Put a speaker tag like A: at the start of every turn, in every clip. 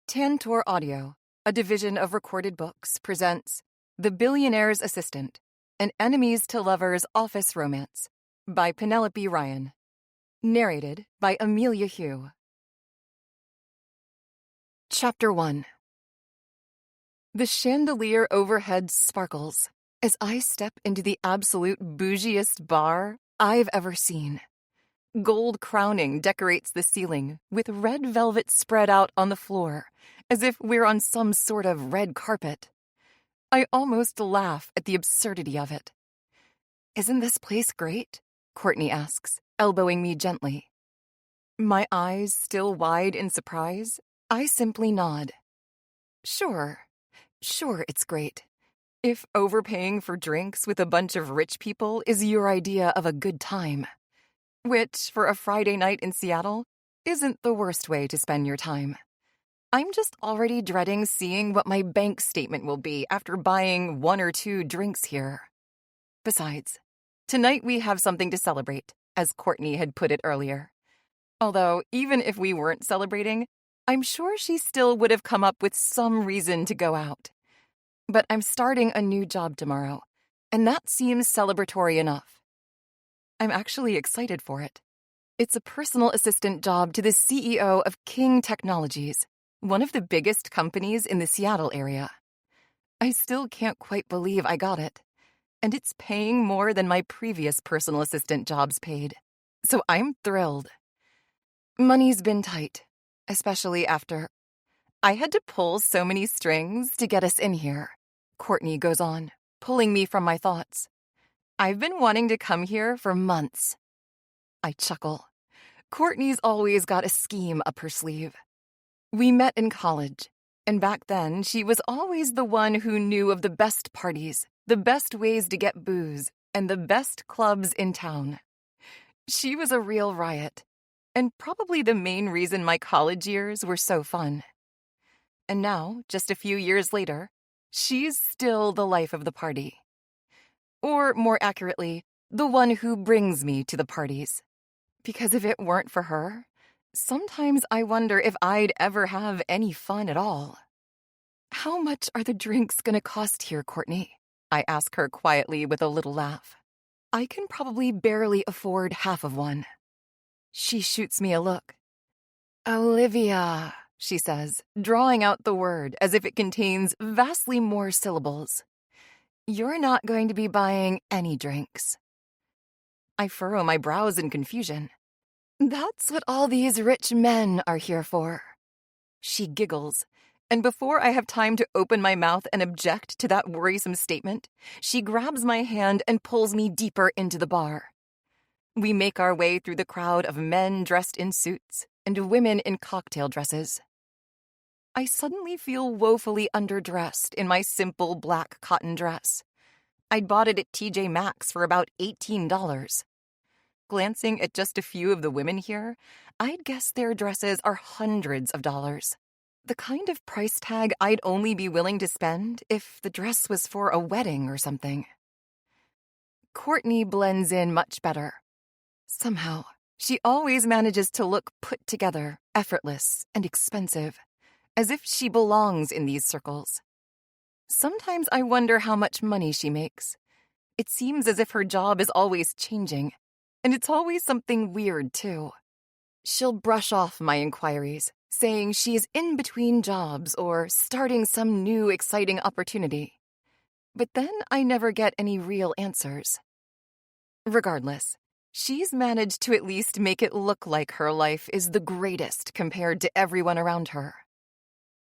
A: Tantor Audio, a division of Recorded Books, presents The Billionaire's Assistant, an Enemies to Lovers office romance by Penelope Ryan. Narrated by Amelia Hugh. Chapter 1. The chandelier overhead sparkles as I step into the absolute bougiest bar I've ever seen. Gold crowning decorates the ceiling, with red velvet spread out on the floor, as if we're on some sort of red carpet. I almost laugh at the absurdity of it. "Isn't this place great?" Courtney asks, elbowing me gently. My eyes still wide in surprise, I simply nod. Sure it's great. If overpaying for drinks with a bunch of rich people is your idea of a good time. Which, for a Friday night in Seattle, isn't the worst way to spend your time. I'm just already dreading seeing what my bank statement will be after buying 1 or 2 drinks here. Besides, tonight we have something to celebrate, as Courtney had put it earlier. Although, even if we weren't celebrating, I'm sure she still would have come up with some reason to go out. But I'm starting a new job tomorrow, and that seems celebratory enough. I'm actually excited for it. It's a personal assistant job to the CEO of King Technologies, one of the biggest companies in the Seattle area. I still can't quite believe I got it, and it's paying more than my previous personal assistant jobs paid, so I'm thrilled. Money's been tight, especially after I had to pull so many strings to get us in here, Courtney goes on, pulling me from my thoughts. I've been wanting to come here for months. I chuckle. Courtney's always got a scheme up her sleeve. We met in college, and back then she was always the one who knew of the best parties, the best ways to get booze, and the best clubs in town. She was a real riot, and probably the main reason my college years were so fun. And now, just a few years later, she's still the life of the party. Or, more accurately, the one who brings me to the parties. Because if it weren't for her, sometimes I wonder if I'd ever have any fun at all. "How much are the drinks gonna cost here, Courtney?" I ask her quietly with a little laugh. I can probably barely afford half of one. She shoots me a look. "Olivia," she says, drawing out the word as if it contains vastly more syllables. "You're not going to be buying any drinks." I furrow my brows in confusion. "That's what all these rich men are here for." She giggles, and before I have time to open my mouth and object to that worrisome statement, she grabs my hand and pulls me deeper into the bar. We make our way through the crowd of men dressed in suits and women in cocktail dresses. I suddenly feel woefully underdressed in my simple black cotton dress. I'd bought it at TJ Maxx for about $18. Glancing at just a few of the women here, I'd guess their dresses are hundreds of dollars. The kind of price tag I'd only be willing to spend if the dress was for a wedding or something. Courtney blends in much better. Somehow, she always manages to look put together, effortless, and expensive, as if she belongs in these circles. Sometimes I wonder how much money she makes. It seems as if her job is always changing, and it's always something weird, too. She'll brush off my inquiries, saying she's in between jobs or starting some new exciting opportunity. But then I never get any real answers. Regardless, she's managed to at least make it look like her life is the greatest compared to everyone around her.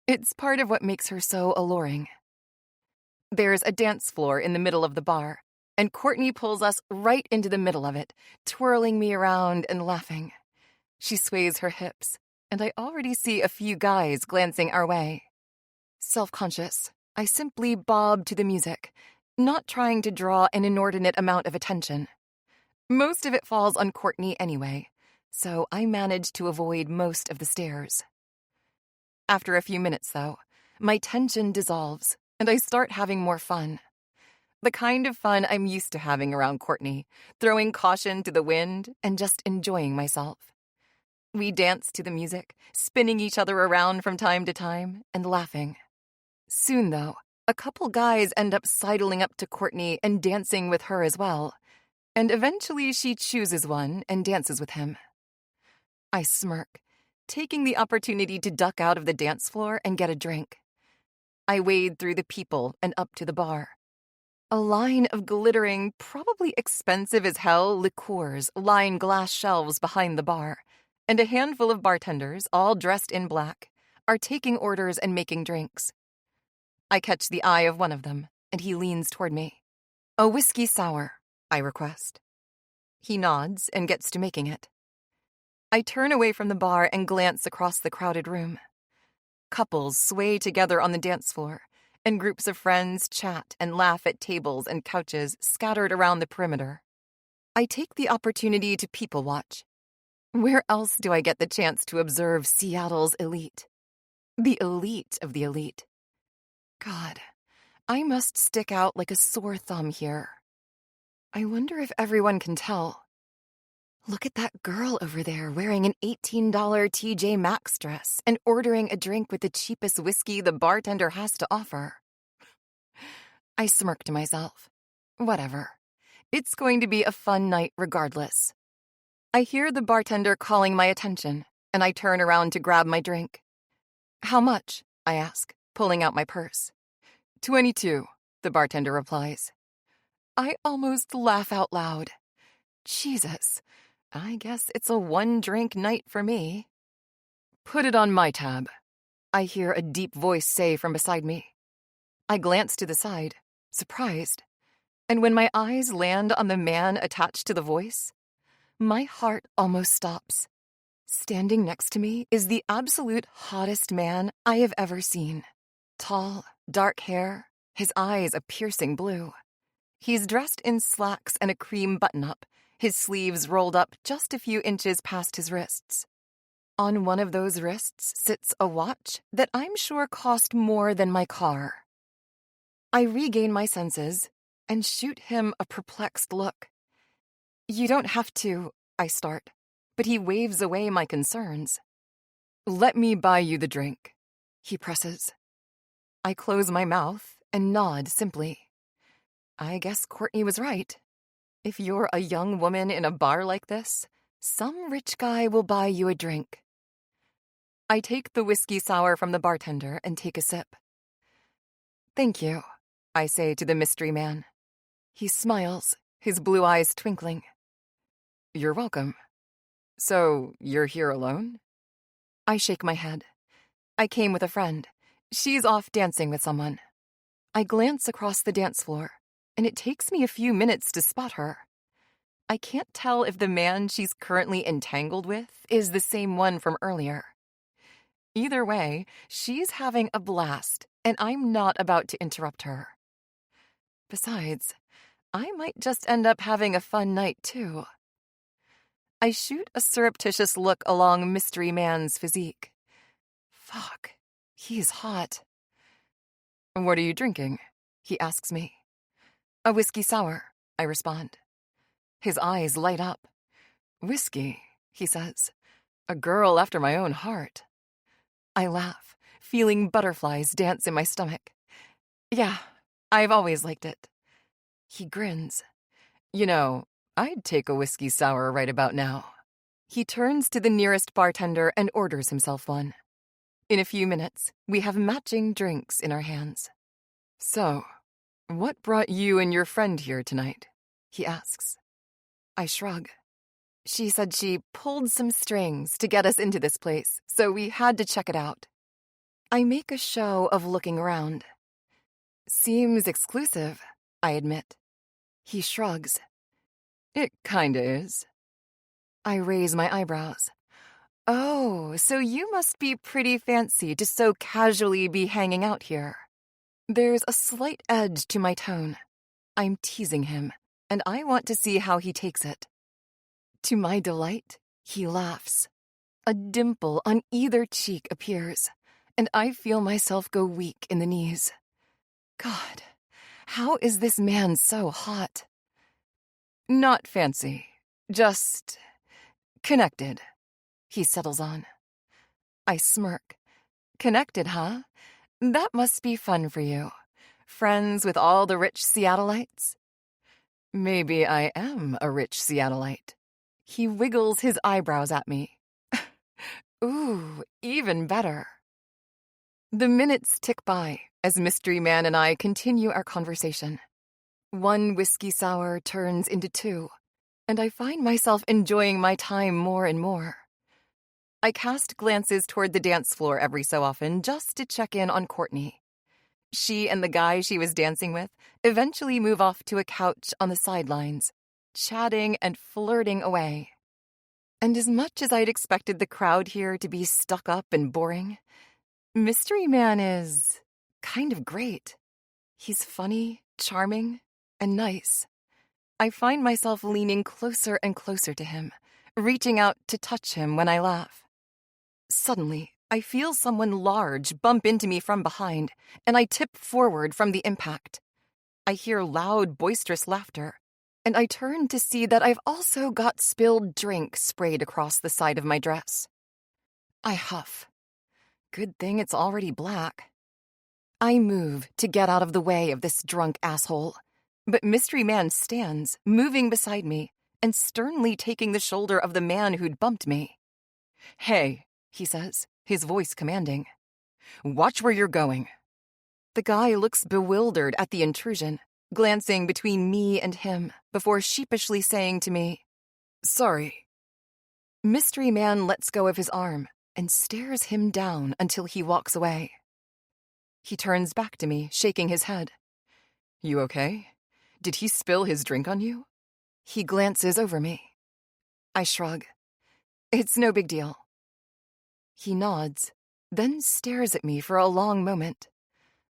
A: It's part of what makes her so alluring. There's a dance floor in the middle of the bar, and Courtney pulls us right into the middle of it, twirling me around and laughing. She sways her hips, and I already see a few guys glancing our way. Self-conscious, I simply bob to the music, not trying to draw an inordinate amount of attention. Most of it falls on Courtney anyway, so I manage to avoid most of the stares. After a few minutes, though, my tension dissolves, and I start having more fun. The kind of fun I'm used to having around Courtney, throwing caution to the wind and just enjoying myself. We dance to the music, spinning each other around from time to time and laughing. Soon, though, a couple guys end up sidling up to Courtney and dancing with her as well, and eventually she chooses one and dances with him. I smirk, taking the opportunity to duck out of the dance floor and get a drink. I wade through the people and up to the bar. A line of glittering, probably expensive as hell, liqueurs line glass shelves behind the bar, and a handful of bartenders, all dressed in black, are taking orders and making drinks. I catch the eye of one of them, and he leans toward me. "A whiskey sour," I request. He nods and gets to making it. I turn away from the bar and glance across the crowded room. Couples sway together on the dance floor, and groups of friends chat and laugh at tables and couches scattered around the perimeter. I take the opportunity to people watch. Where else do I get the chance to observe Seattle's elite? The elite of the elite. God, I must stick out like a sore thumb here. I wonder if everyone can tell. Look at that girl over there wearing an $18 TJ Maxx dress and ordering a drink with the cheapest whiskey the bartender has to offer. I smirk to myself. Whatever. It's going to be a fun night regardless. I hear the bartender calling my attention, and I turn around to grab my drink. "How much?" I ask, pulling out my purse. "$22, the bartender replies. I almost laugh out loud. Jesus, I guess it's a one-drink night for me. "Put it on my tab," I hear a deep voice say from beside me. I glance to the side, surprised, and when my eyes land on the man attached to the voice, my heart almost stops. Standing next to me is the absolute hottest man I have ever seen. Tall, dark hair, his eyes a piercing blue. He's dressed in slacks and a cream button-up, his sleeves rolled up just a few inches past his wrists. On one of those wrists sits a watch that I'm sure cost more than my car. I regain my senses and shoot him a perplexed look. "You don't have to," I start, but he waves away my concerns. "Let me buy you the drink," he presses. I close my mouth and nod simply. I guess Courtney was right. If you're a young woman in a bar like this, some rich guy will buy you a drink. I take the whiskey sour from the bartender and take a sip. "Thank you," I say to the mystery man. He smiles, his blue eyes twinkling. "You're welcome. So, you're here alone?" I shake my head. I came with a friend. She's off dancing with someone. I glance across the dance floor, and it takes me a few minutes to spot her. I can't tell if the man she's currently entangled with is the same one from earlier. Either way, she's having a blast, and I'm not about to interrupt her. Besides, I might just end up having a fun night, too. I shoot a surreptitious look along Mystery Man's physique. Fuck, he's hot. "What are you drinking?" he asks me. "A whiskey sour," I respond. His eyes light up. "Whiskey," he says. "A girl after my own heart." I laugh, feeling butterflies dance in my stomach. "Yeah, I've always liked it." He grins. "You know, I'd take a whiskey sour right about now." He turns to the nearest bartender and orders himself one. In a few minutes, we have matching drinks in our hands. "So, what brought you and your friend here tonight?" he asks. I shrug. "She said she pulled some strings to get us into this place, so we had to check it out." I make a show of looking around. "Seems exclusive," I admit. He shrugs. "It kinda is." I raise my eyebrows. "Oh, so you must be pretty fancy to so casually be hanging out here." There's a slight edge to my tone. I'm teasing him, and I want to see how he takes it. To my delight, he laughs. A dimple on either cheek appears, and I feel myself go weak in the knees. God, how is this man so hot? "Not fancy, just connected," he settles on. I smirk. Connected, huh? That must be fun for you. Friends with all the rich Seattleites? Maybe I am a rich Seattleite. He wiggles his eyebrows at me. Ooh, even better. The minutes tick by as Mystery Man and I continue our conversation. One whiskey sour turns into two, and I find myself enjoying my time more and more. I cast glances toward the dance floor every so often just to check in on Courtney. She and the guy she was dancing with eventually move off to a couch on the sidelines, chatting and flirting away. And as much as I'd expected the crowd here to be stuck up and boring, Mystery Man is kind of great. He's funny, charming, and nice. I find myself leaning closer and closer to him, reaching out to touch him when I laugh. Suddenly, I feel someone large bump into me from behind, and I tip forward from the impact. I hear loud, boisterous laughter, and I turn to see that I've also got spilled drink sprayed across the side of my dress. I huff. Good thing it's already black. I move to get out of the way of this drunk asshole, but Mystery Man stands, moving beside me, and sternly taking the shoulder of the man who'd bumped me. "Hey," he says, his voice commanding. "Watch where you're going." The guy looks bewildered at the intrusion, glancing between me and him before sheepishly saying to me, "Sorry." Mystery Man lets go of his arm and stares him down until he walks away. He turns back to me, shaking his head. "You okay? Did he spill his drink on you?" He glances over me. I shrug. "It's no big deal." He nods, then stares at me for a long moment,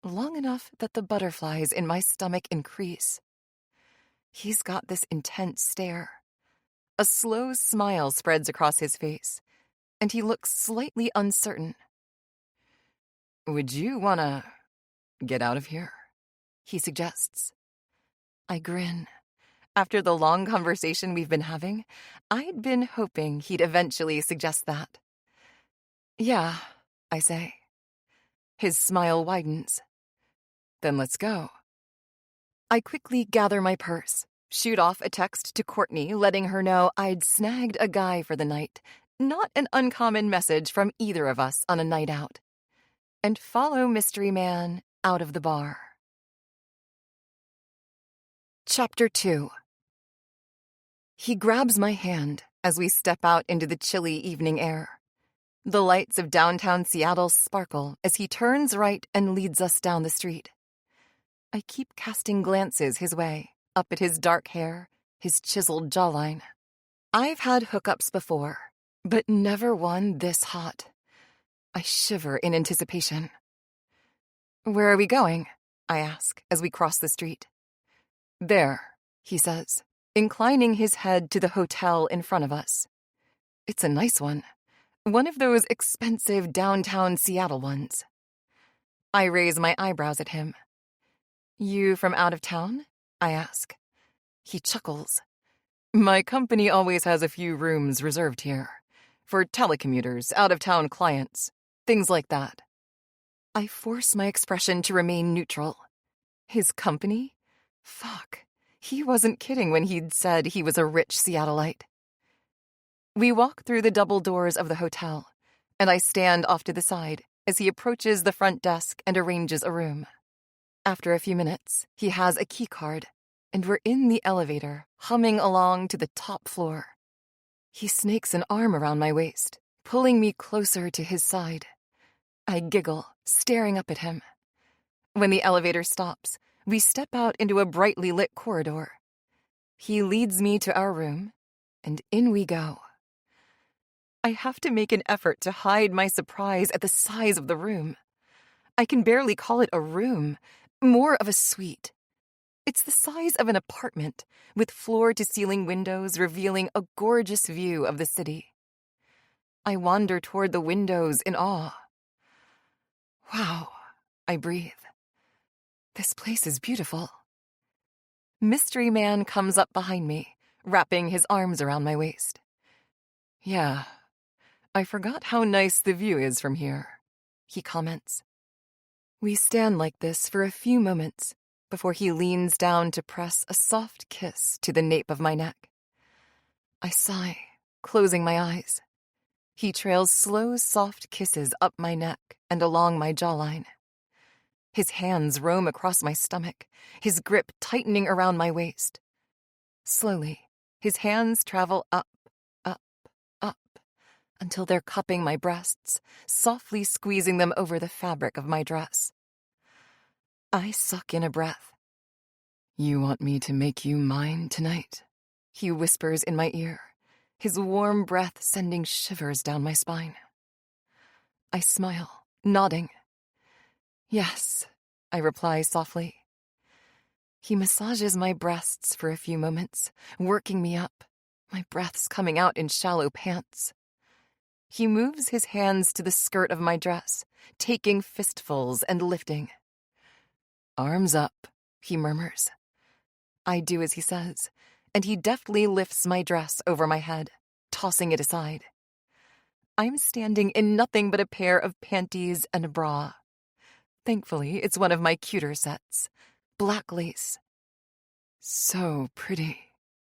A: long enough that the butterflies in my stomach increase. He's got this intense stare. A slow smile spreads across his face, and he looks slightly uncertain. "Would you want to get out of here?" he suggests. I grin. After the long conversation we've been having, I'd been hoping he'd eventually suggest that. "Yeah," I say. His smile widens. "Then let's go." I quickly gather my purse, shoot off a text to Courtney letting her know I'd snagged a guy for the night, not an uncommon message from either of us on a night out, and follow Mystery Man out of the bar. Chapter 2. He grabs my hand as we step out into the chilly evening air. The lights of downtown Seattle sparkle as he turns right and leads us down the street. I keep casting glances his way, up at his dark hair, his chiseled jawline. I've had hookups before, but never one this hot. I shiver in anticipation. "Where are we going?" I ask as we cross the street. "There," he says, inclining his head to the hotel in front of us. It's a nice one. One of those expensive downtown Seattle ones. I raise my eyebrows at him. "You from out of town?" I ask. He chuckles. "My company always has a few rooms reserved here. For telecommuters, out-of-town clients, things like that." I force my expression to remain neutral. His company? Fuck. He wasn't kidding when he'd said he was a rich Seattleite. We walk through the double doors of the hotel, and I stand off to the side as he approaches the front desk and arranges a room. After a few minutes, he has a key card, and we're in the elevator, humming along to the top floor. He snakes an arm around my waist, pulling me closer to his side. I giggle, staring up at him. When the elevator stops, we step out into a brightly lit corridor. He leads me to our room, and in we go. I have to make an effort to hide my surprise at the size of the room. I can barely call it a room, more of a suite. It's the size of an apartment, with floor-to-ceiling windows revealing a gorgeous view of the city. I wander toward the windows in awe. "Wow," I breathe. "This place is beautiful." Mystery Man comes up behind me, wrapping his arms around my waist. "Yeah, I forgot how nice the view is from here, he comments. We stand like this for a few moments before he leans down to press a soft kiss to the nape of my neck. I sigh, closing my eyes. He trails slow, soft kisses up my neck and along my jawline. His hands roam across my stomach, his grip tightening around my waist. Slowly, his hands travel up, up, up, until they're cupping my breasts, softly squeezing them over the fabric of my dress. I suck in a breath. You want me to make you mine tonight? He whispers in my ear, his warm breath sending shivers down my spine. I smile, nodding. Yes, I reply softly. He massages my breasts for a few moments, working me up, my breaths coming out in shallow pants. He moves his hands to the skirt of my dress, taking fistfuls and lifting. Arms up, he murmurs. I do as he says, and he deftly lifts my dress over my head, tossing it aside. I'm standing in nothing but a pair of panties and a bra. Thankfully, it's one of my cuter sets, black lace. So pretty,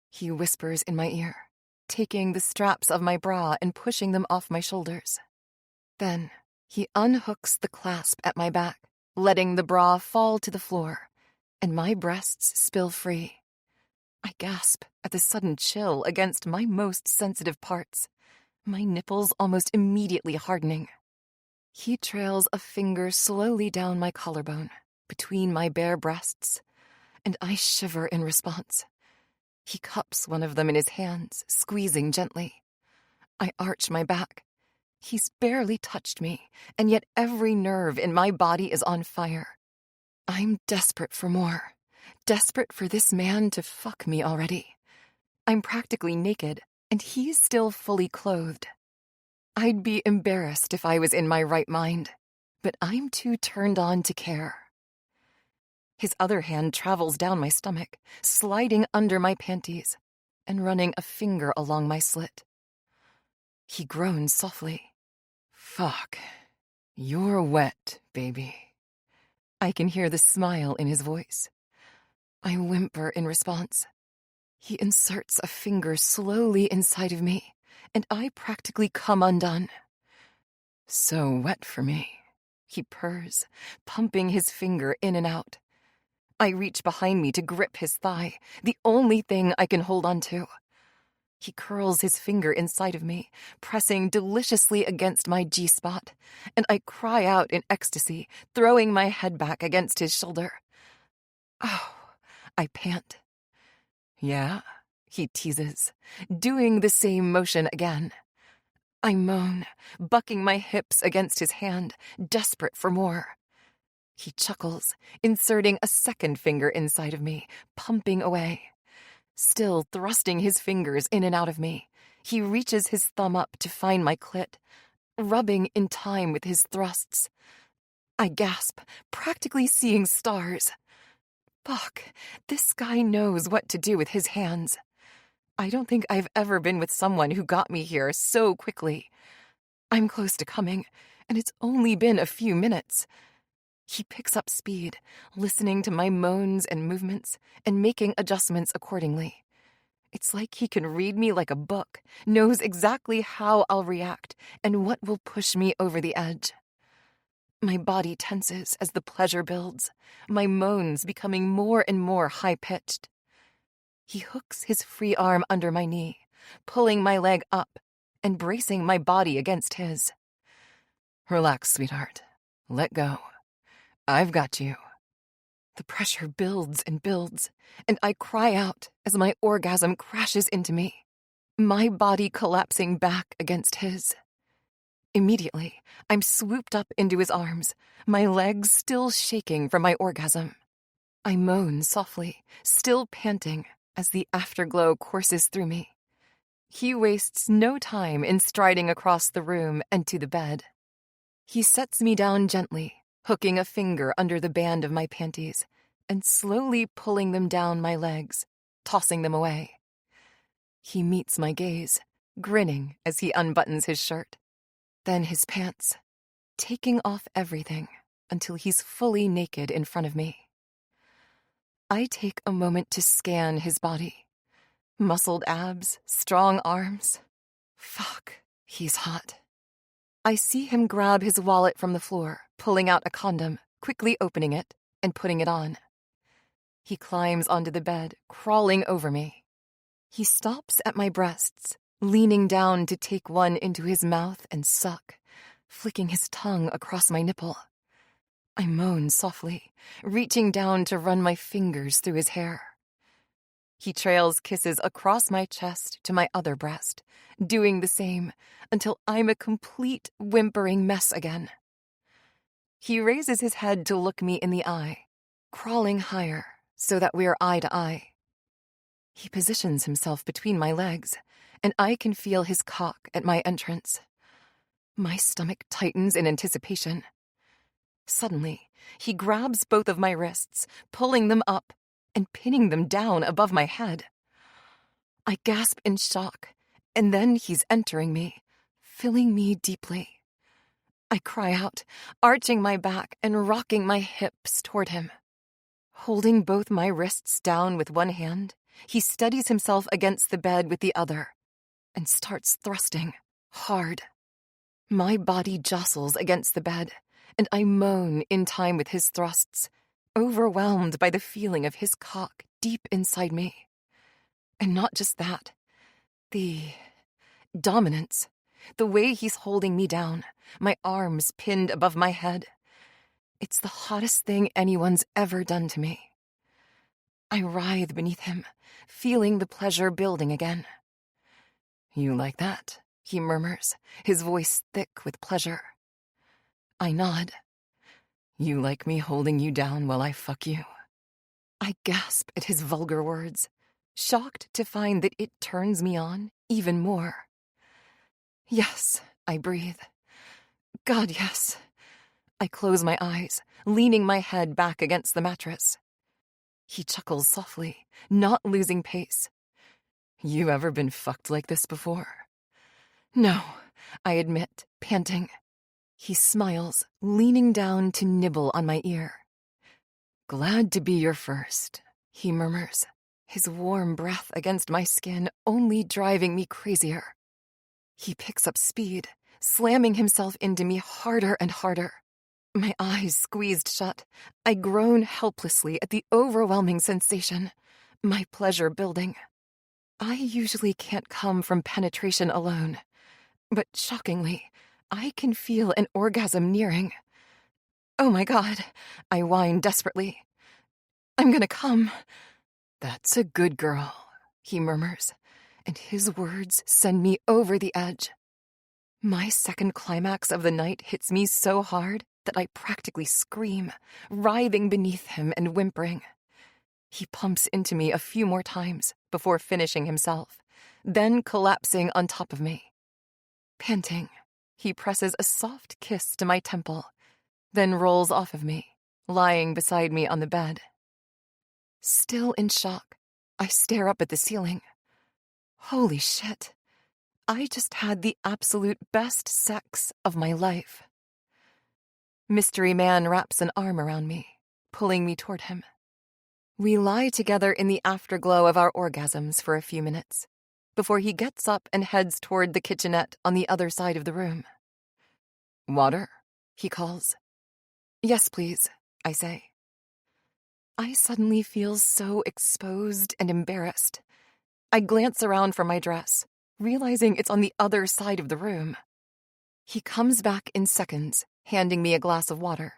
A: he whispers in my ear, taking the straps of my bra and pushing them off my shoulders. Then he unhooks the clasp at my back, letting the bra fall to the floor, and my breasts spill free. I gasp at the sudden chill against my most sensitive parts, my nipples almost immediately hardening. He trails a finger slowly down my collarbone, between my bare breasts, and I shiver in response. He cups one of them in his hands, squeezing gently. I arch my back. He's barely touched me, and yet every nerve in my body is on fire. I'm desperate for more, desperate for this man to fuck me already. I'm practically naked, and he's still fully clothed. I'd be embarrassed if I was in my right mind, but I'm too turned on to care. His other hand travels down my stomach, sliding under my panties, and running a finger along my slit. He groans softly. Fuck. You're wet, baby. I can hear the smile in his voice. I whimper in response. He inserts a finger slowly inside of me, and I practically come undone. So wet for me, he purrs, pumping his finger in and out. I reach behind me to grip his thigh, the only thing I can hold on to. He curls his finger inside of me, pressing deliciously against my G-spot, and I cry out in ecstasy, throwing my head back against his shoulder. Oh, I pant. Yeah, he teases, doing the same motion again. I moan, bucking my hips against his hand, desperate for more. He chuckles, inserting a second finger inside of me, pumping away. Still thrusting his fingers in and out of me, he reaches his thumb up to find my clit, rubbing in time with his thrusts. I gasp, practically seeing stars. Fuck, this guy knows what to do with his hands. I don't think I've ever been with someone who got me here so quickly. I'm close to coming, and it's only been a few minutes. He picks up speed, listening to my moans and movements, and making adjustments accordingly. It's like he can read me like a book, knows exactly how I'll react, and what will push me over the edge. My body tenses as the pleasure builds, my moans becoming more and more high-pitched. He hooks his free arm under my knee, pulling my leg up and bracing my body against his. Relax, sweetheart. Let go. I've got you. The pressure builds and builds, and I cry out as my orgasm crashes into me, my body collapsing back against his. Immediately, I'm swooped up into his arms, my legs still shaking from my orgasm. I moan softly, still panting, as the afterglow courses through me. He wastes no time in striding across the room and to the bed. He sets me down gently, hooking a finger under the band of my panties, and slowly pulling them down my legs, tossing them away. He meets my gaze, grinning as he unbuttons his shirt, then his pants, taking off everything until he's fully naked in front of me. I take a moment to scan his body. Muscled abs, strong arms. Fuck, he's hot. I see him grab his wallet from the floor, pulling out a condom, quickly opening it, and putting it on. He climbs onto the bed, crawling over me. He stops at my breasts, leaning down to take one into his mouth and suck, flicking his tongue across my nipple. I moan softly, reaching down to run my fingers through his hair. He trails kisses across my chest to my other breast, doing the same until I'm a complete whimpering mess again. He raises his head to look me in the eye, crawling higher so that we're eye to eye. He positions himself between my legs, and I can feel his cock at my entrance. My stomach tightens in anticipation. Suddenly, he grabs both of my wrists, pulling them up and pinning them down above my head. I gasp in shock, and then he's entering me, filling me deeply. I cry out, arching my back and rocking my hips toward him. Holding both my wrists down with one hand, he steadies himself against the bed with the other and starts thrusting hard. My body jostles against the bed, and I moan in time with his thrusts, overwhelmed by the feeling of his cock deep inside me. And not just that, the dominance, the way he's holding me down, my arms pinned above my head. It's the hottest thing anyone's ever done to me. I writhe beneath him, feeling the pleasure building again. "You like that?" he murmurs, his voice thick with pleasure. I nod. "You like me holding you down while I fuck you?" I gasp at his vulgar words, shocked to find that it turns me on even more. "Yes," I breathe. "God, yes." I close my eyes, leaning my head back against the mattress. He chuckles softly, not losing pace. "You ever been fucked like this before?" "No," I admit, panting. He smiles, leaning down to nibble on my ear. "Glad to be your first," he murmurs, his warm breath against my skin only driving me crazier. He picks up speed, slamming himself into me harder and harder. My eyes squeezed shut, I groan helplessly at the overwhelming sensation, my pleasure building. I usually can't come from penetration alone, but shockingly, I can feel an orgasm nearing. "Oh my God," I whine desperately. "I'm gonna come." "That's a good girl," he murmurs, and his words send me over the edge. My second climax of the night hits me so hard that I practically scream, writhing beneath him and whimpering. He pumps into me a few more times before finishing himself, then collapsing on top of me. Panting, he presses a soft kiss to my temple, then rolls off of me, lying beside me on the bed. Still in shock, I stare up at the ceiling. Holy shit. I just had the absolute best sex of my life. Mystery Man wraps an arm around me, pulling me toward him. We lie together in the afterglow of our orgasms for a few minutes, before he gets up and heads toward the kitchenette on the other side of the room. "Water?" he calls. "Yes, please," I say. I suddenly feel so exposed and embarrassed. I glance around for my dress, realizing it's on the other side of the room. He comes back in seconds, handing me a glass of water.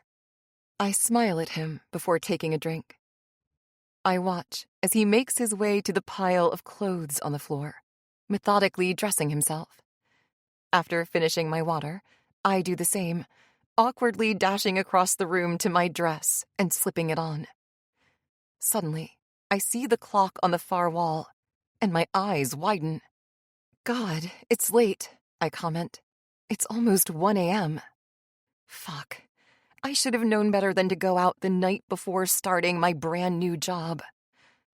A: I smile at him before taking a drink. I watch as he makes his way to the pile of clothes on the floor, methodically dressing himself. After finishing my water, I do the same, awkwardly dashing across the room to my dress and slipping it on. Suddenly, I see the clock on the far wall, and my eyes widen. "God, it's late," I comment. "It's almost 1 a.m. Fuck. I should have known better than to go out the night before starting my brand new job.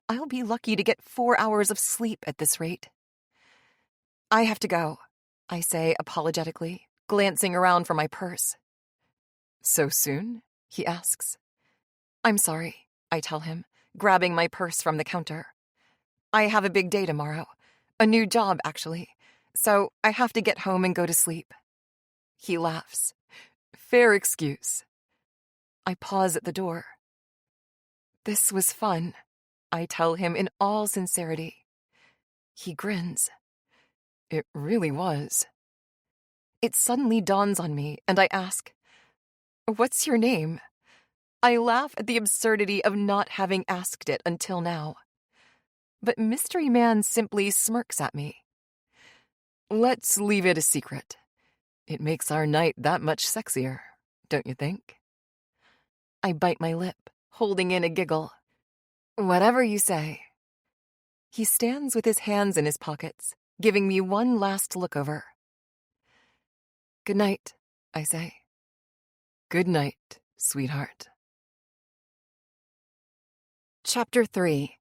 A: I'll be lucky to get 4 hours of sleep at this rate." "I have to go," I say apologetically, glancing around for my purse. "So soon?" he asks. "I'm sorry," I tell him, grabbing my purse from the counter. "I have a big day tomorrow. A new job, actually. So I have to get home and go to sleep." He laughs. "Fair excuse." I pause at the door. "This was fun," I tell him in all sincerity. He grins. "It really was." It suddenly dawns on me, and I ask, "What's your name?" I laugh at the absurdity of not having asked it until now. But Mystery Man simply smirks at me. "Let's leave it a secret. It makes our night that much sexier, don't you think?" I bite my lip, holding in a giggle. "Whatever you say." He stands with his hands in his pockets, giving me one last look over. "Good night," I say. "Good night, sweetheart." Chapter 3.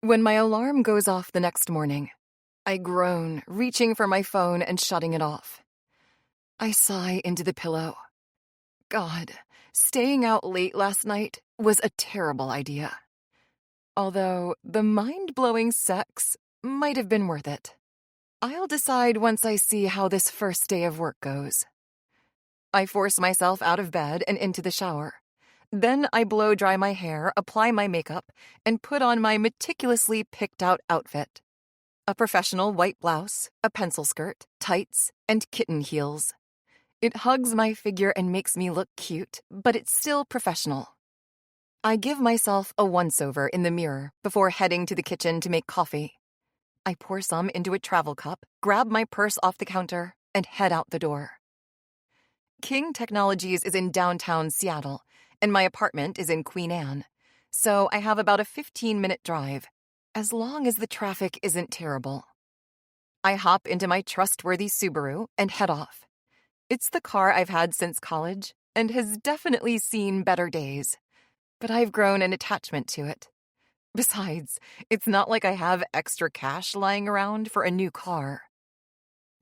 A: When my alarm goes off the next morning, I groan, reaching for my phone and shutting it off. I sigh into the pillow. God, staying out late last night was a terrible idea. Although the mind-blowing sex might have been worth it. I'll decide once I see how this first day of work goes. I force myself out of bed and into the shower. Then I blow dry my hair, apply my makeup, and put on my meticulously picked out outfit. A professional white blouse, a pencil skirt, tights, and kitten heels. It hugs my figure and makes me look cute, but it's still professional. I give myself a once-over in the mirror before heading to the kitchen to make coffee. I pour some into a travel cup, grab my purse off the counter, and head out the door. King Technologies is in downtown Seattle, and my apartment is in Queen Anne, so I have about a 15-minute drive, as long as the traffic isn't terrible. I hop into my trustworthy Subaru and head off. It's the car I've had since college and has definitely seen better days, but I've grown an attachment to it. Besides, it's not like I have extra cash lying around for a new car.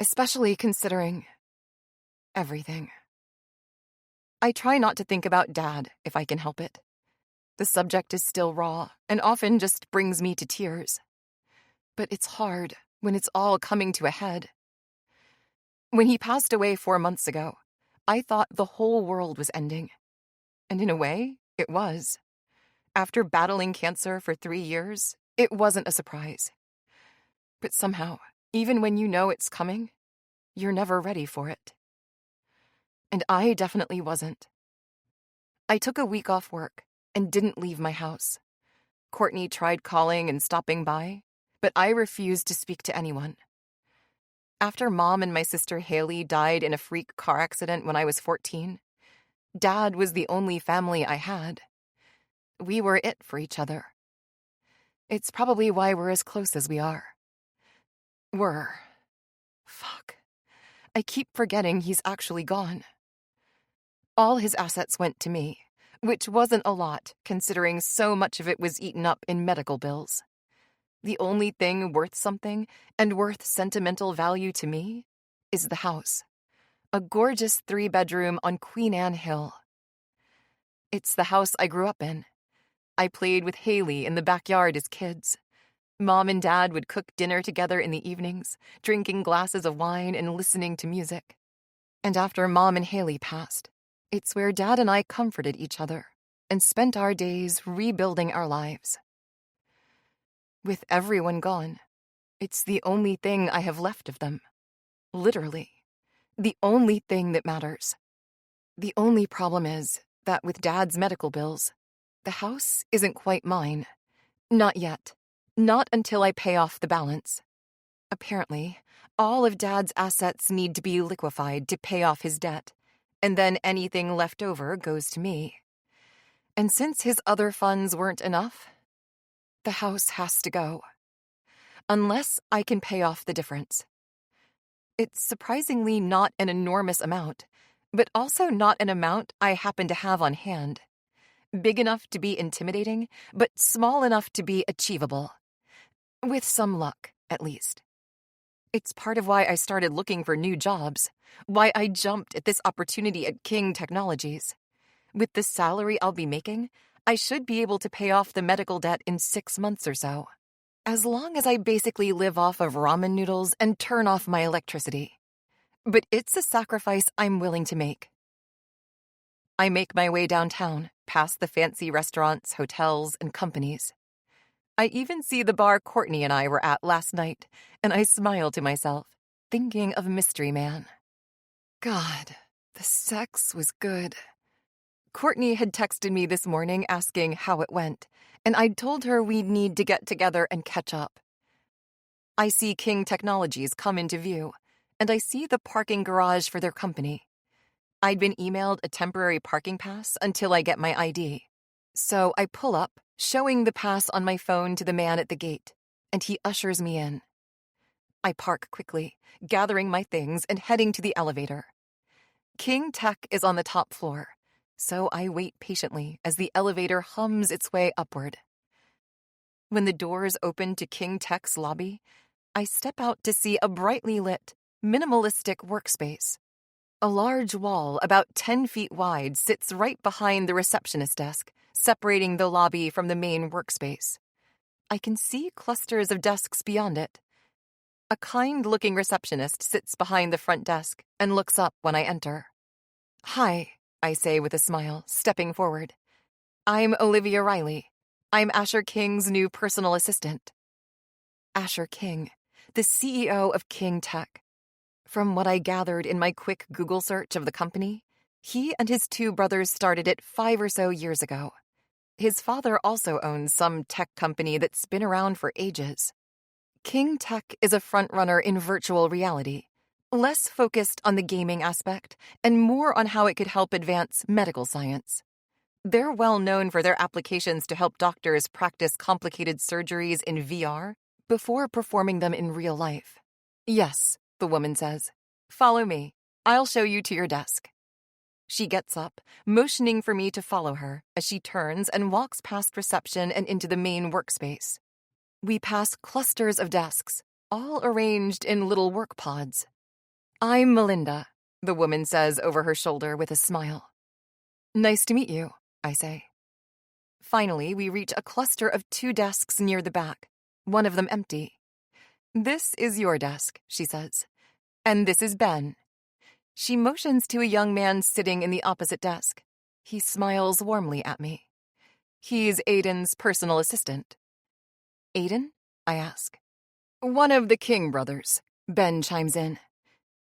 A: Especially considering everything. I try not to think about Dad if I can help it. The subject is still raw and often just brings me to tears. But it's hard when it's all coming to a head. When he passed away 4 months ago, I thought the whole world was ending. And in a way, it was. After battling cancer for 3 years, it wasn't a surprise. But somehow, even when you know it's coming, you're never ready for it. And I definitely wasn't. I took a week off work and didn't leave my house. Courtney tried calling and stopping by, but I refused to speak to anyone. After Mom and my sister Haley died in a freak car accident when I was 14, Dad was the only family I had. We were it for each other. It's probably why we're as close as we are. Fuck. I keep forgetting he's actually gone. All his assets went to me, which wasn't a lot, considering so much of it was eaten up in medical bills. The only thing worth something, and worth sentimental value to me, is the house. A gorgeous 3-bedroom on Queen Anne Hill. It's the house I grew up in. I played with Haley in the backyard as kids. Mom and Dad would cook dinner together in the evenings, drinking glasses of wine and listening to music. And after Mom and Haley passed, it's where Dad and I comforted each other and spent our days rebuilding our lives. With everyone gone, it's the only thing I have left of them. Literally. The only thing that matters. The only problem is that with Dad's medical bills, the house isn't quite mine. Not yet. Not until I pay off the balance. Apparently, all of Dad's assets need to be liquefied to pay off his debt, and then anything left over goes to me. And since his other funds weren't enough, the house has to go. Unless I can pay off the difference. It's surprisingly not an enormous amount, but also not an amount I happen to have on hand. Big enough to be intimidating, but small enough to be achievable. With some luck, at least. It's part of why I started looking for new jobs, why I jumped at this opportunity at King Technologies. With the salary I'll be making, I should be able to pay off the medical debt in 6 months or so. As long as I basically live off of ramen noodles and turn off my electricity. But it's a sacrifice I'm willing to make. I make my way downtown, past the fancy restaurants, hotels, and companies. I even see the bar Courtney and I were at last night, and I smile to myself, thinking of Mystery Man. God, the sex was good. Courtney had texted me this morning asking how it went, and I'd told her we'd need to get together and catch up. I see King Technologies come into view, and I see the parking garage for their company. I'd been emailed a temporary parking pass until I get my ID. So I pull up, showing the pass on my phone to the man at the gate, and he ushers me in. I park quickly, gathering my things and heading to the elevator. King Tech is on the top floor, so I wait patiently as the elevator hums its way upward. When the doors open to King Tech's lobby, I step out to see a brightly lit, minimalistic workspace. A large wall about 10 feet wide sits right behind the receptionist desk, separating the lobby from the main workspace. I can see clusters of desks beyond it. A kind-looking receptionist sits behind the front desk and looks up when I enter. "Hi," I say with a smile, stepping forward. "I'm Olivia Riley. I'm Asher King's new personal assistant." Asher King, the CEO of King Tech. From what I gathered in my quick Google search of the company, he and his 2 brothers started it 5 or so years ago. His father also owns some tech company that's been around for ages. King Tech is a frontrunner in virtual reality, less focused on the gaming aspect and more on how it could help advance medical science. They're well known for their applications to help doctors practice complicated surgeries in VR before performing them in real life. "Yes," the woman says. "Follow me. I'll show you to your desk." She gets up, motioning for me to follow her as she turns and walks past reception and into the main workspace. We pass clusters of desks, all arranged in little work pods. "I'm Melinda," the woman says over her shoulder with a smile. "Nice to meet you," I say. Finally, we reach a cluster of 2 desks near the back, one of them empty. "This is your desk," she says. "And this is Ben." She motions to a young man sitting in the opposite desk. He smiles warmly at me. He's Aiden's personal assistant. "Aiden?" I ask. "One of the King brothers," Ben chimes in.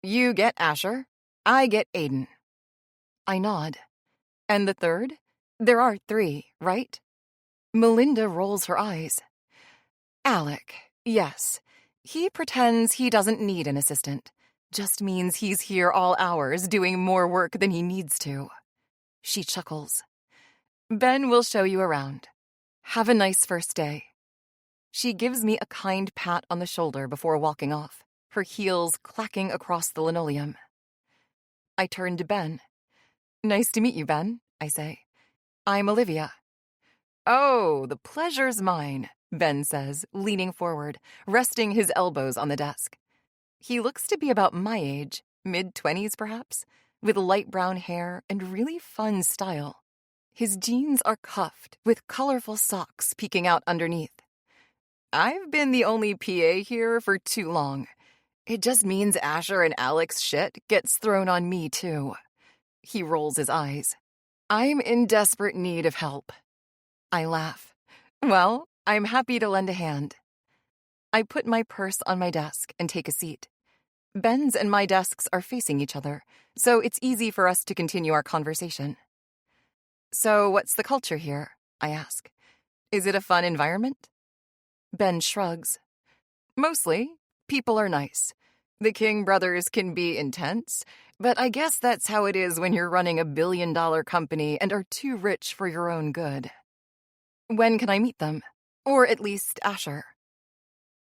A: "You get Asher, I get Aiden." I nod. "And the third? There are 3, right?" Melinda rolls her eyes. "Alec, yes. He pretends he doesn't need an assistant. Just means he's here all hours doing more work than he needs to." She chuckles. "Ben will show you around. Have a nice first day." She gives me a kind pat on the shoulder before walking off, her heels clacking across the linoleum. I turn to Ben. "Nice to meet you, Ben," I say. "I'm Olivia." "Oh, the pleasure's mine," Ben says, leaning forward, resting his elbows on the desk. He looks to be about my age, mid-20s perhaps, with light brown hair and really fun style. His jeans are cuffed, with colorful socks peeking out underneath. "I've been the only PA here for too long. It just means Asher and Alec's shit gets thrown on me, too." He rolls his eyes. "I'm in desperate need of help." I laugh. "Well, I'm happy to lend a hand." I put my purse on my desk and take a seat. Ben's and my desks are facing each other, so it's easy for us to continue our conversation. "So what's the culture here?" I ask. "Is it a fun environment?" Ben shrugs. "Mostly. People are nice. The King brothers can be intense, but I guess that's how it is when you're running a billion-dollar company and are too rich for your own good." "When can I meet them? Or at least Asher?"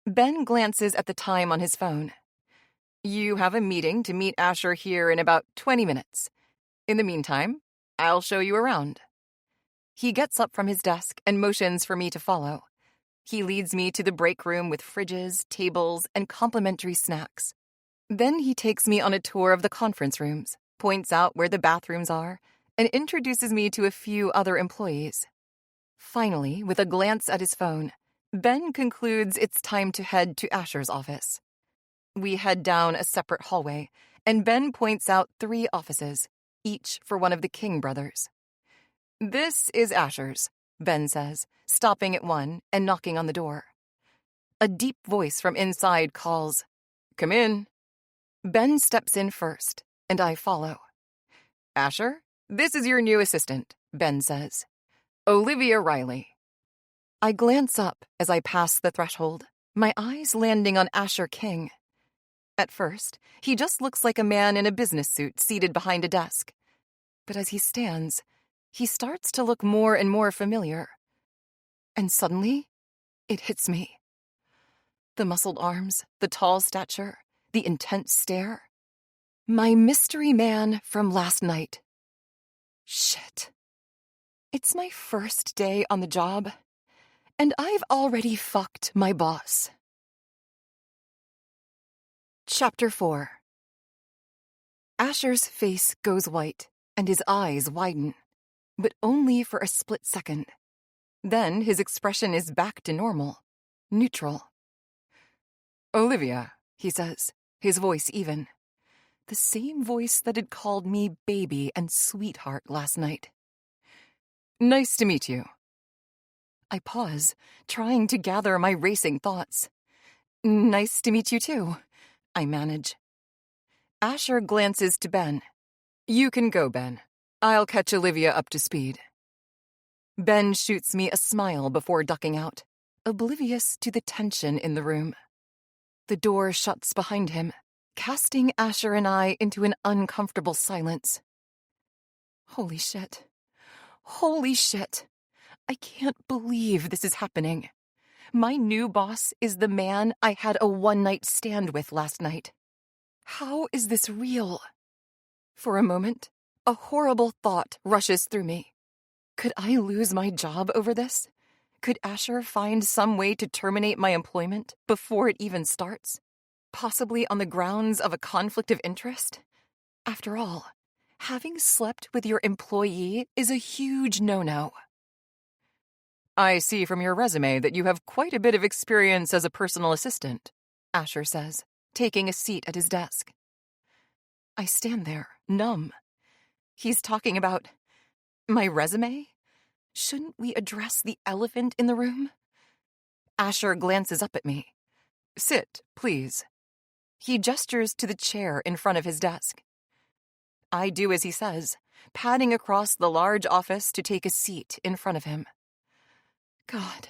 A: Ben glances at the time on his phone. "You have a meeting to meet Asher here in about 20 minutes. In the meantime, I'll show you around." He gets up from his desk and motions for me to follow. He leads me to the break room with fridges, tables, and complimentary snacks. Then he takes me on a tour of the conference rooms, points out where the bathrooms are, and introduces me to a few other employees. Finally, with a glance at his phone, Ben concludes it's time to head to Asher's office. We head down a separate hallway, and Ben points out 3 offices, each for one of the King brothers. "This is Asher's," Ben says, stopping at one and knocking on the door. A deep voice from inside calls, "Come in." Ben steps in first, and I follow. "Asher, this is your new assistant," Ben says. "Olivia Riley." I glance up as I pass the threshold, my eyes landing on Asher King. At first, he just looks like a man in a business suit seated behind a desk. But as he stands, he starts to look more and more familiar. And suddenly, it hits me. The muscled arms, the tall stature, the intense stare. My mystery man from last night. Shit. It's my first day on the job, and I've already fucked my boss. Chapter 4. Asher's face goes white, and his eyes widen, but only for a split second. Then his expression is back to normal, neutral. "Olivia," he says, his voice even. The same voice that had called me baby and sweetheart last night. "Nice to meet you." I pause, trying to gather my racing thoughts. "Nice to meet you too," I manage. Asher glances to Ben. "You can go, Ben. I'll catch Olivia up to speed." Ben shoots me a smile before ducking out, oblivious to the tension in the room. The door shuts behind him, casting Asher and I into an uncomfortable silence. Holy shit. Holy shit. I can't believe this is happening. My new boss is the man I had a one-night stand with last night. How is this real? For a moment, a horrible thought rushes through me. Could I lose my job over this? Could Asher find some way to terminate my employment before it even starts? Possibly on the grounds of a conflict of interest? After all, having slept with your employee is a huge no-no. "I see from your resume that you have quite a bit of experience as a personal assistant," Asher says, taking a seat at his desk. I stand there, numb. He's talking about my resume? Shouldn't we address the elephant in the room? Asher glances up at me. "Sit, please." He gestures to the chair in front of his desk. I do as he says, padding across the large office to take a seat in front of him. God,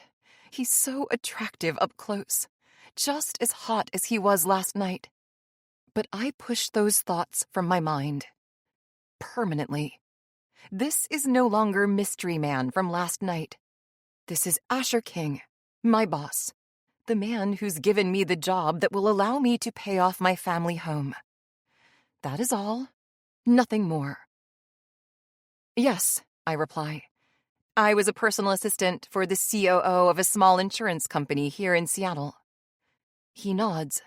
A: he's so attractive up close, just as hot as he was last night. But I push those thoughts from my mind. Permanently. This is no longer Mystery Man from last night. This is Asher King, my boss, the man who's given me the job that will allow me to pay off my family home. That is all. Nothing more. "Yes," I reply. "I was a personal assistant for the COO of a small insurance company here in Seattle." He nods.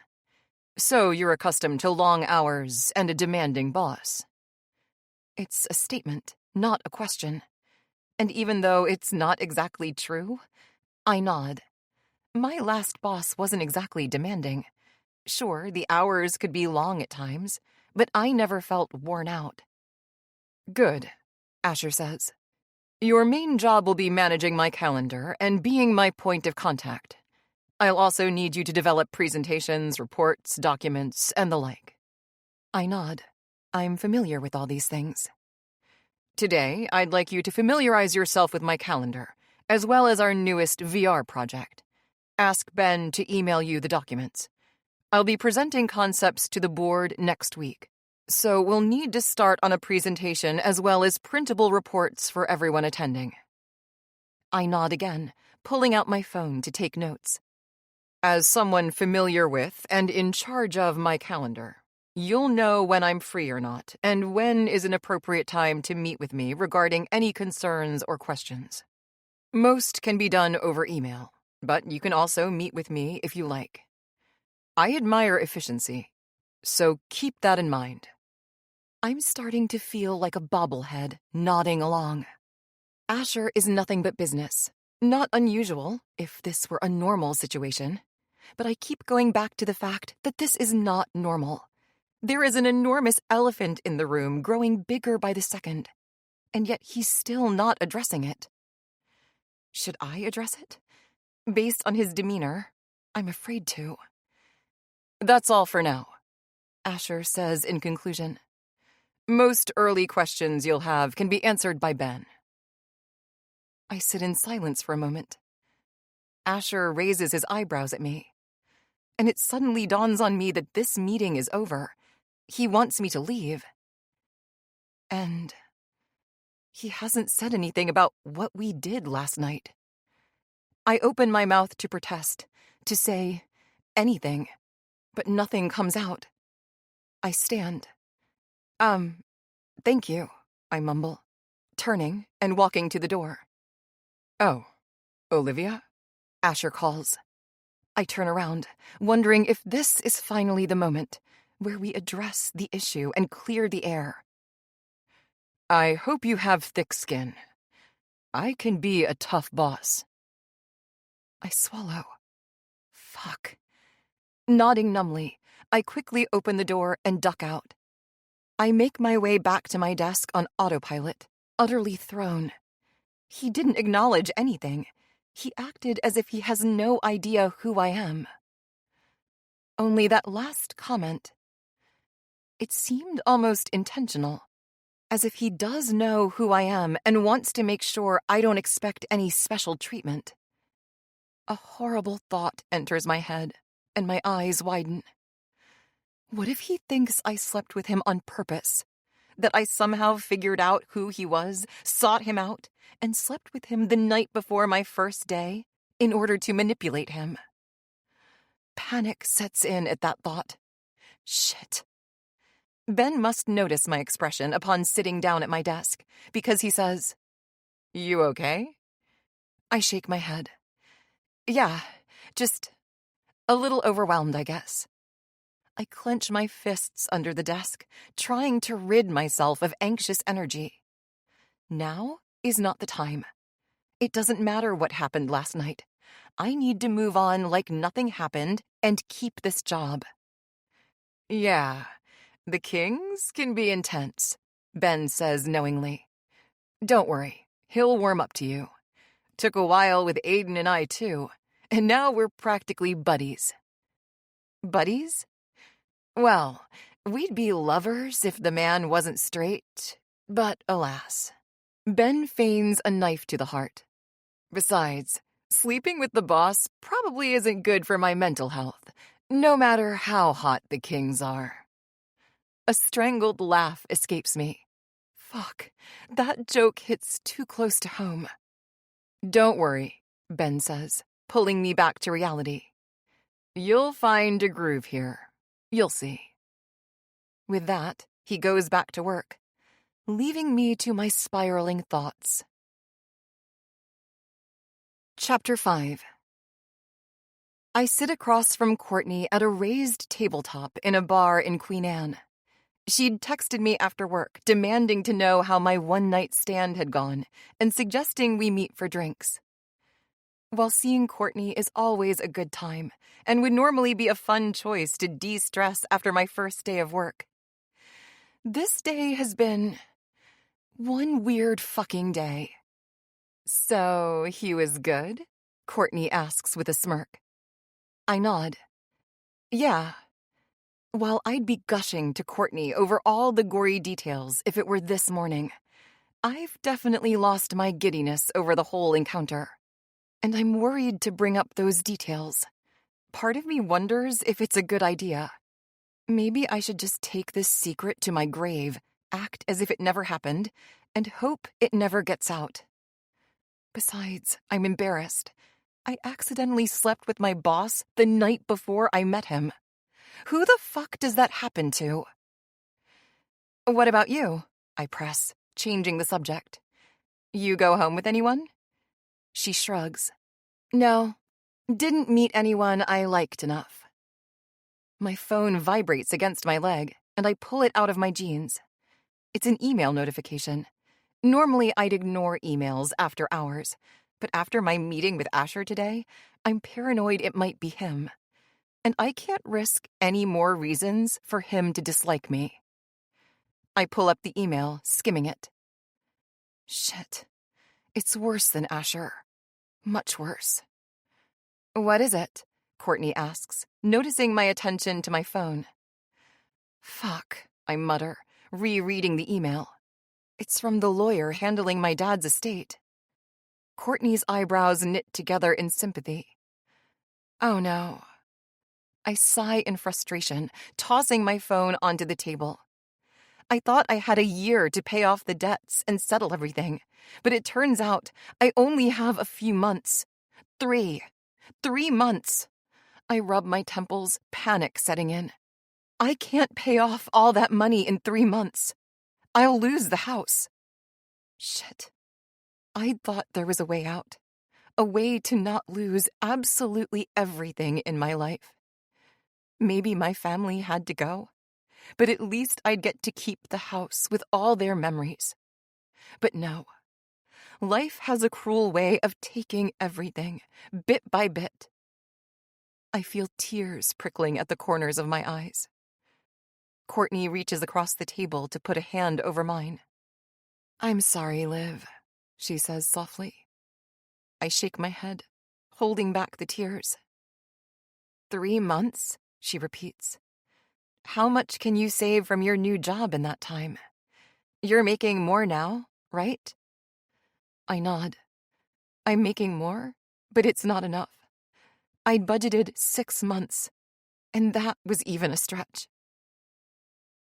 A: "So you're accustomed to long hours and a demanding boss." It's a statement, not a question. And even though it's not exactly true, I nod. My last boss wasn't exactly demanding. Sure, the hours could be long at times, but I never felt worn out. "Good," Asher says. "Your main job will be managing my calendar and being my point of contact. I'll also need you to develop presentations, reports, documents, and the like." I nod. I'm familiar with all these things. "Today, I'd like you to familiarize yourself with my calendar, as well as our newest VR project. Ask Ben to email you the documents. I'll be presenting concepts to the board next week, so we'll need to start on a presentation as well as printable reports for everyone attending." I nod again, pulling out my phone to take notes. "As someone familiar with and in charge of my calendar, you'll know when I'm free or not, and when is an appropriate time to meet with me regarding any concerns or questions. Most can be done over email, but you can also meet with me if you like. I admire efficiency, so keep that in mind. I'm starting to feel like a bobblehead nodding along. Asher is nothing but business. Not unusual, if this were a normal situation. But I keep going back to the fact that this is not normal. There is an enormous elephant in the room growing bigger by the second, and yet he's still not addressing it. Should I address it? Based on his demeanor, I'm afraid to. That's all for now, Asher says in conclusion. Most early questions you'll have can be answered by Ben. I sit in silence for a moment. Asher raises his eyebrows at me, and it suddenly dawns on me that this meeting is over. He wants me to leave. And he hasn't said anything about what we did last night. I open my mouth to protest, to say anything, but nothing comes out. I stand. Thank you, I mumble, turning and walking to the door. Oh, Olivia? Asher calls. I turn around, wondering if this is finally the moment where we address the issue and clear the air. I hope you have thick skin. I can be a tough boss. I swallow. Fuck. Nodding numbly, I quickly open the door and duck out. I make my way back to my desk on autopilot, utterly thrown. He didn't acknowledge anything. He acted as if he has no idea who I am. Only that last comment. It seemed almost intentional, as if he does know who I am and wants to make sure I don't expect any special treatment. A horrible thought enters my head, and my eyes widen. What if he thinks I slept with him on purpose? That I somehow figured out who he was, sought him out, and slept with him the night before my first day in order to manipulate him? Panic sets in at that thought. Shit. Ben must notice my expression upon sitting down at my desk, because he says, "You okay?" I shake my head. Yeah, just a little overwhelmed, I guess. I clench my fists under the desk, trying to rid myself of anxious energy. Now is not the time. It doesn't matter what happened last night. I need to move on like nothing happened and keep this job. Yeah, the Kings can be intense, Ben says knowingly. Don't worry, he'll warm up to you. Took a while with Aiden and I too, and now we're practically buddies. Buddies? Well, we'd be lovers if the man wasn't straight, but alas. Ben feigns a knife to the heart. Besides, sleeping with the boss probably isn't good for my mental health, no matter how hot the Kings are. A strangled laugh escapes me. Fuck, that joke hits too close to home. Don't worry, Ben says, pulling me back to reality. You'll find a groove here. You'll see. With that, he goes back to work, leaving me to my spiraling thoughts. Chapter 5. I sit across from Courtney at a raised tabletop in a bar in Queen Anne. She'd texted me after work, demanding to know how my one-night stand had gone, and suggesting we meet for drinks. While seeing Courtney is always a good time, and would normally be a fun choice to de-stress after my first day of work, this day has been one weird fucking day. So, he was good? Courtney asks with a smirk. I nod. Yeah. While I'd be gushing to Courtney over all the gory details if it were this morning, I've definitely lost my giddiness over the whole encounter. And I'm worried to bring up those details. Part of me wonders if it's a good idea. Maybe I should just take this secret to my grave, act as if it never happened, and hope it never gets out. Besides, I'm embarrassed. I accidentally slept with my boss the night before I met him. Who the fuck does that happen to? What about you? I press, changing the subject. You go home with anyone? She shrugs. No, Didn't meet anyone I liked enough. My phone vibrates against my leg, and I pull it out of my jeans. It's an email notification. Normally, I'd ignore emails after hours, but after my meeting with Asher today, I'm paranoid it might be him. And I can't risk any more reasons for him to dislike me. I pull up the email, skimming it. Shit. It's worse than Asher. Much worse. What is it? Courtney asks, noticing my attention to my phone. Fuck, I mutter, rereading the email. It's from the lawyer handling my dad's estate. Courtney's eyebrows knit together in sympathy. Oh no. I sigh in frustration, tossing my phone onto the table. I thought I had a year to pay off the debts and settle everything, but it turns out I only have a few months. 3 months. I rub my temples, panic setting in. I can't pay off all that money in 3 months. I'll lose the house. Shit. I thought there was a way out. A way to not lose absolutely everything in my life. Maybe my family had to go, but at least I'd get to keep the house with all their memories. But no. Life has a cruel way of taking everything, bit by bit. I feel tears prickling at the corners of my eyes. Courtney reaches across the table to put a hand over mine. I'm sorry, Liv, she says softly. I shake my head, holding back the tears. 3 months, she repeats. How much can you save from your new job in that time? You're making more now, right? I nod. I'm making more, but it's not enough. I'd budgeted 6 months, and that was even a stretch.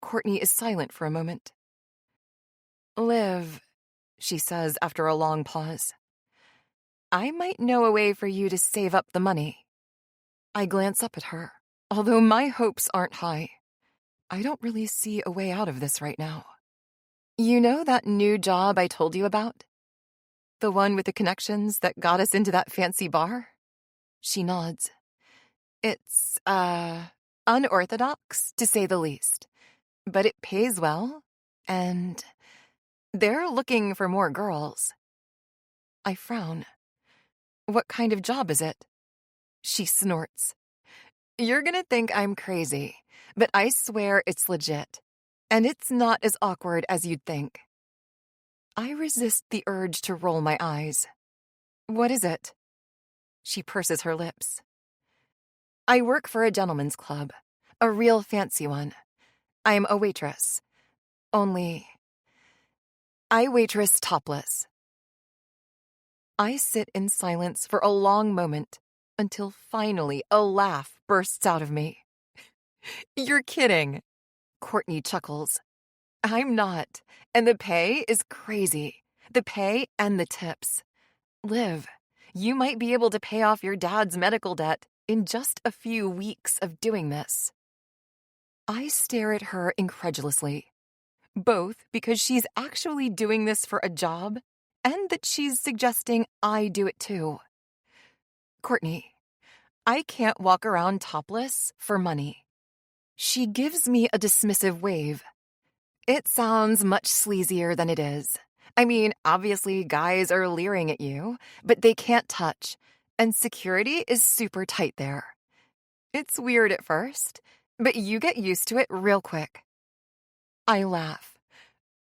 A: Courtney is silent for a moment. Liv, she says after a long pause. I might know a way for you to save up the money. I glance up at her, although my hopes aren't high. I don't really see a way out of this right now. You know that new job I told you about? The one with the connections that got us into that fancy bar? She nods. It's, unorthodox, to say the least. But it pays well, and they're looking for more girls. I frown. What kind of job is it? She snorts. You're gonna think I'm crazy, but I swear it's legit. And it's not as awkward as you'd think. I resist the urge to roll my eyes. What is it? She purses her lips. I work for a gentleman's club, a real fancy one. I'm a waitress. Only, I waitress topless. I sit in silence for a long moment until finally a laugh bursts out of me. You're kidding. Courtney chuckles. I'm not, and the pay is crazy. The pay and the tips. Liv, you might be able to pay off your dad's medical debt in just a few weeks of doing this. I stare at her incredulously, both because she's actually doing this for a job and that she's suggesting I do it too. Courtney, I can't walk around topless for money. She gives me a dismissive wave. It sounds much sleazier than it is. I mean, obviously guys are leering at you, but they can't touch, and security is super tight there. It's weird at first, but you get used to it real quick. I laugh.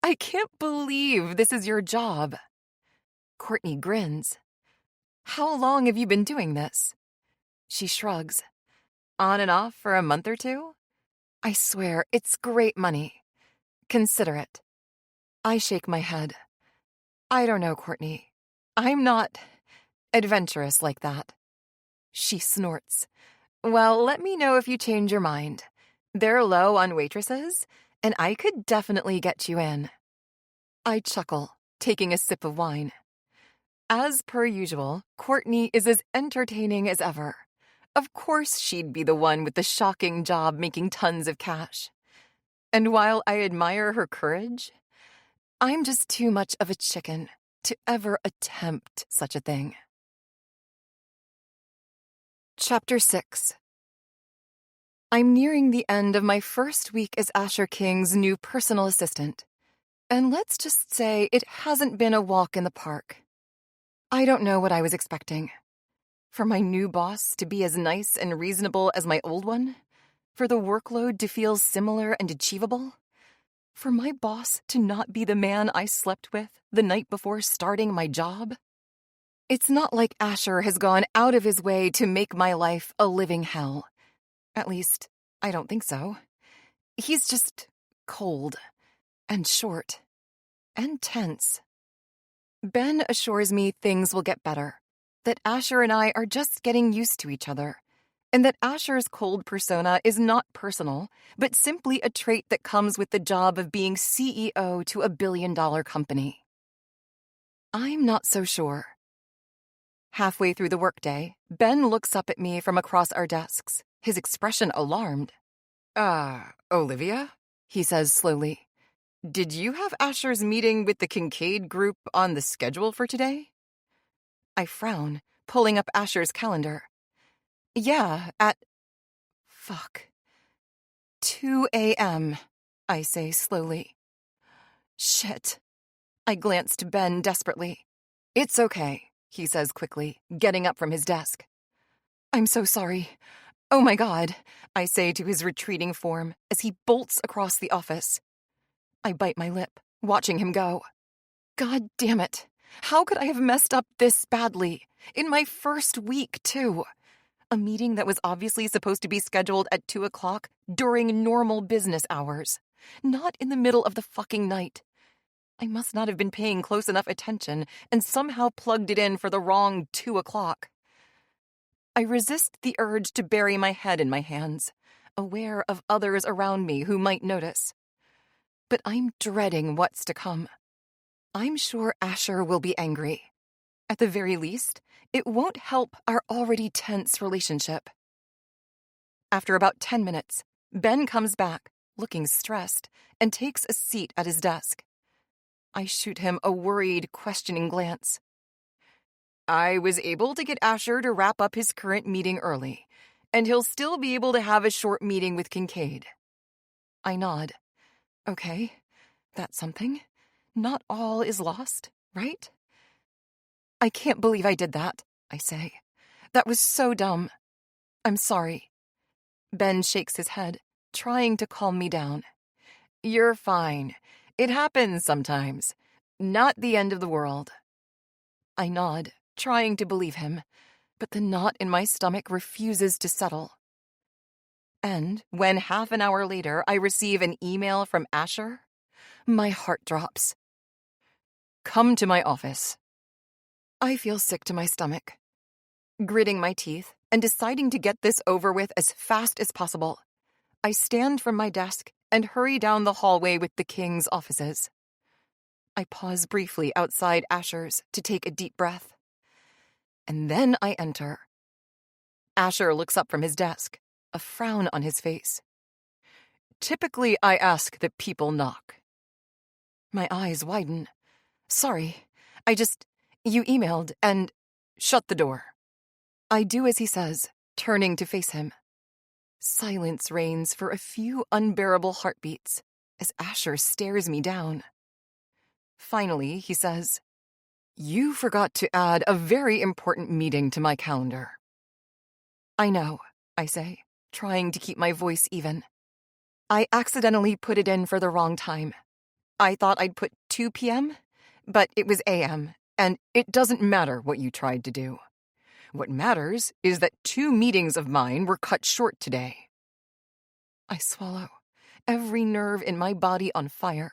A: I can't believe this is your job. Courtney grins. How long have you been doing this? She shrugs. On and off for a month or two? I swear, it's great money. Consider it. I shake my head. I don't know, Courtney. I'm not adventurous like that. She snorts. Well, let me know if you change your mind. They're low on waitresses, and I could definitely get you in. I chuckle, taking a sip of wine. As per usual, Courtney is as entertaining as ever. Of course she'd be the one with the shocking job making tons of cash. And while I admire her courage, I'm just too much of a chicken to ever attempt such a thing. Chapter 6. I'm nearing the end of my first week as Asher King's new personal assistant. And let's just say it hasn't been a walk in the park. I don't know what I was expecting. For my new boss to be as nice and reasonable as my old one? For the workload to feel similar and achievable? For my boss to not be the man I slept with the night before starting my job? It's not like Asher has gone out of his way to make my life a living hell. At least, I don't think so. He's just cold and short and tense. Ben assures me things will get better, that Asher and I are just getting used to each other, and that Asher's cold persona is not personal, but simply a trait that comes with the job of being CEO to a billion-dollar company. I'm not so sure. Halfway through the workday, Ben looks up at me from across our desks, his expression alarmed. Olivia? He says slowly. Did you have Asher's meeting with the Kincaid group on the schedule for today? I frown, pulling up Asher's calendar. Yeah, at... 2 a.m., I say slowly. Shit. I glance to Ben desperately. It's okay, he says quickly, getting up from his desk. I'm so sorry. Oh my God, I say to his retreating form as he bolts across the office. I bite my lip, watching him go. God damn it. How could I have messed up this badly? In my first week, too. A meeting that was obviously supposed to be scheduled at 2 o'clock during normal business hours. Not in the middle of the fucking night. I must not have been paying close enough attention and somehow plugged it in for the wrong 2 o'clock. I resist the urge to bury my head in my hands, aware of others around me who might notice. But I'm dreading what's to come. I'm sure Asher will be angry. At the very least, it won't help our already tense relationship. After about 10 minutes, Ben comes back, looking stressed, and takes a seat at his desk. I shoot him a worried, questioning glance. I was able to get Asher to wrap up his current meeting early, and he'll still be able to have a short meeting with Kincaid. I nod. Okay, that's something. Not all is lost, right? I can't believe I did that, I say. That was so dumb. I'm sorry. Ben shakes his head, trying to calm me down. You're fine. It happens sometimes. Not the end of the world. I nod, trying to believe him, but the knot in my stomach refuses to settle. And when half an hour later I receive an email from Asher, my heart drops. Come to my office. I feel sick to my stomach. Gritting my teeth and deciding to get this over with as fast as possible, I stand from my desk and hurry down the hallway with the King's offices. I pause briefly outside Asher's to take a deep breath. And then I enter. Asher looks up from his desk, a frown on his face. Typically, I ask that people knock. My eyes widen. Sorry, you emailed and shut the door. I do as he says, turning to face him. Silence reigns for a few unbearable heartbeats as Asher stares me down. Finally, he says, You forgot to add a very important meeting to my calendar. I know, I say, trying to keep my voice even. I accidentally put it in for the wrong time. I thought I'd put 2 p.m., but it was a.m., and it doesn't matter what you tried to do. What matters is that 2 meetings of mine were cut short today. I swallow, every nerve in my body on fire.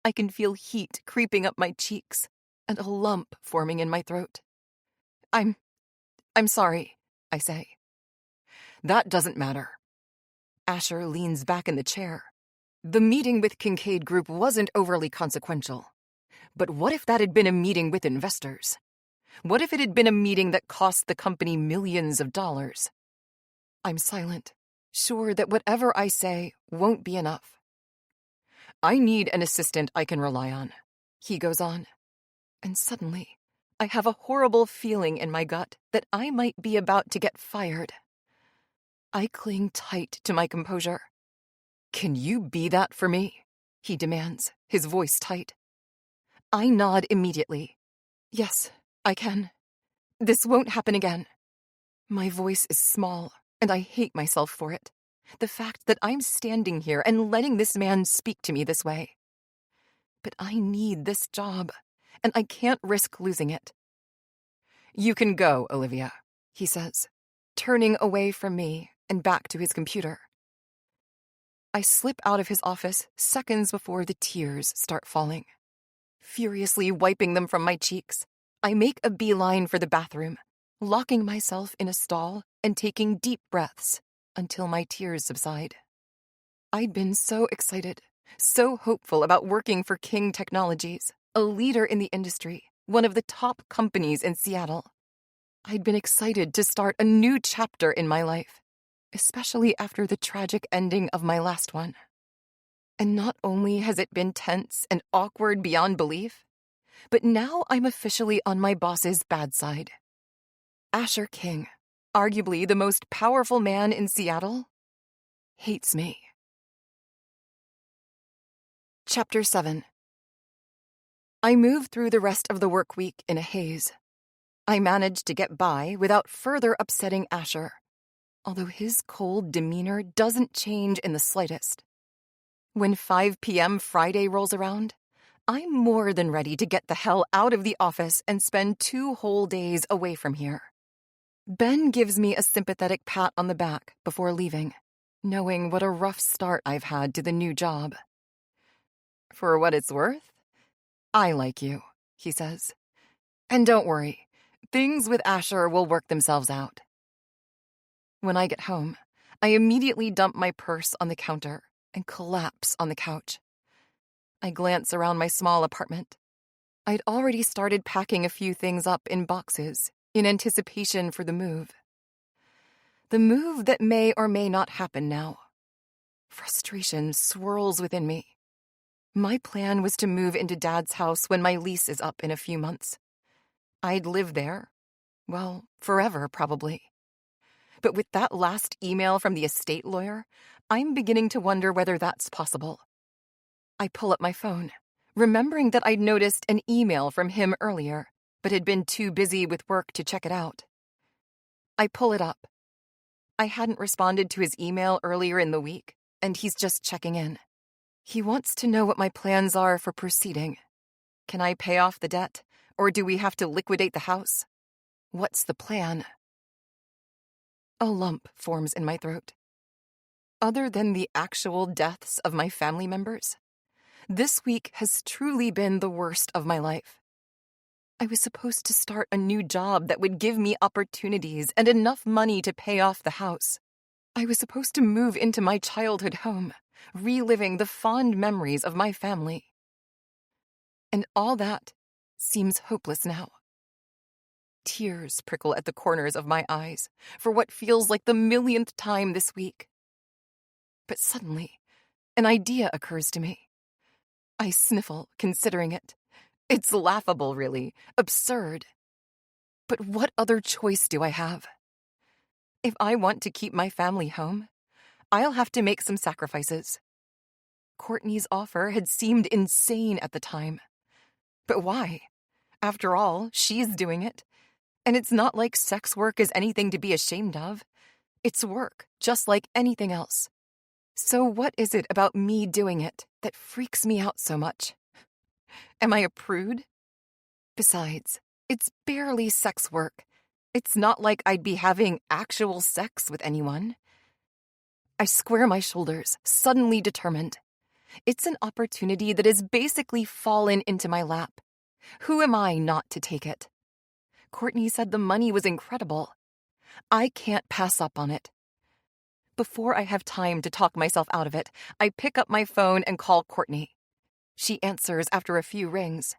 A: I can feel heat creeping up my cheeks and a lump forming in my throat. I'm sorry, I say. That doesn't matter. Asher leans back in the chair. The meeting with Kincaid Group wasn't overly consequential. But what if that had been a meeting with investors? What if it had been a meeting that cost the company millions of dollars? I'm silent, sure that whatever I say won't be enough. I need an assistant I can rely on, he goes on. And suddenly, I have a horrible feeling in my gut that I might be about to get fired. I cling tight to my composure. "Can you be that for me?" he demands, his voice tight. I nod immediately. "Yes, I can. This won't happen again." My voice is small, and I hate myself for it. The fact that I'm standing here and letting this man speak to me this way. But I need this job, and I can't risk losing it. "You can go, Olivia," he says, turning away from me and back to his computer. I slip out of his office seconds before the tears start falling. Furiously wiping them from my cheeks, I make a beeline for the bathroom, locking myself in a stall and taking deep breaths until my tears subside. I'd been so excited, so hopeful about working for King Technologies, a leader in the industry, one of the top companies in Seattle. I'd been excited to start a new chapter in my life, especially after the tragic ending of my last one. And not only has it been tense and awkward beyond belief, but now I'm officially on my boss's bad side. Asher King, arguably the most powerful man in Seattle, hates me. Chapter 7. I move through the rest of the work week in a haze. I manage to get by without further upsetting Asher, although his cold demeanor doesn't change in the slightest. When 5 p.m. Friday rolls around, I'm more than ready to get the hell out of the office and spend 2 whole days away from here. Ben gives me a sympathetic pat on the back before leaving, knowing what a rough start I've had to the new job. "For what it's worth, I like you," he says. "And don't worry, things with Asher will work themselves out." When I get home, I immediately dump my purse on the counter and collapse on the couch. I glance around my small apartment. I'd already started packing a few things up in boxes in anticipation for the move. The move that may or may not happen now. Frustration swirls within me. My plan was to move into Dad's house when my lease is up in a few months. I'd live there. Well, forever, probably. But with that last email from the estate lawyer, I'm beginning to wonder whether that's possible. I pull up my phone, remembering that I'd noticed an email from him earlier, but had been too busy with work to check it out. I pull it up. I hadn't responded to his email earlier in the week, and he's just checking in. He wants to know what my plans are for proceeding. Can I pay off the debt, or do we have to liquidate the house? What's the plan? A lump forms in my throat. Other than the actual deaths of my family members, this week has truly been the worst of my life. I was supposed to start a new job that would give me opportunities and enough money to pay off the house. I was supposed to move into my childhood home, reliving the fond memories of my family. And all that seems hopeless now. Tears prickle at the corners of my eyes for what feels like the millionth time this week. But suddenly, an idea occurs to me. I sniffle, considering it. It's laughable, really, absurd. But what other choice do I have? If I want to keep my family home, I'll have to make some sacrifices. Courtney's offer had seemed insane at the time. But why? After all, she's doing it. And it's not like sex work is anything to be ashamed of. It's work, just like anything else. So what is it about me doing it that freaks me out so much? Am I a prude? Besides, it's barely sex work. It's not like I'd be having actual sex with anyone. I square my shoulders, suddenly determined. It's an opportunity that has basically fallen into my lap. Who am I not to take it? Courtney said the money was incredible. I can't pass up on it. Before I have time to talk myself out of it, I pick up my phone and call Courtney. She answers after a few rings.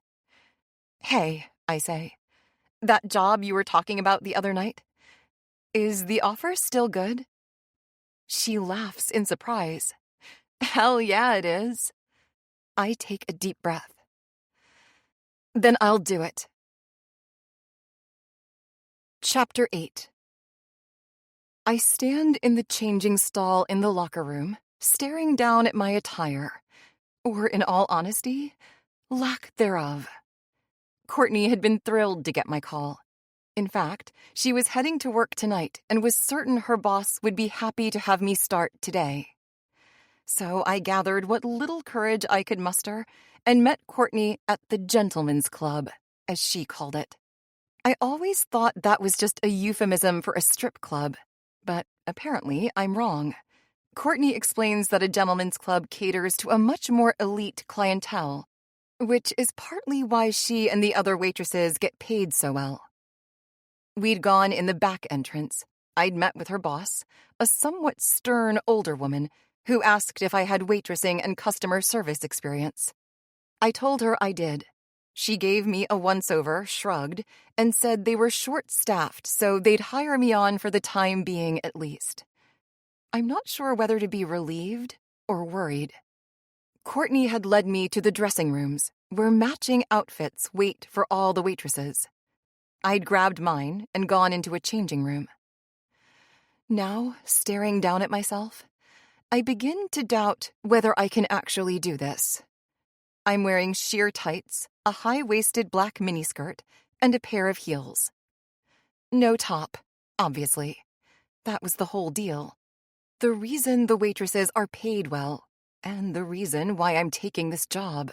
A: "Hey," I say. "That job you were talking about the other night? Is the offer still good?" She laughs in surprise. "Hell yeah, it is." I take a deep breath. "Then I'll do it." Chapter 8. I stand in the changing stall in the locker room, staring down at my attire, or in all honesty, lack thereof. Courtney had been thrilled to get my call. In fact, she was heading to work tonight and was certain her boss would be happy to have me start today. So I gathered what little courage I could muster and met Courtney at the Gentlemen's Club, as she called it. I always thought that was just a euphemism for a strip club, but apparently I'm wrong. Courtney explains that a gentleman's club caters to a much more elite clientele, which is partly why she and the other waitresses get paid so well. We'd gone in the back entrance. I'd met with her boss, a somewhat stern older woman, who asked if I had waitressing and customer service experience. I told her I did. She gave me a once-over, shrugged, and said they were short-staffed, so they'd hire me on for the time being at least. I'm not sure whether to be relieved or worried. Courtney had led me to the dressing rooms, where matching outfits wait for all the waitresses. I'd grabbed mine and gone into a changing room. Now, staring down at myself, I begin to doubt whether I can actually do this. I'm wearing sheer tights, a high-waisted black miniskirt, and a pair of heels. No top, obviously. That was the whole deal. The reason the waitresses are paid well, and the reason why I'm taking this job.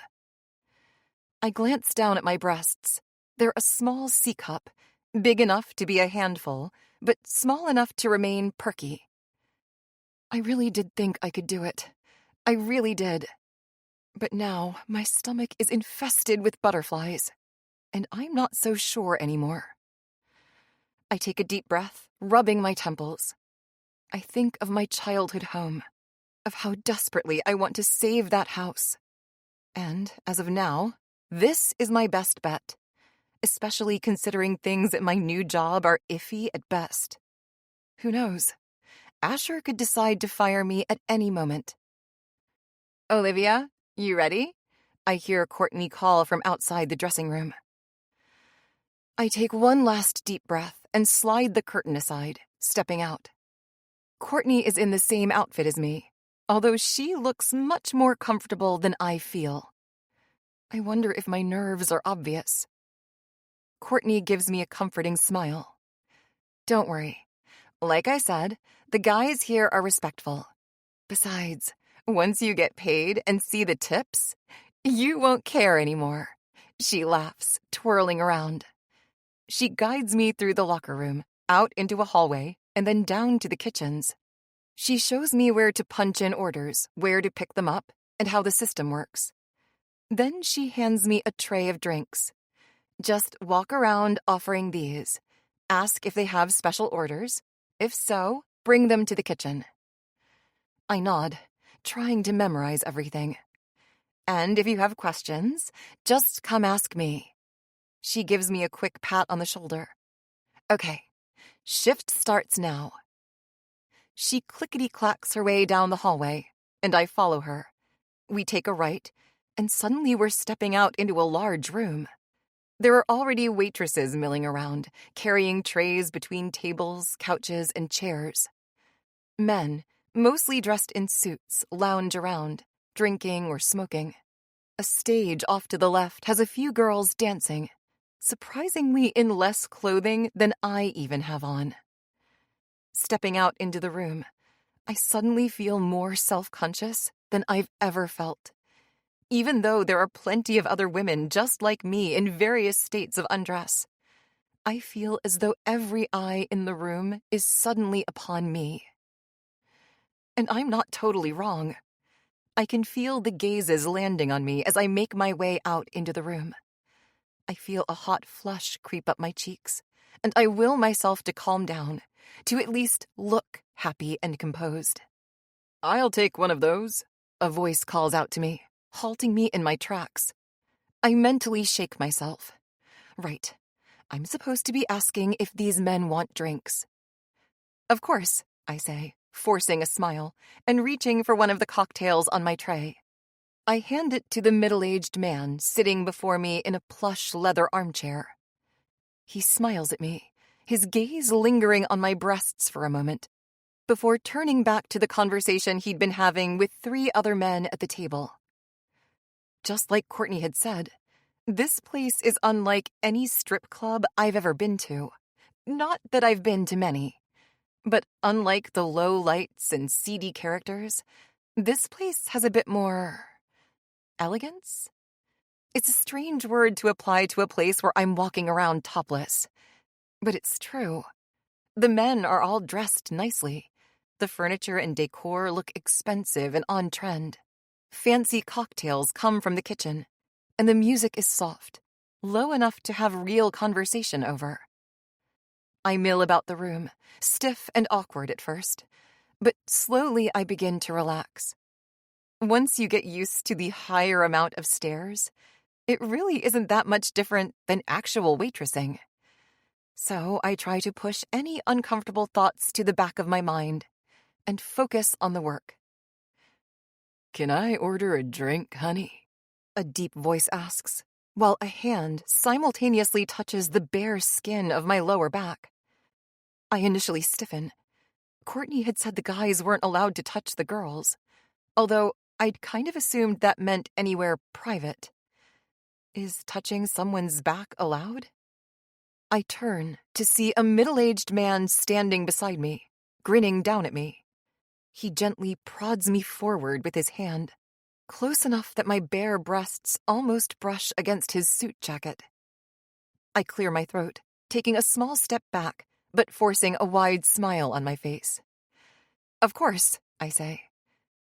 A: I glance down at my breasts. They're a small C-cup, big enough to be a handful, but small enough to remain perky. I really did think I could do it. I really did. But now my stomach is infested with butterflies, and I'm not so sure anymore. I take a deep breath, rubbing my temples. I think of my childhood home, of how desperately I want to save that house. And, as of now, this is my best bet, especially considering things at my new job are iffy at best. Who knows? Asher could decide to fire me at any moment. Olivia, you ready? I hear Courtney call from outside the dressing room. I take one last deep breath and slide the curtain aside, stepping out. Courtney is in the same outfit as me, although she looks much more comfortable than I feel. I wonder if my nerves are obvious. Courtney gives me a comforting smile. Don't worry. Like I said, the guys here are respectful. Besides, once you get paid and see the tips, you won't care anymore. She laughs, twirling around. She guides me through the locker room, out into a hallway, and then down to the kitchens. She shows me where to punch in orders, where to pick them up, and how the system works. Then she hands me a tray of drinks. Just walk around offering these. Ask if they have special orders. If so, bring them to the kitchen. I nod, trying to memorize everything. And if you have questions, just come ask me. She gives me a quick pat on the shoulder. Okay, shift starts now. She clickety-clacks her way down the hallway, and I follow her. We take a right, and suddenly we're stepping out into a large room. There are already waitresses milling around, carrying trays between tables, couches, and chairs. Men, mostly dressed in suits, lounge around, drinking or smoking. A stage off to the left has a few girls dancing, surprisingly in less clothing than I even have on. Stepping out into the room, I suddenly feel more self-conscious than I've ever felt. Even though there are plenty of other women just like me in various states of undress, I feel as though every eye in the room is suddenly upon me. And I'm not totally wrong. I can feel the gazes landing on me as I make my way out into the room. I feel a hot flush creep up my cheeks, and I will myself to calm down, to at least look happy and composed. "I'll take one of those," a voice calls out to me, halting me in my tracks. I mentally shake myself. Right. I'm supposed to be asking if these men want drinks. "Of course," I say, forcing a smile, and reaching for one of the cocktails on my tray. I hand it to the middle-aged man sitting before me in a plush leather armchair. He smiles at me, his gaze lingering on my breasts for a moment, before turning back to the conversation he'd been having with 3 other men at the table. Just like Courtney had said, this place is unlike any strip club I've ever been to. Not that I've been to many, but unlike the low lights and seedy characters, this place has a bit more elegance? It's a strange word to apply to a place where I'm walking around topless, but it's true. The men are all dressed nicely. The furniture and decor look expensive and on trend. Fancy cocktails come from the kitchen, and the music is soft, low enough to have real conversation over. I mill about the room, stiff and awkward at first, but slowly I begin to relax. Once you get used to the higher amount of stairs, it really isn't that much different than actual waitressing. So I try to push any uncomfortable thoughts to the back of my mind and focus on the work. "Can I order a drink, honey?" a deep voice asks, while a hand simultaneously touches the bare skin of my lower back. I initially stiffen. Courtney had said the guys weren't allowed to touch the girls, although I'd kind of assumed that meant anywhere private. Is touching someone's back allowed? I turn to see a middle-aged man standing beside me, grinning down at me. He gently prods me forward with his hand, close enough that my bare breasts almost brush against his suit jacket. I clear my throat, taking a small step back, but forcing a wide smile on my face. "Of course," I say.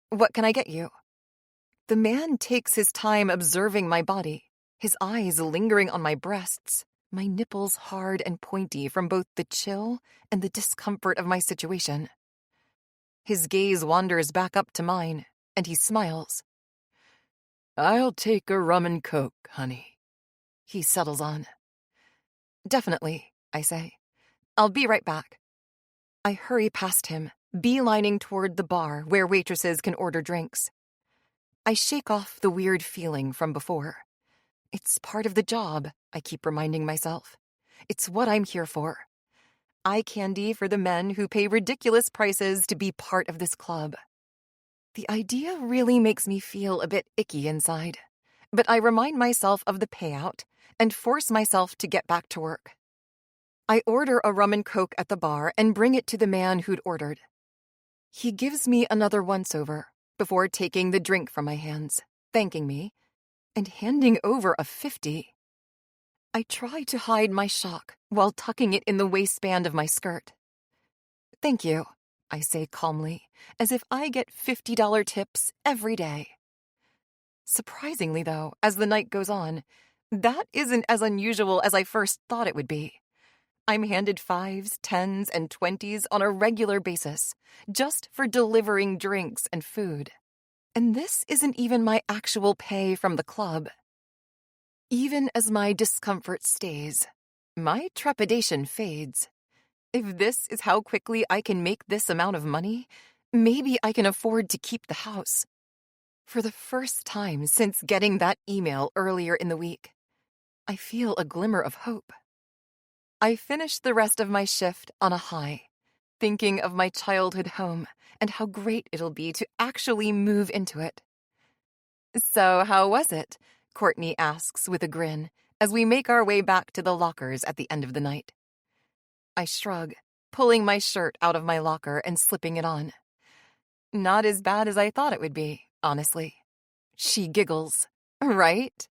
A: "What can I get you?" The man takes his time observing my body, his eyes lingering on my breasts, my nipples hard and pointy from both the chill and the discomfort of my situation. His gaze wanders back up to mine, and he smiles. "I'll take a rum and coke, honey," he settles on. "Definitely," I say. "I'll be right back." I hurry past him, beelining toward the bar where waitresses can order drinks. I shake off the weird feeling from before. It's part of the job, I keep reminding myself. It's what I'm here for. Eye candy for the men who pay ridiculous prices to be part of this club. The idea really makes me feel a bit icky inside, but I remind myself of the payout and force myself to get back to work. I order a rum and coke at the bar and bring it to the man who'd ordered. He gives me another once-over before taking the drink from my hands, thanking me, and handing over a 50. I try to hide my shock while tucking it in the waistband of my skirt. "Thank you," I say calmly, as if I get $50 tips every day. Surprisingly, though, as the night goes on, that isn't as unusual as I first thought it would be. I'm handed 5s, 10s, and 20s on a regular basis, just for delivering drinks and food. And this isn't even my actual pay from the club. Even as my discomfort stays, my trepidation fades. If this is how quickly I can make this amount of money, maybe I can afford to keep the house. For the first time since getting that email earlier in the week, I feel a glimmer of hope. I finish the rest of my shift on a high, thinking of my childhood home and how great it'll be to actually move into it. "So how was it?" Courtney asks with a grin as we make our way back to the lockers at the end of the night. I shrug, pulling my shirt out of my locker and slipping it on. Not as bad as I thought it would be, honestly. She giggles. "Right?"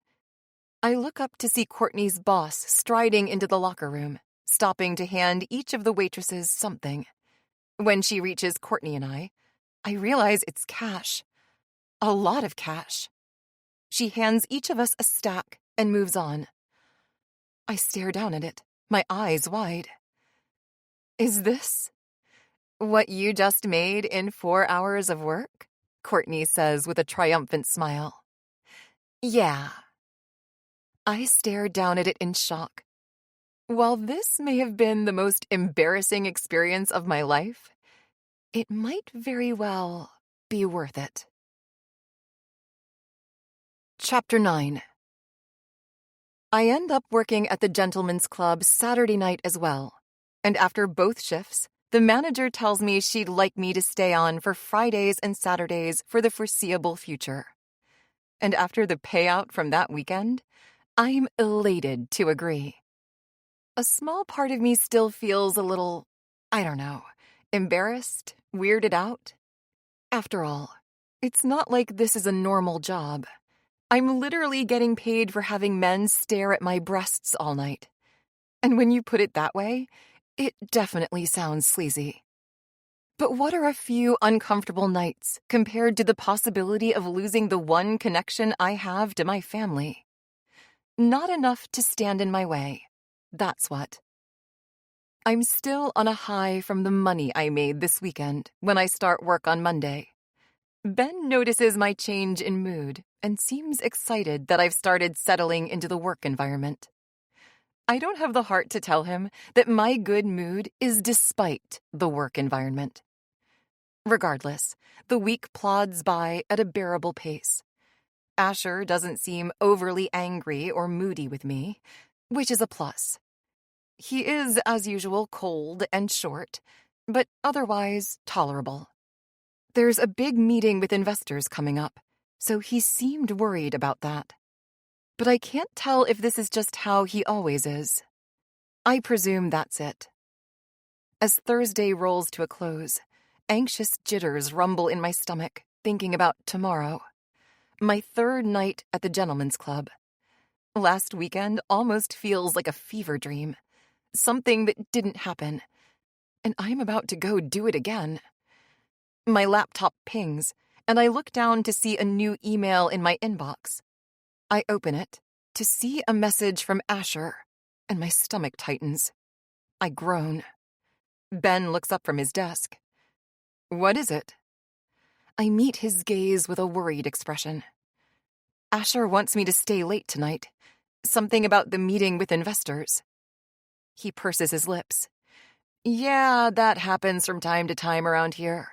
A: I look up to see Courtney's boss striding into the locker room, stopping to hand each of the waitresses something. When she reaches Courtney and I realize it's cash. A lot of cash. She hands each of us a stack and moves on. I stare down at it, my eyes wide. "Is this what you just made in 4 hours of work?" Courtney says with a triumphant smile. "Yeah." I stare down at it in shock. While this may have been the most embarrassing experience of my life, it might very well be worth it. Chapter 9. I end up working at the Gentlemen's Club Saturday night as well, And after both shifts, the manager tells me she'd like me to stay on for Fridays and Saturdays for the foreseeable future. And after the payout from that weekend, I'm elated to agree. A small part of me still feels a little, I don't know, embarrassed, weirded out. After all, it's not like this is a normal job. I'm literally getting paid for having men stare at my breasts all night. And when you put it that way, it definitely sounds sleazy. But what are a few uncomfortable nights compared to the possibility of losing the one connection I have to my family? Not enough to stand in my way. That's what. I'm still on a high from the money I made this weekend when I start work on Monday. Ben notices my change in mood and seems excited that I've started settling into the work environment. I don't have the heart to tell him that my good mood is despite the work environment. Regardless, the week plods by at a bearable pace. Asher doesn't seem overly angry or moody with me, which is a plus. He is, as usual, cold and short, but otherwise tolerable. There's a big meeting with investors coming up, so he seemed worried about that. But I can't tell if this is just how he always is. I presume that's it. As Thursday rolls to a close, anxious jitters rumble in my stomach, thinking about tomorrow. My third night at the Gentlemen's Club. Last weekend almost feels like a fever dream. Something that didn't happen. And I'm about to go do it again. My laptop pings, and I look down to see a new email in my inbox. I open it to see a message from Asher, and my stomach tightens. I groan. Ben looks up from his desk. What is it? I meet his gaze with a worried expression. Asher wants me to stay late tonight. Something about the meeting with investors. He purses his lips. Yeah, that happens from time to time around here.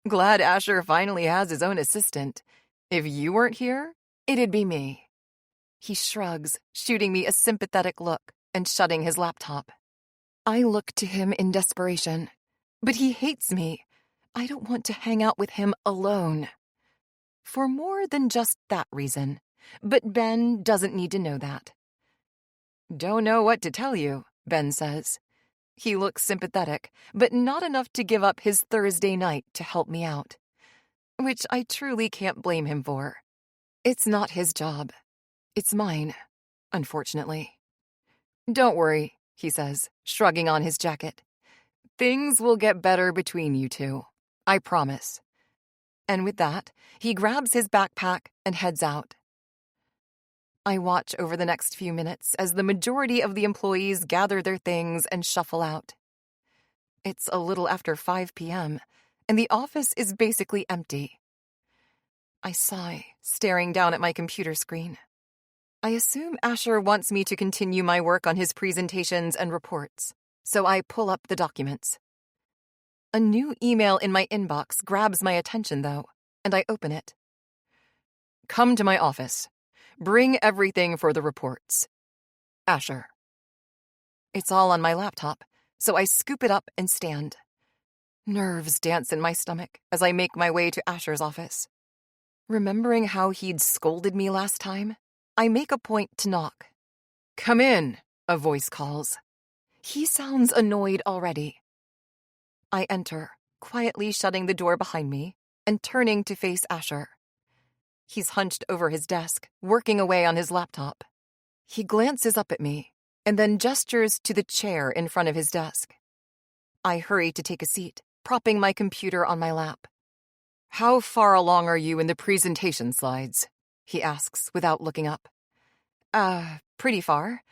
A: Glad Asher finally has his own assistant. If you weren't here, it'd be me. He shrugs, shooting me a sympathetic look and shutting his laptop. I look to him in desperation. But he hates me. I don't want to hang out with him alone. For more than just that reason. But Ben doesn't need to know that. Don't know what to tell you, Ben says. He looks sympathetic, but not enough to give up his Thursday night to help me out. Which I truly can't blame him for. It's not his job. It's mine, unfortunately. Don't worry, he says, shrugging on his jacket. Things will get better between you two. I promise. And with that, he grabs his backpack and heads out. I watch over the next few minutes as the majority of the employees gather their things and shuffle out. It's a little after 5 p.m., and the office is basically empty. I sigh, staring down at my computer screen. I assume Asher wants me to continue my work on his presentations and reports, so I pull up the documents. A new email in my inbox grabs my attention, though, and I open it. Come to my office. Bring everything for the reports. Asher. It's all on my laptop, so I scoop it up and stand. Nerves dance in my stomach as I make my way to Asher's office. Remembering how he'd scolded me last time, I make a point to knock. Come in, a voice calls. He sounds annoyed already. I enter, quietly shutting the door behind me and turning to face Asher. He's hunched over his desk, working away on his laptop. He glances up at me and then gestures to the chair in front of his desk. I hurry to take a seat, propping my computer on my lap. How far along are you in the presentation slides? He asks without looking up. Pretty far.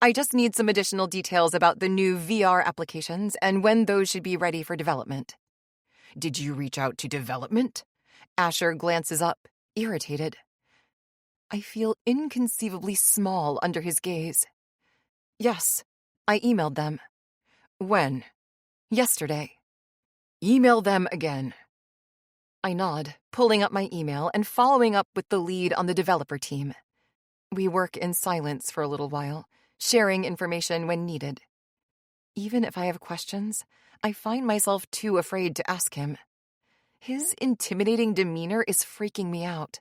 A: I just need some additional details about the new VR applications and when those should be ready for development. Did you reach out to development? Asher glances up, irritated. I feel inconceivably small under his gaze. Yes, I emailed them. When? Yesterday. Email them again. I nod, pulling up my email and following up with the lead on the developer team. We work in silence for a little while, sharing information when needed. Even if I have questions, I find myself too afraid to ask him. His intimidating demeanor is freaking me out.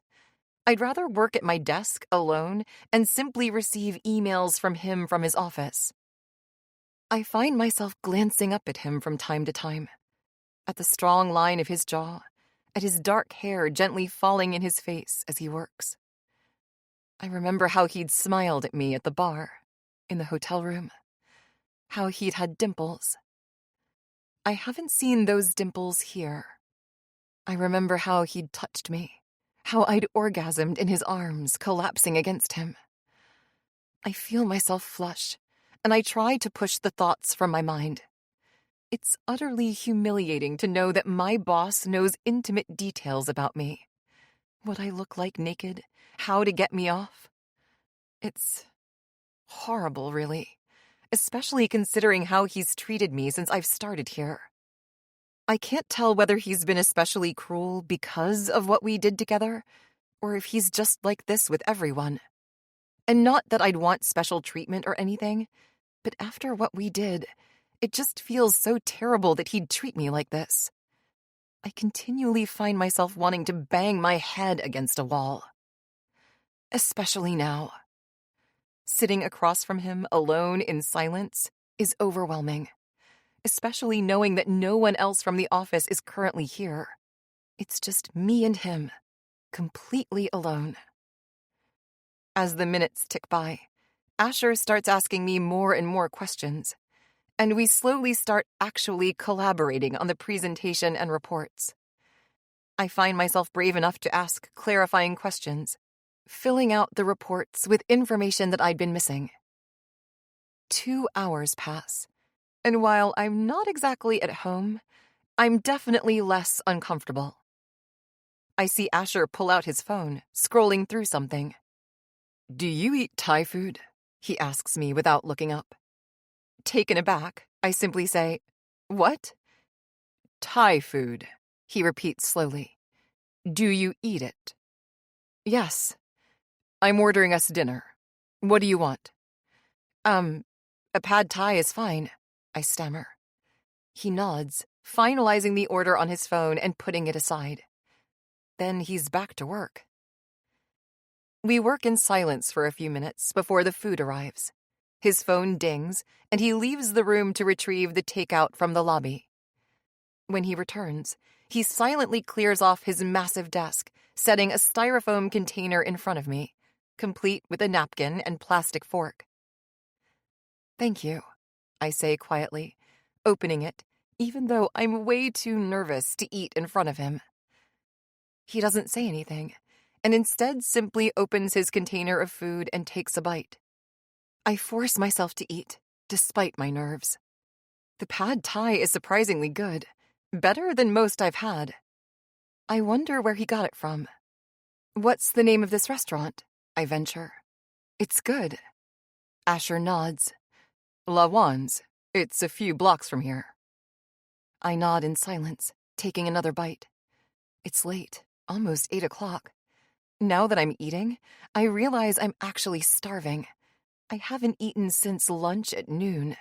A: I'd rather work at my desk alone and simply receive emails from him from his office. I find myself glancing up at him from time to time, at the strong line of his jaw, at his dark hair gently falling in his face as he works. I remember how he'd smiled at me at the bar, in the hotel room, how he'd had dimples. I haven't seen those dimples here. I remember how he'd touched me, how I'd orgasmed in his arms, collapsing against him. I feel myself flush, and I try to push the thoughts from my mind. It's utterly humiliating to know that my boss knows intimate details about me. What I look like naked, how to get me off. It's horrible, really, especially considering how he's treated me since I've started here. I can't tell whether he's been especially cruel because of what we did together, or if he's just like this with everyone. And not that I'd want special treatment or anything, but after what we did, it just feels so terrible that he'd treat me like this. I continually find myself wanting to bang my head against a wall. Especially now. Sitting across from him, alone in silence, is overwhelming. Especially knowing that no one else from the office is currently here. It's just me and him, completely alone. As the minutes tick by, Asher starts asking me more and more questions, and we slowly start actually collaborating on the presentation and reports. I find myself brave enough to ask clarifying questions, filling out the reports with information that I'd been missing. 2 hours pass, and while I'm not exactly at home, I'm definitely less uncomfortable. I see Asher pull out his phone, scrolling through something. "Do you eat Thai food?" he asks me without looking up. Taken aback, I simply say, "What?" "Thai food," he repeats slowly. "Do you eat it?" "Yes. I'm ordering us dinner. What do you want?" A pad thai is fine," I stammer. He nods, finalizing the order on his phone and putting it aside. Then he's back to work. We work in silence for a few minutes before the food arrives. His phone dings, and he leaves the room to retrieve the takeout from the lobby. When he returns, he silently clears off his massive desk, setting a styrofoam container in front of me, complete with a napkin and plastic fork. "Thank you," I say quietly, opening it, even though I'm way too nervous to eat in front of him. He doesn't say anything, and instead simply opens his container of food and takes a bite. I force myself to eat, despite my nerves. The pad thai is surprisingly good, better than most I've had. I wonder where he got it from. "What's the name of this restaurant?" I venture. "It's good." Asher nods. "La Juan's. It's a few blocks from here." I nod in silence, taking another bite. It's late, almost 8 o'clock. Now that I'm eating, I realize I'm actually starving. I haven't eaten since lunch at noon.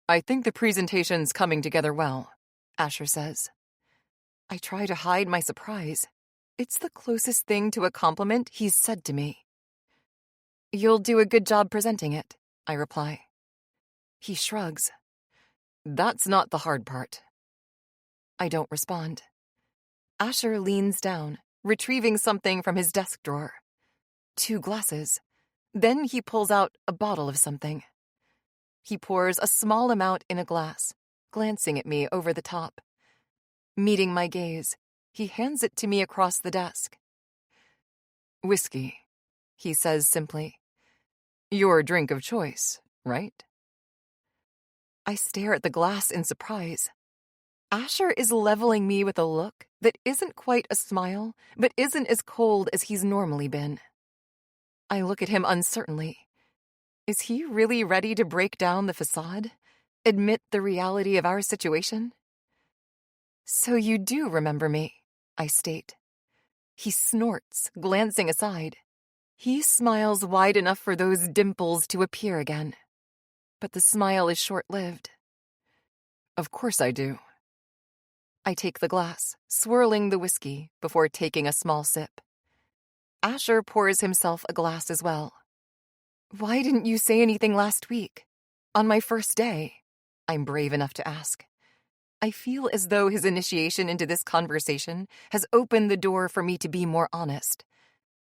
A: "I think the presentation's coming together well," Asher says. I try to hide my surprise. It's the closest thing to a compliment he's said to me. "You'll do a good job presenting it," I reply. He shrugs. "That's not the hard part." I don't respond. Asher leans down, retrieving something from his desk drawer. 2 glasses. Then he pulls out a bottle of something. He pours a small amount in a glass, glancing at me over the top. Meeting my gaze, he hands it to me across the desk. "Whiskey," he says simply. "Your drink of choice, right?" I stare at the glass in surprise. Asher is leveling me with a look that isn't quite a smile, but isn't as cold as he's normally been. I look at him uncertainly. Is he really ready to break down the facade? Admit the reality of our situation? "So you do remember me," I state. He snorts, glancing aside. He smiles wide enough for those dimples to appear again. but the smile is short-lived. Of course I do. I take the glass, swirling the whiskey before taking a small sip. Asher pours himself a glass as well. Why didn't you say anything last week? On my first day? I'm brave enough to ask. I feel as though his initiation into this conversation has opened the door for me to be more honest.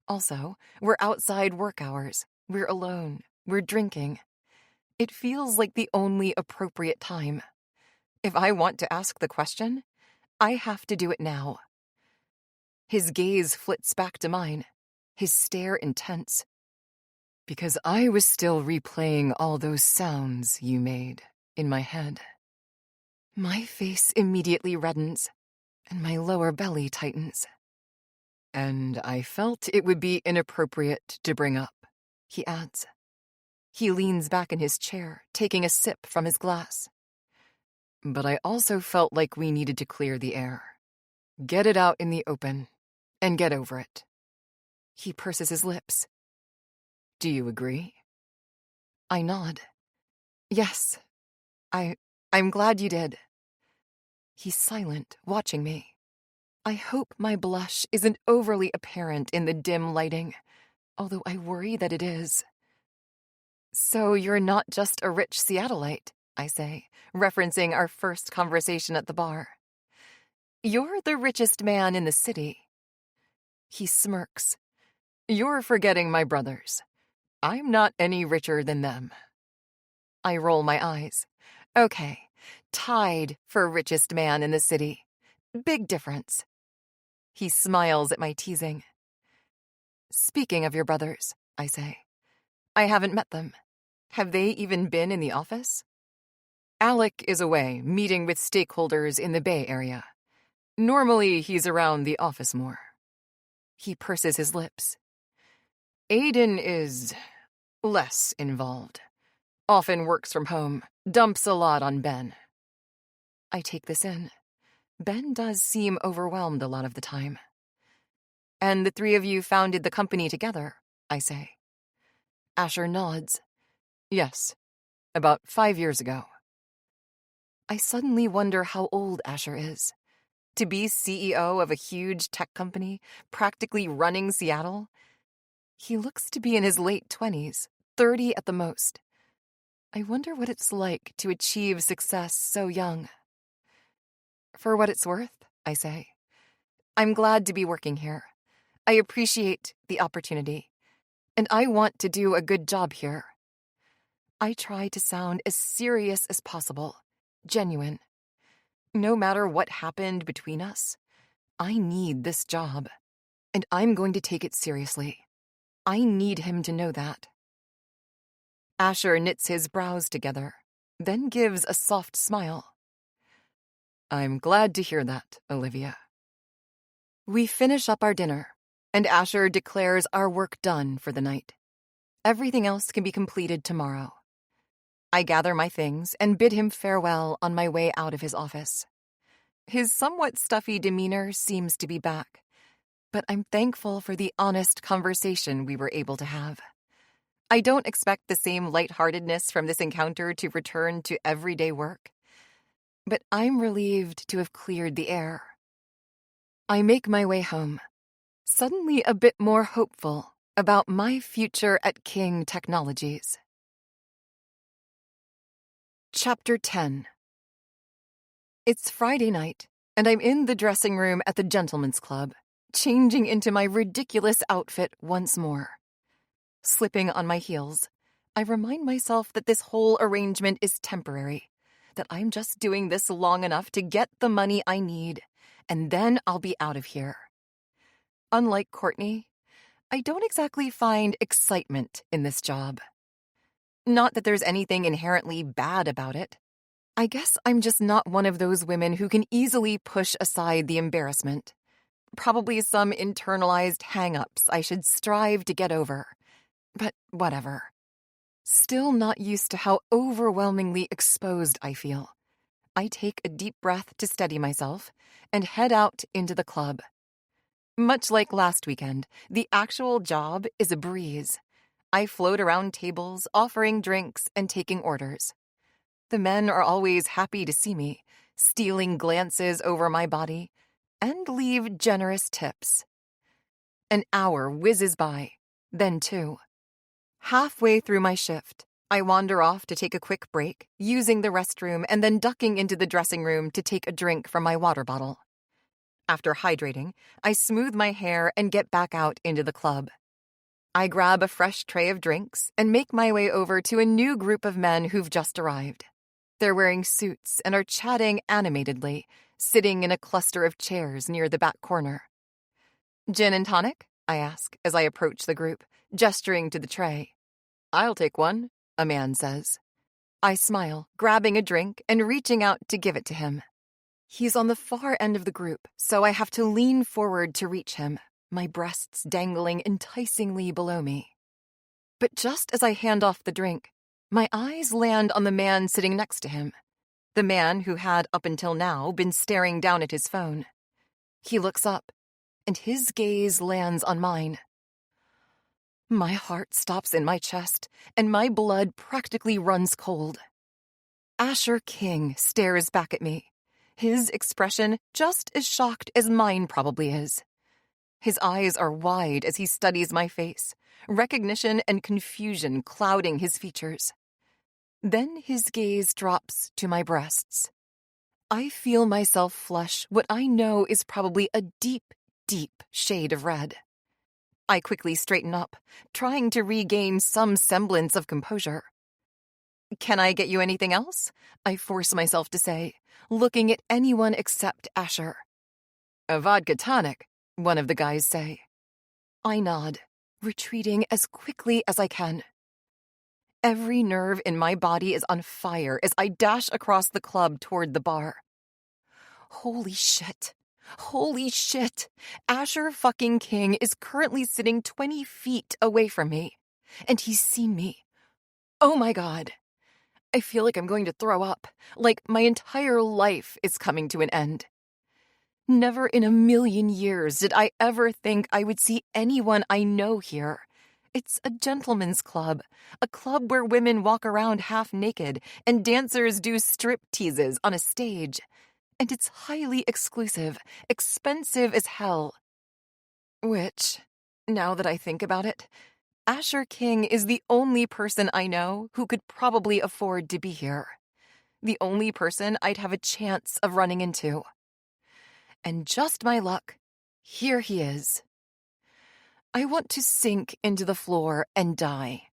A: Also, we're outside work hours. We're alone. We're drinking. It feels like the only appropriate time. If I want to ask the question, I have to do it now. His gaze flits back to mine, his stare intense. Because I was still replaying all those sounds you made in my head. My face immediately reddens, and my lower belly tightens. And I felt it would be inappropriate to bring up, he adds. He leans back in his chair, taking a sip from his glass. But I also felt like we needed to clear the air. Get it out in the open, and get over it. He purses his lips. Do you agree? I nod. Yes. I'm glad you did. He's silent, watching me. I hope my blush isn't overly apparent in the dim lighting, although I worry that it is. So you're not just a rich Seattleite, I say, referencing our first conversation at the bar. You're the richest man in the city. He smirks. You're forgetting my brothers. I'm not any richer than them. I roll my eyes. Okay, tied for richest man in the city. Big difference. He smiles at my teasing. Speaking of your brothers, I say, I haven't met them. Have they even been in the office? Alec is away, meeting with stakeholders in the Bay Area. Normally, he's around the office more. He purses his lips. Aiden is less involved. Often works from home, dumps a lot on Ben. I take this in. Ben does seem overwhelmed a lot of the time. And the three of you founded the company together, I say. Asher nods. Yes, about 5 years ago. I suddenly wonder how old Asher is. To be CEO of a huge tech company, practically running Seattle. He looks to be in his late 20s, 30 at the most. I wonder what it's like to achieve success so young. For what it's worth, I say. I'm glad to be working here. I appreciate the opportunity, and I want to do a good job here. I try to sound as serious as possible, genuine. No matter what happened between us, I need this job, and I'm going to take it seriously. I need him to know that. Asher knits his brows together, then gives a soft smile. I'm glad to hear that, Olivia. We finish up our dinner, and Asher declares our work done for the night. Everything else can be completed tomorrow. I gather my things and bid him farewell on my way out of his office. His somewhat stuffy demeanor seems to be back, but I'm thankful for the honest conversation we were able to have. I don't expect the same lightheartedness from this encounter to return to everyday work, but I'm relieved to have cleared the air. I make my way home, suddenly a bit more hopeful about my future at King Technologies. Chapter 10. It's Friday night, and I'm in the dressing room at the Gentlemen's Club, changing into my ridiculous outfit once more. Slipping on my heels, I remind myself that this whole arrangement is temporary, that I'm just doing this long enough to get the money I need, and then I'll be out of here. Unlike Courtney, I don't exactly find excitement in this job. Not that there's anything inherently bad about it. I guess I'm just not one of those women who can easily push aside the embarrassment. Probably some internalized hang-ups I should strive to get over. But whatever. Still not used to how overwhelmingly exposed I feel. I take a deep breath to steady myself and head out into the club. Much like last weekend, the actual job is a breeze. I float around tables, offering drinks and taking orders. The men are always happy to see me, stealing glances over my body, and leave generous tips. An hour whizzes by, then 2. Halfway through my shift, I wander off to take a quick break, using the restroom and then ducking into the dressing room to take a drink from my water bottle. After hydrating, I smooth my hair and get back out into the club. I grab a fresh tray of drinks and make my way over to a new group of men who've just arrived. They're wearing suits and are chatting animatedly, sitting in a cluster of chairs near the back corner. "Gin and tonic?" I ask as I approach the group, gesturing to the tray. "I'll take one," a man says. I smile, grabbing a drink and reaching out to give it to him. He's on the far end of the group, so I have to lean forward to reach him, my breasts dangling enticingly below me. But just as I hand off the drink, my eyes land on the man sitting next to him, the man who had, up until now, been staring down at his phone. He looks up, and his gaze lands on mine. My heart stops in my chest, and my blood practically runs cold. Asher King stares back at me, his expression just as shocked as mine probably is. His eyes are wide as he studies my face, recognition and confusion clouding his features. Then his gaze drops to my breasts. I feel myself flush what I know is probably a deep, deep shade of red. I quickly straighten up, trying to regain some semblance of composure. "Can I get you anything else?" I force myself to say, looking at anyone except Asher. "A vodka tonic," one of the guys say. I nod, retreating as quickly as I can. Every nerve in my body is on fire as I dash across the club toward the bar. Holy shit. Holy shit. Asher fucking King is currently sitting 20 feet away from me, and he's seen me. Oh my God. I feel like I'm going to throw up, like my entire life is coming to an end. Never in a million years did I ever think I would see anyone I know here. It's a gentleman's club, a club where women walk around half naked and dancers do strip teases on a stage. And it's highly exclusive, expensive as hell. Which, now that I think about it, Asher King is the only person I know who could probably afford to be here. The only person I'd have a chance of running into. And just my luck, here he is. I want to sink into the floor and die.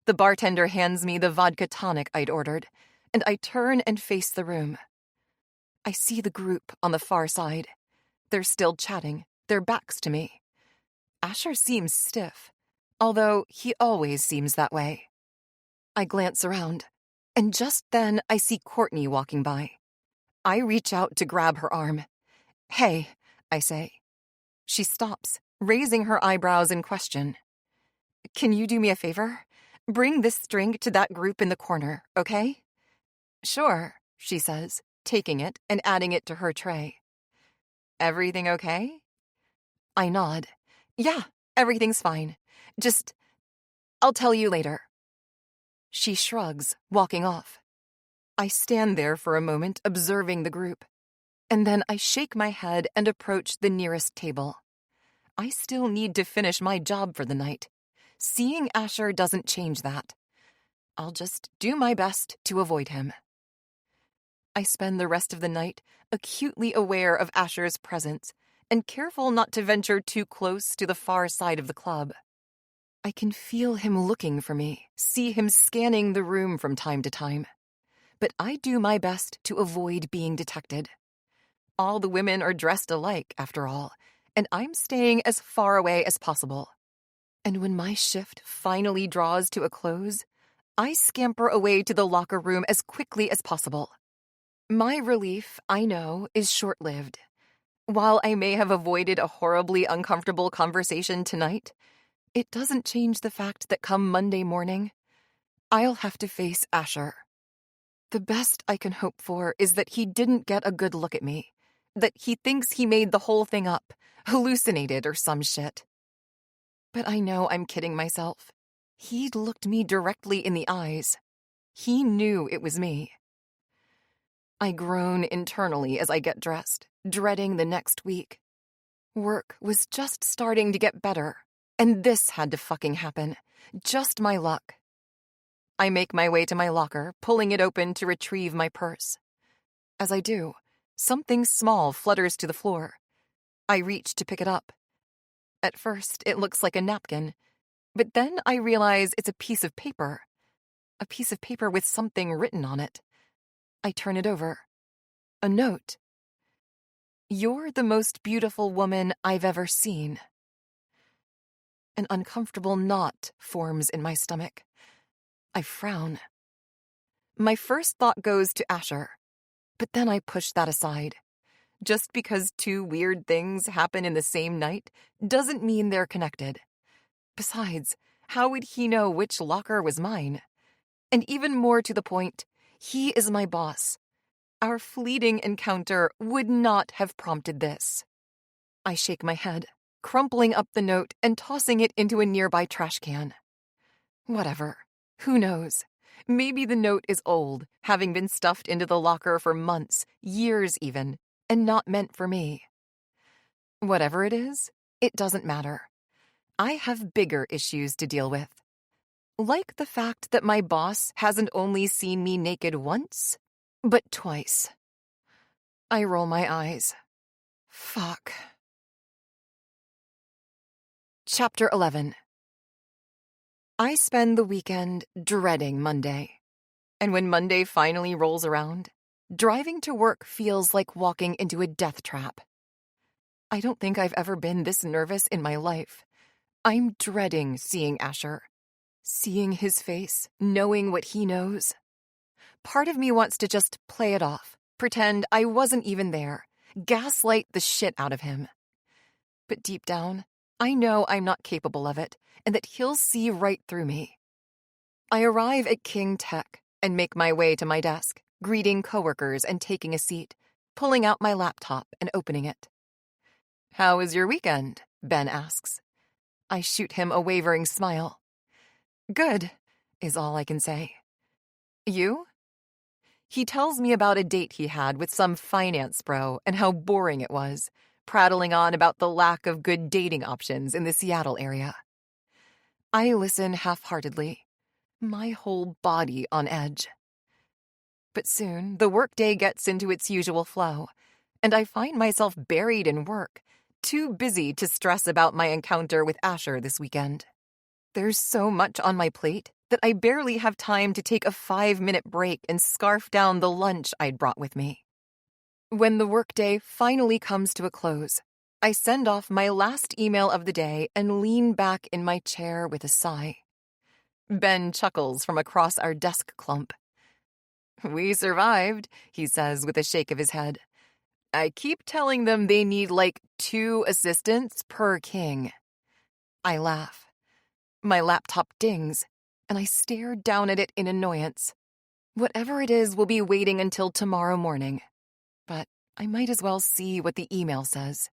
A: The bartender hands me the vodka tonic I'd ordered, and I turn and face the room. I see the group on the far side. They're still chatting, their backs to me. Asher seems stiff, although he always seems that way. I glance around, and just then I see Courtney walking by. I reach out to grab her arm. "Hey," I say. She stops, raising her eyebrows in question. "Can you do me a favor? Bring this drink to that group in the corner, okay?" "Sure," she says, taking it and adding it to her tray. "Everything okay?" I nod. "Yeah, everything's fine. Just, I'll tell you later." She shrugs, walking off. I stand there for a moment, observing the group. And then I shake my head and approach the nearest table. I still need to finish my job for the night. Seeing Asher doesn't change that. I'll just do my best to avoid him. I spend the rest of the night acutely aware of Asher's presence and careful not to venture too close to the far side of the club. I can feel him looking for me, see him scanning the room from time to time. But I do my best to avoid being detected. All the women are dressed alike, after all, and I'm staying as far away as possible. And when my shift finally draws to a close, I scamper away to the locker room as quickly as possible. My relief, I know, is short-lived. While I may have avoided a horribly uncomfortable conversation tonight, it doesn't change the fact that come Monday morning, I'll have to face Asher. The best I can hope for is that he didn't get a good look at me, that he thinks he made the whole thing up, hallucinated or some shit. But I know I'm kidding myself. He'd looked me directly in the eyes. He knew it was me. I groan internally as I get dressed, dreading the next week. Work was just starting to get better, and this had to fucking happen. Just my luck. I make my way to my locker, pulling it open to retrieve my purse. As I do, something small flutters to the floor. I reach to pick it up. At first, it looks like a napkin, but then I realize it's a piece of paper. A piece of paper with something written on it. I turn it over. A note. "You're the most beautiful woman I've ever seen." An uncomfortable knot forms in my stomach. I frown. My first thought goes to Asher, but then I push that aside. Just because two weird things happen in the same night doesn't mean they're connected. Besides, how would he know which locker was mine? And even more to the point, he is my boss. Our fleeting encounter would not have prompted this. I shake my head, crumpling up the note and tossing it into a nearby trash can. Whatever. Who knows? Maybe the note is old, having been stuffed into the locker for months, years even, and not meant for me. Whatever it is, it doesn't matter. I have bigger issues to deal with. Like the fact that my boss hasn't only seen me naked once, but twice. I roll my eyes. Fuck. Chapter 11. I spend the weekend dreading Monday. And when Monday finally rolls around, driving to work feels like walking into a death trap. I don't think I've ever been this nervous in my life. I'm dreading seeing Asher. Seeing his face, knowing what he knows. Part of me wants to just play it off, pretend I wasn't even there, gaslight the shit out of him. But deep down, I know I'm not capable of it, and that he'll see right through me. I arrive at King Tech and make my way to my desk, greeting coworkers and taking a seat, pulling out my laptop and opening it. "How was your weekend?" Ben asks. I shoot him a wavering smile. "Good," is all I can say. "You?" He tells me about a date he had with some finance bro and how boring it was, prattling on about the lack of good dating options in the Seattle area. I listen half-heartedly, my whole body on edge. But soon, the workday gets into its usual flow, and I find myself buried in work, too busy to stress about my encounter with Asher this weekend. There's so much on my plate that I barely have time to take a 5-minute break and scarf down the lunch I'd brought with me. When the workday finally comes to a close, I send off my last email of the day and lean back in my chair with a sigh. Ben chuckles from across our desk clump. "We survived," he says with a shake of his head. "I keep telling them they need like 2 assistants per king." I laugh. My laptop dings, and I stare down at it in annoyance. Whatever it is will be waiting until tomorrow morning. But I might as well see what the email says.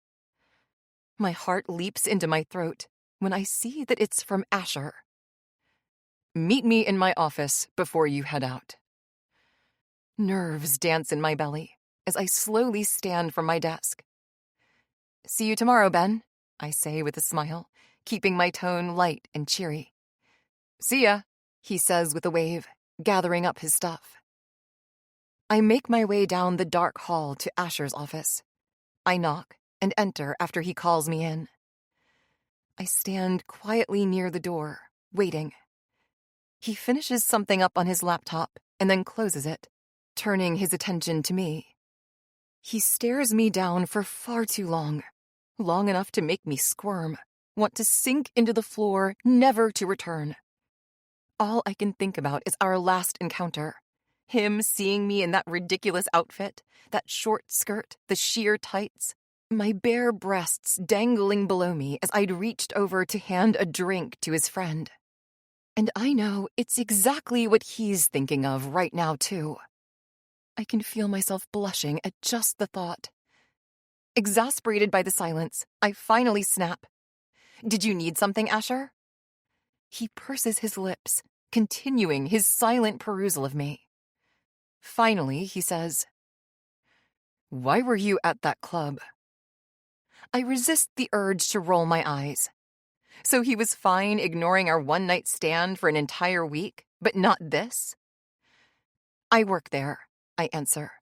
A: My heart leaps into my throat when I see that it's from Asher. "Meet me in my office before you head out." Nerves dance in my belly as I slowly stand from my desk. "See you tomorrow, Ben," I say with a smile, keeping my tone light and cheery. "See ya," he says with a wave, gathering up his stuff. I make my way down the dark hall to Asher's office. I knock and enter after he calls me in. I stand quietly near the door, waiting. He finishes something up on his laptop and then closes it, turning his attention to me. He stares me down for far too long enough to make me squirm, want to sink into the floor, never to return. All I can think about is our last encounter. Him seeing me in that ridiculous outfit, that short skirt, the sheer tights, my bare breasts dangling below me as I'd reached over to hand a drink to his friend. And I know it's exactly what he's thinking of right now, too. I can feel myself blushing at just the thought. Exasperated by the silence, I finally snap. "Did you need something, Asher?" He purses his lips, continuing his silent perusal of me. Finally, he says, "Why were you at that club?" I resist the urge to roll my eyes. So he was fine ignoring our one-night stand for an entire week, but not this? "I work there," I answer.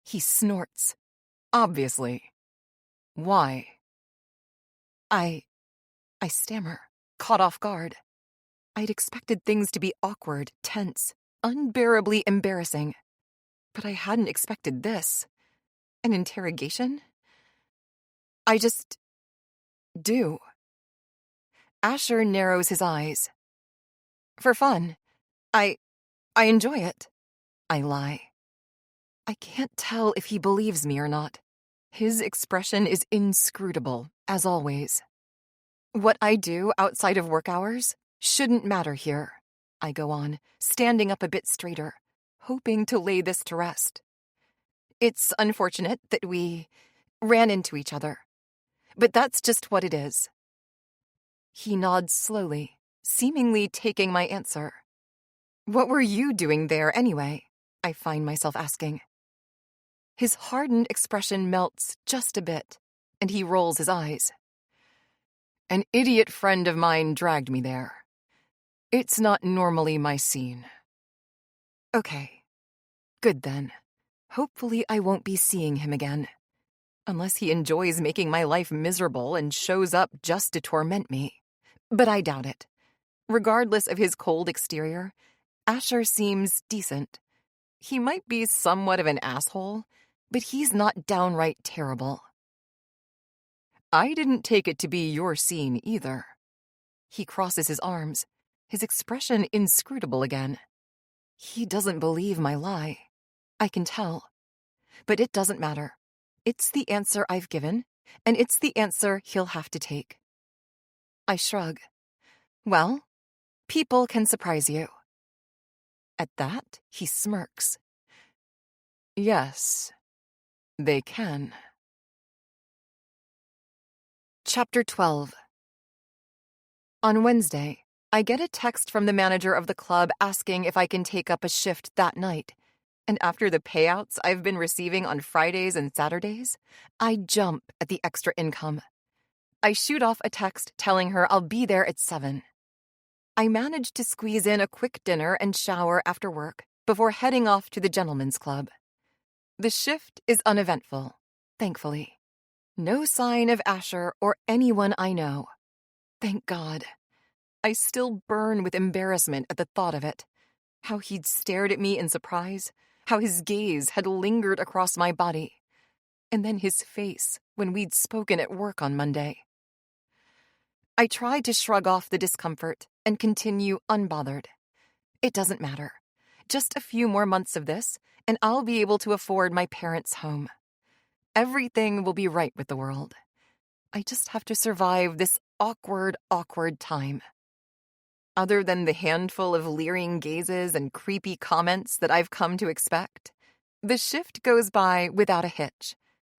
A: He snorts. "Obviously. Why?" I stammer, caught off guard. I'd expected things to be awkward, tense, unbearably embarrassing. But I hadn't expected this. An interrogation? "I just do." Asher narrows his eyes. "For fun. I enjoy it." I lie. I can't tell if he believes me or not. His expression is inscrutable, as always. "What I do outside of work hours shouldn't matter here," I go on, standing up a bit straighter, hoping to lay this to rest. "It's unfortunate that we ran into each other, but that's just what it is." He nods slowly, seemingly taking my answer. "What were you doing there anyway?" I find myself asking. His hardened expression melts just a bit, and he rolls his eyes. "An idiot friend of mine dragged me there. It's not normally my scene." Okay. Good then. Hopefully I won't be seeing him again. Unless he enjoys making my life miserable and shows up just to torment me. But I doubt it. Regardless of his cold exterior, Asher seems decent. He might be somewhat of an asshole, but he's not downright terrible. "I didn't take it to be your scene either." He crosses his arms, his expression inscrutable again. He doesn't believe my lie. I can tell. But it doesn't matter. It's the answer I've given, and it's the answer he'll have to take. I shrug. "Well, people can surprise you." At that, he smirks. "Yes, they can." Chapter 12. On Wednesday, I get a text from the manager of the club asking if I can take up a shift that night. And after the payouts I've been receiving on Fridays and Saturdays, I jump at the extra income. I shoot off a text telling her I'll be there at 7. I manage to squeeze in a quick dinner and shower after work before heading off to the gentlemen's club. The shift is uneventful, thankfully. No sign of Asher or anyone I know. Thank God. I still burn with embarrassment at the thought of it. How he'd stared at me in surprise, how his gaze had lingered across my body, and then his face when we'd spoken at work on Monday. I tried to shrug off the discomfort and continue unbothered. It doesn't matter. Just a few more months of this, and I'll be able to afford my parents' home. Everything will be right with the world. I just have to survive this awkward time. Other than the handful of leering gazes and creepy comments that I've come to expect, the shift goes by without a hitch,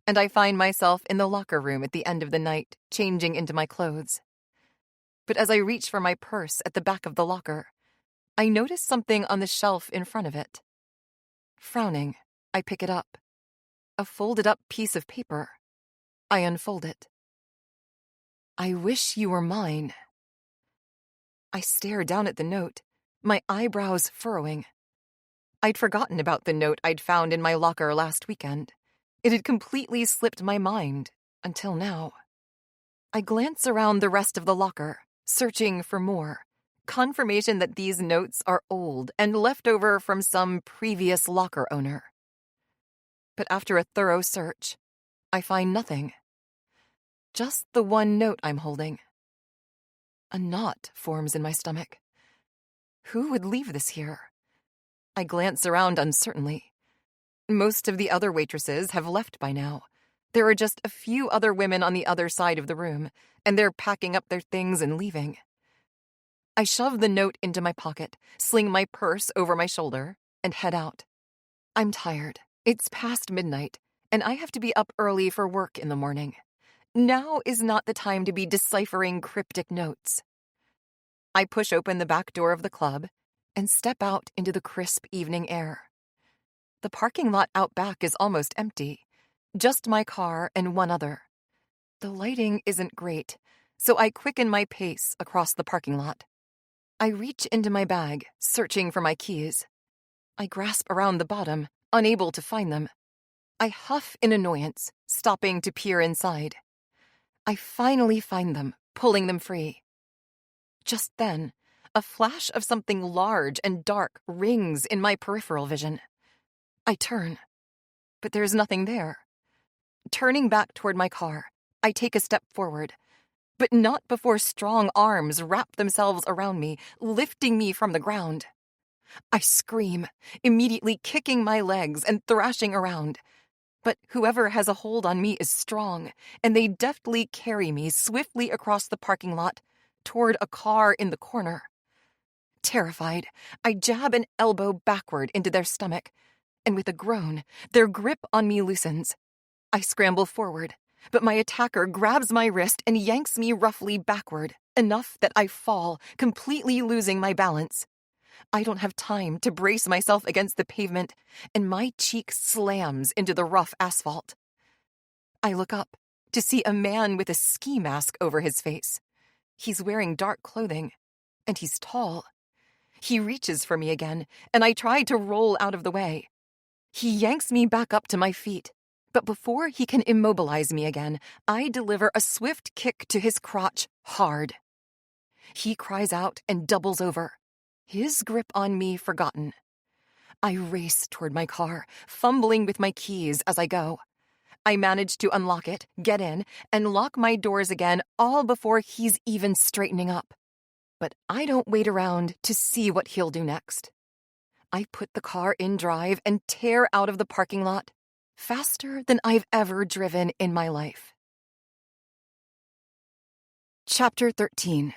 A: and I find myself in the locker room at the end of the night, changing into my clothes. But as I reach for my purse at the back of the locker, I notice something on the shelf in front of it. Frowning, I pick it up. A folded-up piece of paper. I unfold it. "I wish you were mine." I stare down at the note, my eyebrows furrowing. I'd forgotten about the note I'd found in my locker last weekend. It had completely slipped my mind, until now. I glance around the rest of the locker, searching for more. Confirmation that these notes are old and left over from some previous locker owner. But after a thorough search, I find nothing. Just the one note I'm holding. A knot forms in my stomach. Who would leave this here? I glance around uncertainly. Most of the other waitresses have left by now. There are just a few other women on the other side of the room, and they're packing up their things and leaving. I shove the note into my pocket, sling my purse over my shoulder, and head out. I'm tired. It's past midnight, and I have to be up early for work in the morning. Now is not the time to be deciphering cryptic notes. I push open the back door of the club and step out into the crisp evening air. The parking lot out back is almost empty, just my car and one other. The lighting isn't great, so I quicken my pace across the parking lot. I reach into my bag, searching for my keys. I grasp around the bottom, unable to find them. I huff in annoyance, stopping to peer inside. I finally find them, pulling them free. Just then, a flash of something large and dark rings in my peripheral vision. I turn, but there's nothing there. Turning back toward my car, I take a step forward, but not before strong arms wrap themselves around me, lifting me from the ground. I scream, immediately kicking my legs and thrashing around. But whoever has a hold on me is strong, and they deftly carry me swiftly across the parking lot toward a car in the corner. Terrified, I jab an elbow backward into their stomach, and with a groan, their grip on me loosens. I scramble forward, but my attacker grabs my wrist and yanks me roughly backward, enough that I fall, completely losing my balance. I don't have time to brace myself against the pavement, and my cheek slams into the rough asphalt. I look up to see a man with a ski mask over his face. He's wearing dark clothing, and he's tall. He reaches for me again, and I try to roll out of the way. He yanks me back up to my feet, but before he can immobilize me again, I deliver a swift kick to his crotch hard. He cries out and doubles over, his grip on me forgotten. I race toward my car, fumbling with my keys as I go. I manage to unlock it, get in, and lock my doors again, all before he's even straightening up. But I don't wait around to see what he'll do next. I put the car in drive and tear out of the parking lot, faster than I've ever driven in my life. Chapter 13.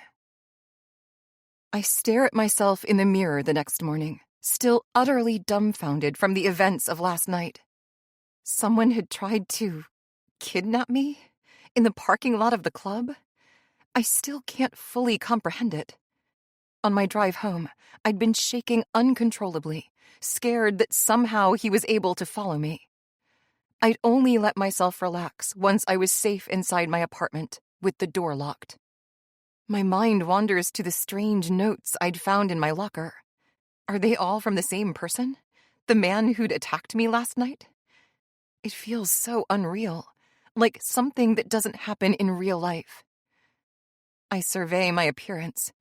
A: I stare at myself in the mirror the next morning, still utterly dumbfounded from the events of last night. Someone had tried to kidnap me in the parking lot of the club? I still can't fully comprehend it. On my drive home, I'd been shaking uncontrollably, scared that somehow he was able to follow me. I'd only let myself relax once I was safe inside my apartment, with the door locked. My mind wanders to the strange notes I'd found in my locker. Are they all from the same person? The man who'd attacked me last night? It feels so unreal, like something that doesn't happen in real life. I survey my appearance.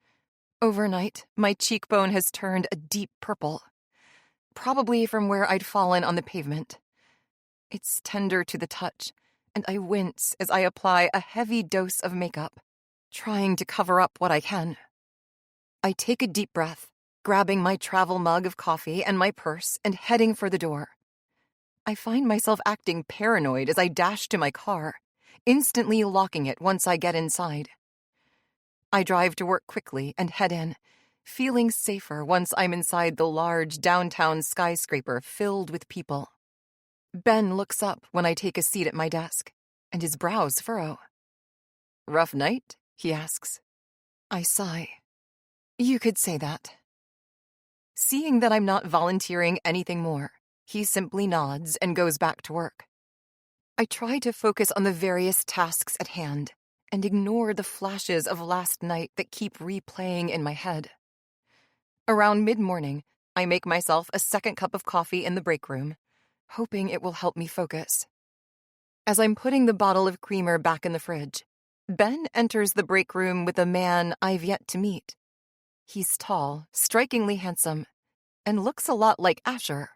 A: Overnight, my cheekbone has turned a deep purple, probably from where I'd fallen on the pavement. It's tender to the touch, and I wince as I apply a heavy dose of makeup, trying to cover up what I can. I take a deep breath, grabbing my travel mug of coffee and my purse and heading for the door. I find myself acting paranoid as I dash to my car, instantly locking it once I get inside. I drive to work quickly and head in, feeling safer once I'm inside the large downtown skyscraper filled with people. Ben looks up when I take a seat at my desk, and his brows furrow. "Rough night?" he asks. I sigh. You could say that. Seeing that I'm not volunteering anything more, he simply nods and goes back to work. I try to focus on the various tasks at hand and ignore the flashes of last night that keep replaying in my head. Around mid-morning, I make myself a second cup of coffee in the break room, hoping it will help me focus. As I'm putting the bottle of creamer back in the fridge, Ben enters the break room with a man I've yet to meet. He's tall, strikingly handsome, and looks a lot like Asher.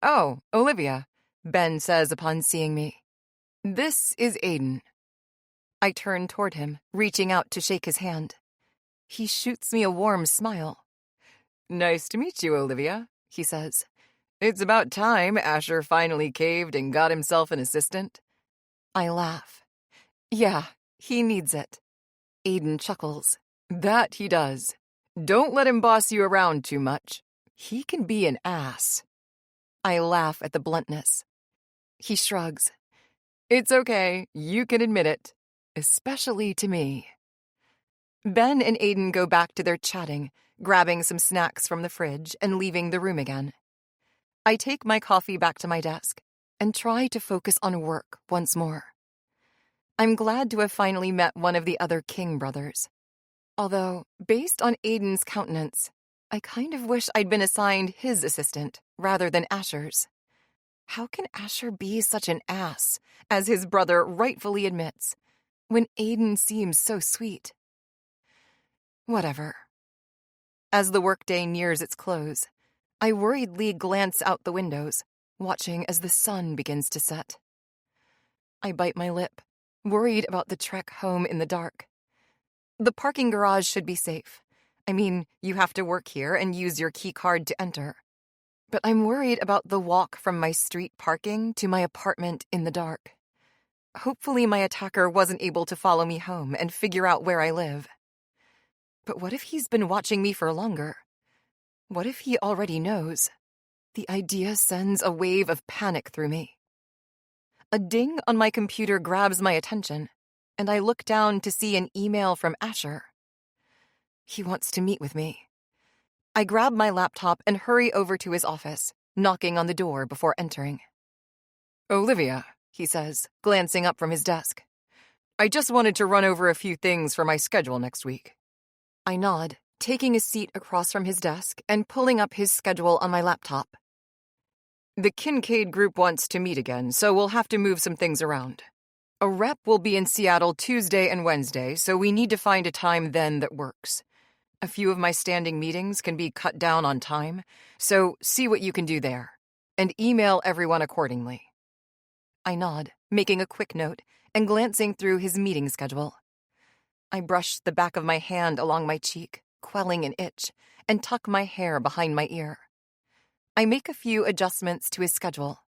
A: "Oh, Olivia," Ben says upon seeing me. "This is Aiden." I turn toward him, reaching out to shake his hand. He shoots me a warm smile. "Nice to meet you, Olivia," he says. "It's about time Asher finally caved and got himself an assistant." I laugh. "Yeah, he needs it." Aiden chuckles. "That he does. Don't let him boss you around too much. He can be an ass." I laugh at the bluntness. He shrugs. "It's okay, you can admit it. Especially to me." Ben and Aiden go back to their chatting, grabbing some snacks from the fridge and leaving the room again. I take my coffee back to my desk and try to focus on work once more. I'm glad to have finally met one of the other King brothers. Although, based on Aiden's countenance, I kind of wish I'd been assigned his assistant rather than Asher's. How can Asher be such an ass, as his brother rightfully admits, when Aiden seems so sweet? Whatever. As the workday nears its close, I worriedly glance out the windows, watching as the sun begins to set. I bite my lip, worried about the trek home in the dark. The parking garage should be safe. I mean, you have to work here and use your key card to enter. But I'm worried about the walk from my street parking to my apartment in the dark. Hopefully my attacker wasn't able to follow me home and figure out where I live. But what if he's been watching me for longer? What if he already knows? The idea sends a wave of panic through me. A ding on my computer grabs my attention, and I look down to see an email from Asher. He wants to meet with me. I grab my laptop and hurry over to his office, knocking on the door before entering. "Olivia," he says, glancing up from his desk. "I just wanted to run over a few things for my schedule next week." I nod, taking a seat across from his desk and pulling up his schedule on my laptop. "The Kincaid group wants to meet again, so we'll have to move some things around. A rep will be in Seattle Tuesday and Wednesday, so we need to find a time then that works. A few of my standing meetings can be cut down on time, so see what you can do there, and email everyone accordingly." I nod, making a quick note, and glancing through his meeting schedule. I brush the back of my hand along my cheek, quelling an itch, and tuck my hair behind my ear. I make a few adjustments to his schedule.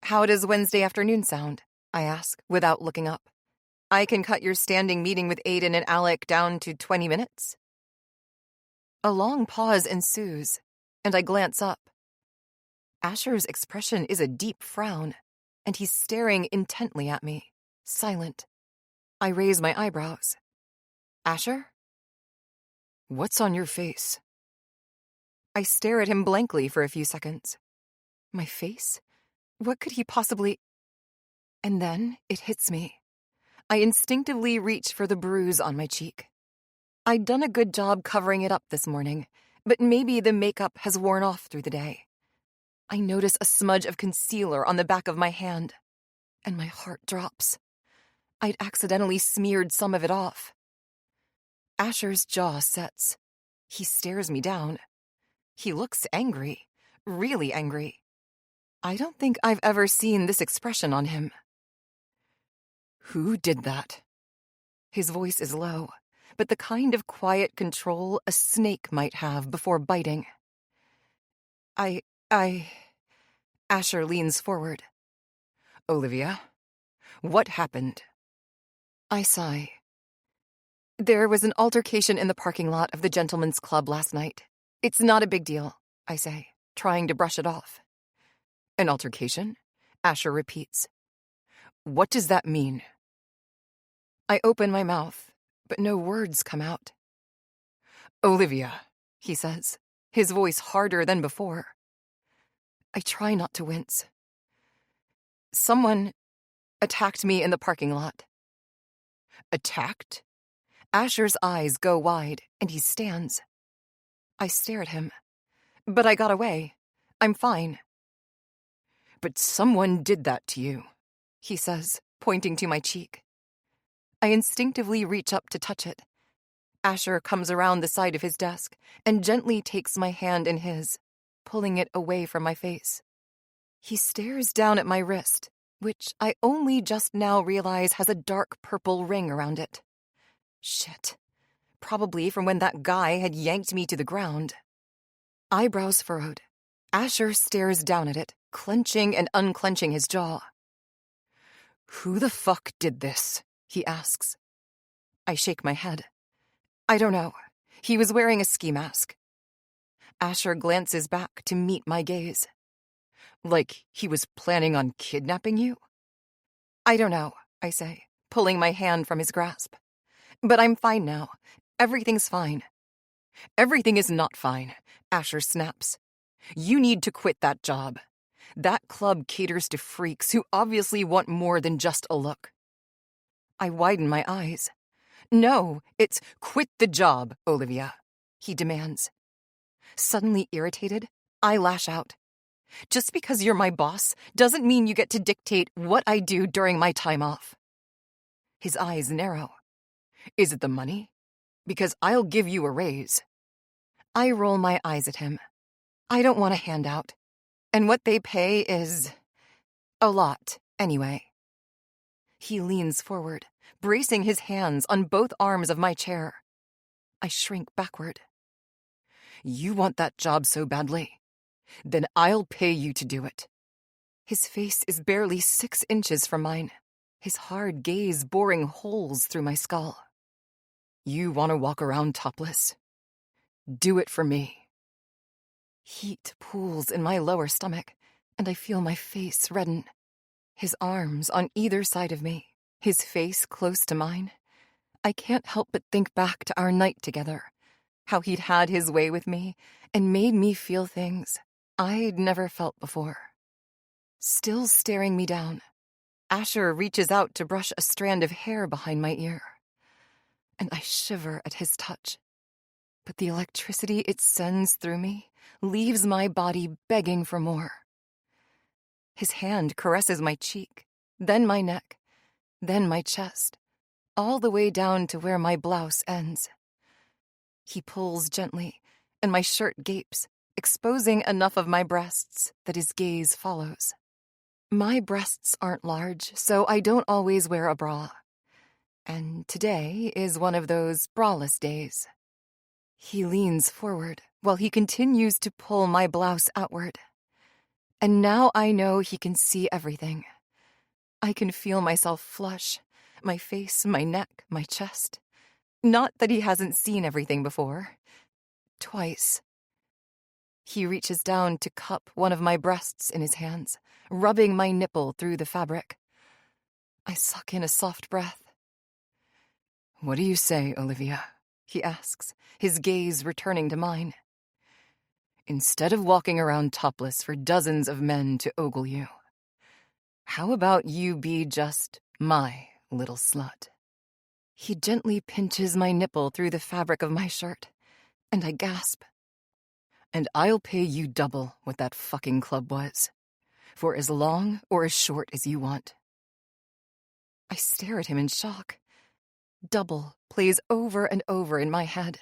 A: "How does Wednesday afternoon sound?" I ask, without looking up. "I can cut your standing meeting with Aiden and Alec down to 20 minutes. A long pause ensues, and I glance up. Asher's expression is a deep frown, and he's staring intently at me, silent. I raise my eyebrows. "Asher?" "What's on your face?" I stare at him blankly for a few seconds. My face? What could he possibly... And then it hits me. I instinctively reach for the bruise on my cheek. I'd done a good job covering it up this morning, but maybe the makeup has worn off through the day. I notice a smudge of concealer on the back of my hand, and my heart drops. I'd accidentally smeared some of it off. Asher's jaw sets. He stares me down. He looks angry, really angry. I don't think I've ever seen this expression on him. "Who did that?" His voice is low, but the kind of quiet control a snake might have before biting. Asher leans forward. "Olivia, what happened?" I sigh. "There was an altercation in the parking lot of the Gentlemen's Club last night. It's not a big deal," I say, trying to brush it off. "An altercation?" Asher repeats. "What does that mean?" I open my mouth, but no words come out. "Olivia," he says, his voice harder than before. I try not to wince. "Someone attacked me in the parking lot." "Attacked?" Asher's eyes go wide, and he stands. I stare at him. "But I got away. I'm fine." "But someone did that to you," he says, pointing to my cheek. I instinctively reach up to touch it. Asher comes around the side of his desk and gently takes my hand in his, pulling it away from my face. He stares down at my wrist, which I only just now realize has a dark purple ring around it. Shit. Probably from when that guy had yanked me to the ground. Eyebrows furrowed. Asher stares down at it, clenching and unclenching his jaw. "Who the fuck did this?" he asks. I shake my head. "I don't know. He was wearing a ski mask." Asher glances back to meet my gaze. "Like he was planning on kidnapping you?" "I don't know," I say, pulling my hand from his grasp. But I'm fine now. Everything's fine. Everything is not fine, Asher snaps. You need to quit that job. That club caters to freaks who obviously want more than just a look. I widen my eyes. No, it's quit the job, Olivia, he demands. Suddenly irritated, I lash out. Just because you're my boss doesn't mean you get to dictate what I do during my time off. His eyes narrow. Is it the money? Because I'll give you a raise. I roll my eyes at him. I don't want a handout. And what they pay is a lot, anyway. He leans forward, bracing his hands on both arms of my chair. I shrink backward. You want that job so badly? Then I'll pay you to do it. His face is barely 6 inches from mine, his hard gaze boring holes through my skull. You want to walk around topless? Do it for me. Heat pools in my lower stomach, and I feel my face redden. His arms on either side of me, his face close to mine. I can't help but think back to our night together, how he'd had his way with me and made me feel things I'd never felt before. Still staring me down, Asher reaches out to brush a strand of hair behind my ear, and I shiver at his touch. But the electricity it sends through me leaves my body begging for more. His hand caresses my cheek, then my neck, then my chest, all the way down to where my blouse ends. He pulls gently, and my shirt gapes, exposing enough of my breasts that his gaze follows. My breasts aren't large, so I don't always wear a bra. And today is one of those braless days. He leans forward while he continues to pull my blouse outward. And now I know he can see everything. I can feel myself flush, my face, my neck, my chest. Not that he hasn't seen everything before. Twice. He reaches down to cup one of my breasts in his hands, rubbing my nipple through the fabric. I suck in a soft breath. What do you say, Olivia? He asks, his gaze returning to mine. Instead of walking around topless for dozens of men to ogle you, how about you be just my little slut? He gently pinches my nipple through the fabric of my shirt, and I gasp. And I'll pay you double what that fucking club was, for as long or as short as you want. I stare at him in shock. Double plays over and over in my head.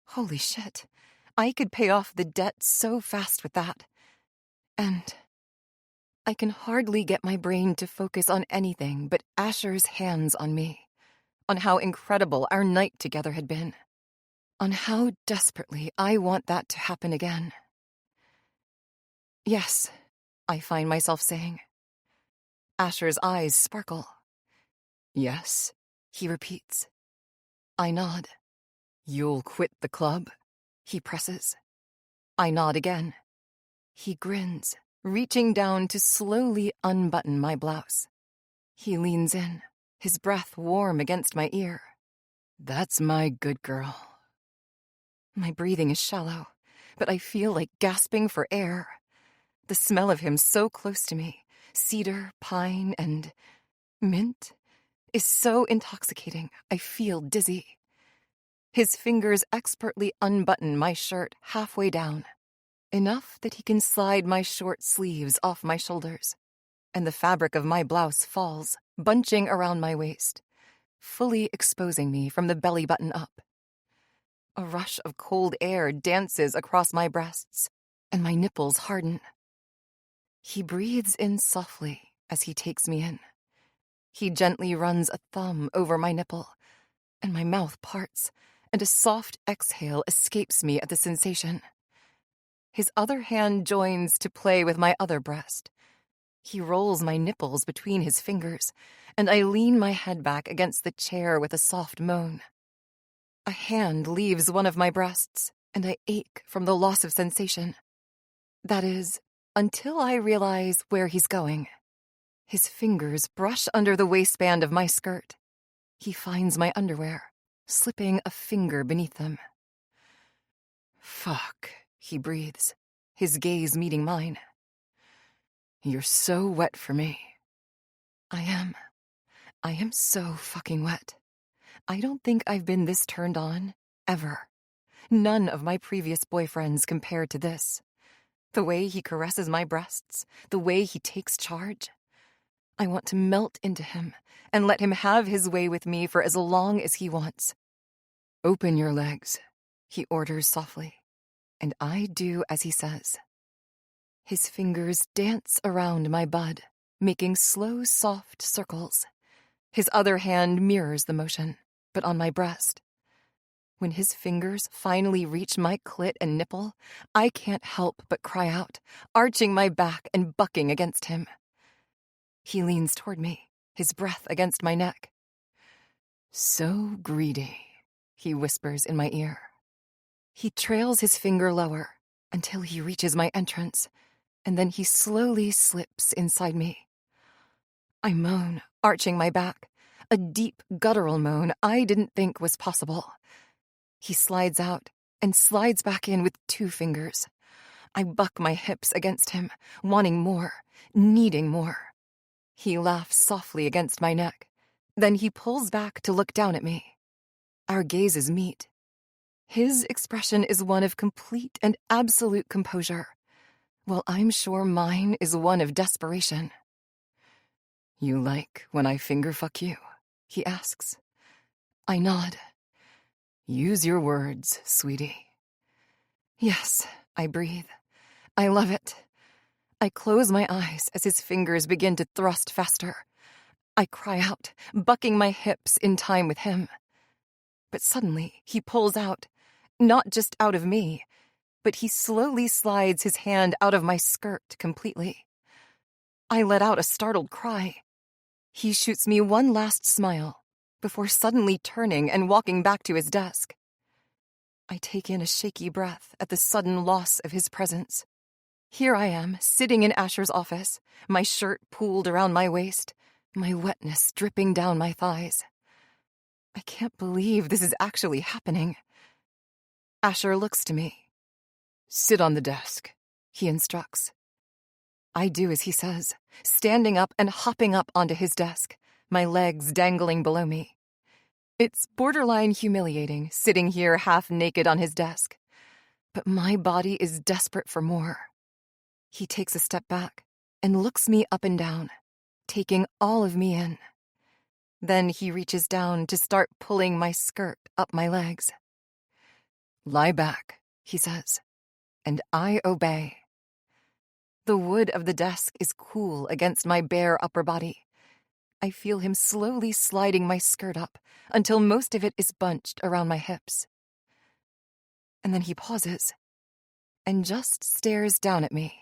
A: Holy shit, I could pay off the debt so fast with that. And I can hardly get my brain to focus on anything but Asher's hands on me, on how incredible our night together had been, on how desperately I want that to happen again. Yes, I find myself saying. Asher's eyes sparkle. Yes, he repeats. I nod. You'll quit the club? He presses. I nod again. He grins, reaching down to slowly unbutton my blouse. He leans in, his breath warm against my ear. That's my good girl. My breathing is shallow, but I feel like gasping for air. The smell of him so close to me, cedar, pine, and mint, is so intoxicating I feel dizzy. His fingers expertly unbutton my shirt halfway down, enough that he can slide my short sleeves off my shoulders, and the fabric of my blouse falls, bunching around my waist, fully exposing me from the belly button up. A rush of cold air dances across my breasts, and my nipples harden. He breathes in softly as he takes me in. He gently runs a thumb over my nipple, and my mouth parts, and a soft exhale escapes me at the sensation. His other hand joins to play with my other breast. He rolls my nipples between his fingers, and I lean my head back against the chair with a soft moan. A hand leaves one of my breasts, and I ache from the loss of sensation. That is, until I realize where he's going. His fingers brush under the waistband of my skirt, He finds my underwear, slipping a finger beneath them. Fuck, he breathes, his gaze meeting mine. You're so wet for me. I am so fucking wet. I don't think I've been this turned on, ever. None of my previous boyfriends compared to this. The way he caresses my breasts, the way he takes charge. I want to melt into him and let him have his way with me for as long as he wants. Open your legs, he orders softly, and I do as he says. His fingers dance around my bud, making slow, soft circles. His other hand mirrors the motion, but on my breast. When his fingers finally reach my clit and nipple, I can't help but cry out, arching my back and bucking against him. He leans toward me, his breath against my neck. So greedy, he whispers in my ear. He trails his finger lower until he reaches my entrance, and then he slowly slips inside me. I moan, arching my back, a deep, guttural moan I didn't think was possible. He slides out and slides back in with 2 fingers. I buck my hips against him, wanting more, needing more. He laughs softly against my neck. Then he pulls back to look down at me. Our gazes meet. His expression is one of complete and absolute composure, while I'm sure mine is one of desperation. You like when I finger fuck you? He asks. I nod. Use your words, sweetie. Yes, I breathe. I love it. I close my eyes as his fingers begin to thrust faster. I cry out, bucking my hips in time with him. But suddenly, he pulls out, not just out of me, but he slowly slides his hand out of my skirt completely. I let out a startled cry. He shoots me one last smile before suddenly turning and walking back to his desk. I take in a shaky breath at the sudden loss of his presence. Here I am, sitting in Asher's office, my shirt pooled around my waist, my wetness dripping down my thighs. I can't believe this is actually happening. Asher looks to me. Sit on the desk, he instructs. I do as he says, standing up and hopping up onto his desk, my legs dangling below me. It's borderline humiliating, sitting here half naked on his desk. But my body is desperate for more. He takes a step back and looks me up and down, taking all of me in. Then he reaches down to start pulling my skirt up my legs. Lie back, he says, and I obey. The wood of the desk is cool against my bare upper body. I feel him slowly sliding my skirt up until most of it is bunched around my hips. And then he pauses and just stares down at me.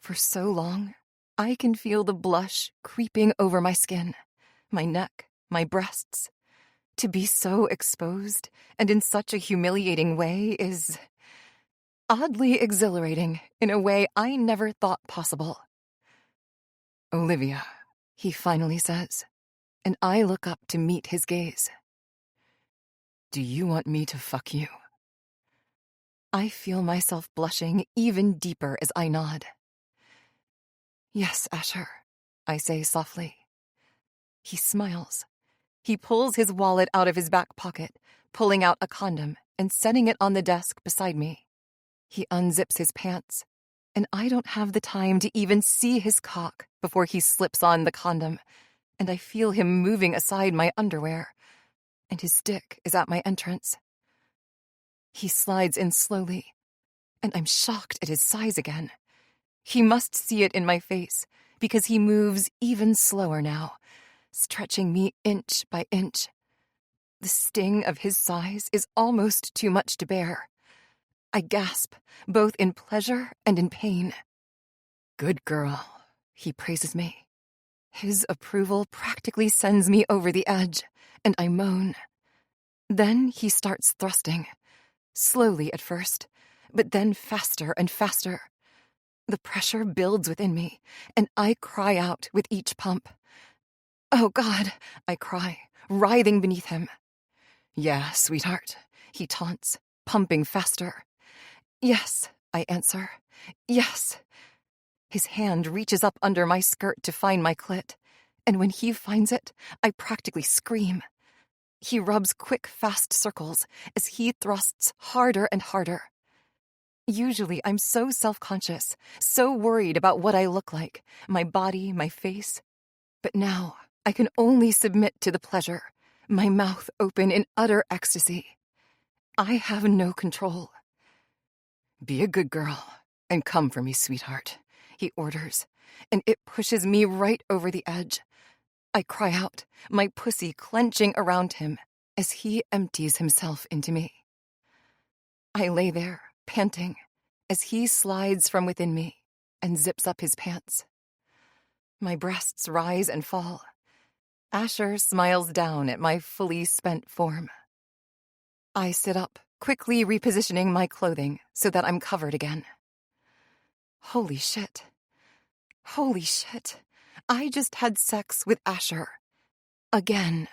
A: For so long, I can feel the blush creeping over my skin, my neck, my breasts. To be so exposed and in such a humiliating way is oddly exhilarating in a way I never thought possible. Olivia, he finally says, and I look up to meet his gaze. Do you want me to fuck you? I feel myself blushing even deeper as I nod. Yes, Asher, I say softly. He smiles. He pulls his wallet out of his back pocket, pulling out a condom and setting it on the desk beside me. He unzips his pants, and I don't have the time to even see his cock before he slips on the condom, and I feel him moving aside my underwear, and his dick is at my entrance. He slides in slowly, and I'm shocked at his size again. He must see it in my face, because he moves even slower now, stretching me inch by inch. The sting of his size is almost too much to bear. I gasp, both in pleasure and in pain. Good girl, he praises me. His approval practically sends me over the edge, and I moan. Then he starts thrusting, slowly at first, but then faster and faster. The pressure builds within me, and I cry out with each pump. Oh God, I cry, writhing beneath him. "Yeah, sweetheart," he taunts, pumping faster. "Yes," I answer. "Yes." His hand reaches up under my skirt to find my clit, and when he finds it, I practically scream. He rubs quick, fast circles as he thrusts harder and harder. Usually, I'm so self-conscious, so worried about what I look like, my body, my face. But now, I can only submit to the pleasure, my mouth open in utter ecstasy. I have no control. "Be a good girl and come for me, sweetheart," he orders, and it pushes me right over the edge. I cry out, my pussy clenching around him as he empties himself into me. I lay there, panting, as he slides from within me and zips up his pants. My breasts rise and fall. Asher smiles down at my fully spent form. I sit up, quickly repositioning my clothing so that I'm covered again. Holy shit. Holy shit. I just had sex with Asher. Again.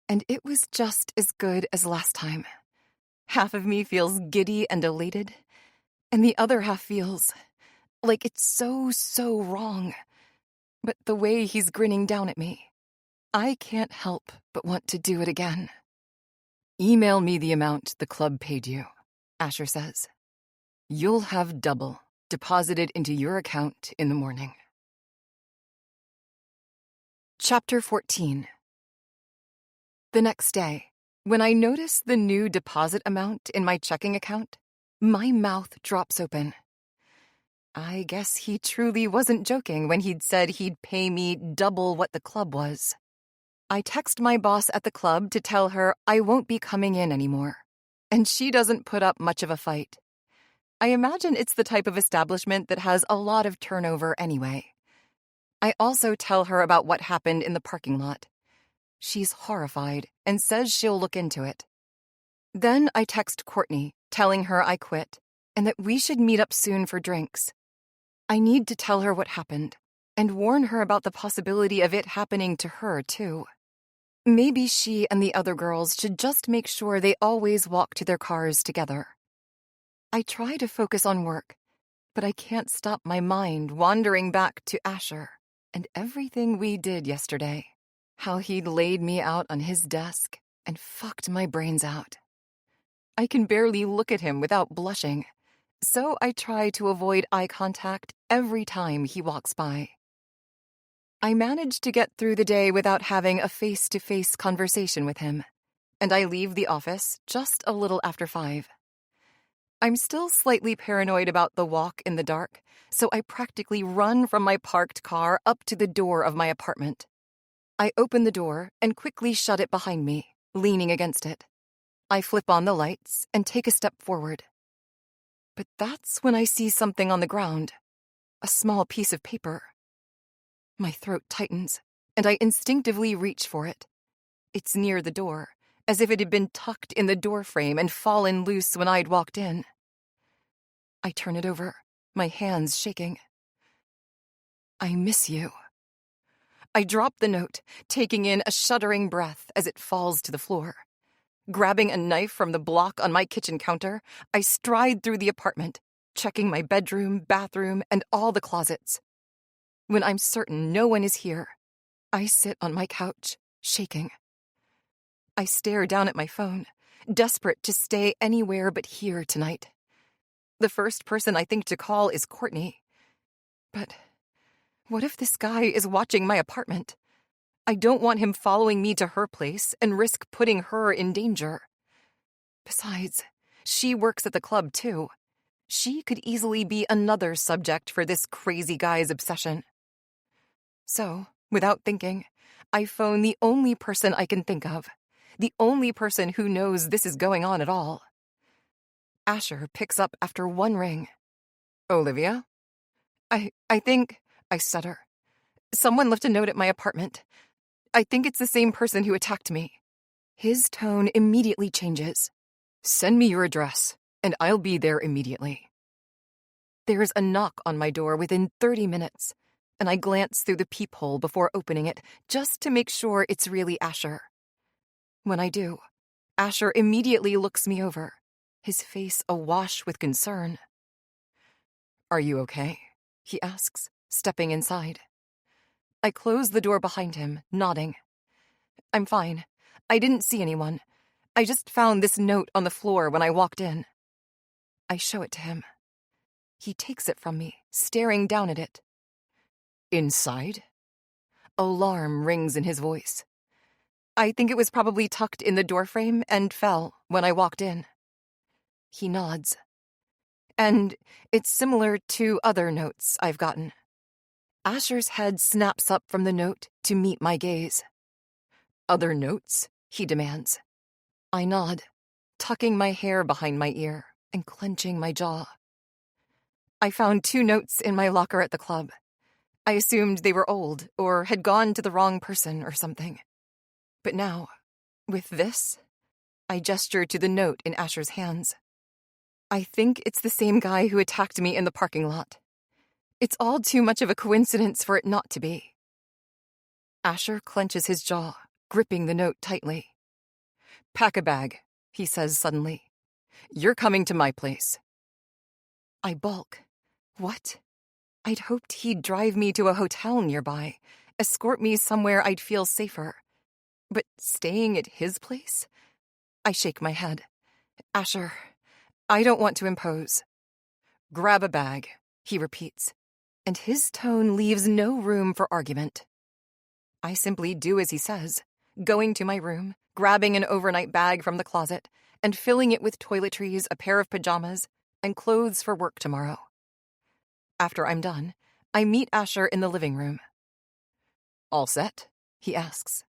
A: And it was just as good as last time. Half of me feels giddy and elated, and the other half feels like it's so wrong. But the way he's grinning down at me, I can't help but want to do it again. "Email me the amount the club paid you," Asher says. "You'll have double deposited into your account in the morning." Chapter 14. The next day, when I notice the new deposit amount in my checking account, my mouth drops open. I guess he truly wasn't joking when he'd said he'd pay me double what the club was. I text my boss at the club to tell her I won't be coming in anymore, and she doesn't put up much of a fight. I imagine it's the type of establishment that has a lot of turnover anyway. I also tell her about what happened in the parking lot. She's horrified and says she'll look into it. Then I text Courtney, telling her I quit, and that we should meet up soon for drinks. I need to tell her what happened, and warn her about the possibility of it happening to her, too. Maybe she and the other girls should just make sure they always walk to their cars together. I try to focus on work, but I can't stop my mind wandering back to Asher and everything we did yesterday. How he'd laid me out on his desk and fucked my brains out. I can barely look at him without blushing, so I try to avoid eye contact every time he walks by. I manage to get through the day without having a face-to-face conversation with him, and I leave the office just a little after 5. I'm still slightly paranoid about the walk in the dark, so I practically run from my parked car up to the door of my apartment. I open the door and quickly shut it behind me, leaning against it. I flip on the lights and take a step forward. But that's when I see something on the ground, a small piece of paper. My throat tightens, and I instinctively reach for it. It's near the door, as if it had been tucked in the doorframe and fallen loose when I'd walked in. I turn it over, my hands shaking. "I miss you." I drop the note, taking in a shuddering breath as it falls to the floor. Grabbing a knife from the block on my kitchen counter, I stride through the apartment, checking my bedroom, bathroom, and all the closets. When I'm certain no one is here, I sit on my couch, shaking. I stare down at my phone, desperate to stay anywhere but here tonight. The first person I think to call is Courtney. But what if this guy is watching my apartment? I don't want him following me to her place and risk putting her in danger. Besides, she works at the club too. She could easily be another subject for this crazy guy's obsession. So, without thinking, I phone the only person I can think of, the only person who knows this is going on at all. Asher picks up after one ring. "Olivia?" I think," I stutter. "Someone left a note at my apartment. I think it's the same person who attacked me." His tone immediately changes. "Send me your address, and I'll be there immediately." There's a knock on my door within 30 minutes, and I glance through the peephole before opening it just to make sure it's really Asher. When I do, Asher immediately looks me over, his face awash with concern. "Are you okay?" he asks, stepping inside. I close the door behind him, nodding. "I'm fine. I didn't see anyone. I just found this note on the floor when I walked in." I show it to him. He takes it from me, staring down at it. "Inside?" Alarm rings in his voice. "I think it was probably tucked in the doorframe and fell when I walked in." He nods. "And it's similar to other notes I've gotten." Asher's head snaps up from the note to meet my gaze. "Other notes?" he demands. I nod, tucking my hair behind my ear and clenching my jaw. "I found 2 notes in my locker at the club. I assumed they were old or had gone to the wrong person or something. But now, with this," I gesture to the note in Asher's hands. "I think it's the same guy who attacked me in the parking lot. It's all too much of a coincidence for it not to be." Asher clenches his jaw, gripping the note tightly. "Pack a bag," he says suddenly. "You're coming to my place." I balk. What? I'd hoped he'd drive me to a hotel nearby, escort me somewhere I'd feel safer. But staying at his place? I shake my head. "Asher, I don't want to impose." "Grab a bag," he repeats, and his tone leaves no room for argument. I simply do as he says, going to my room, grabbing an overnight bag from the closet, and filling it with toiletries, a pair of pajamas, and clothes for work tomorrow. After I'm done, I meet Asher in the living room. "All set?" he asks.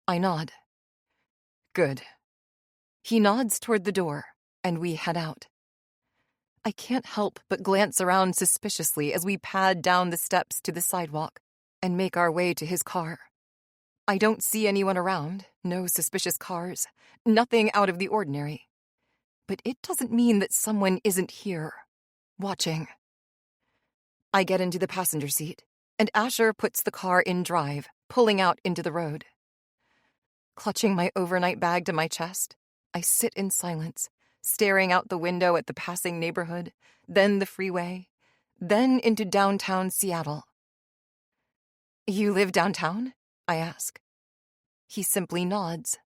A: I nod. "Good." He nods toward the door, and we head out. I can't help but glance around suspiciously as we pad down the steps to the sidewalk and make our way to his car. I don't see anyone around, no suspicious cars, nothing out of the ordinary. But it doesn't mean that someone isn't here, watching. I get into the passenger seat, and Asher puts the car in drive, pulling out into the road. Clutching my overnight bag to my chest, I sit in silence, staring out the window at the passing neighborhood, then the freeway, then into downtown Seattle. "You live downtown?" I ask. He simply nods.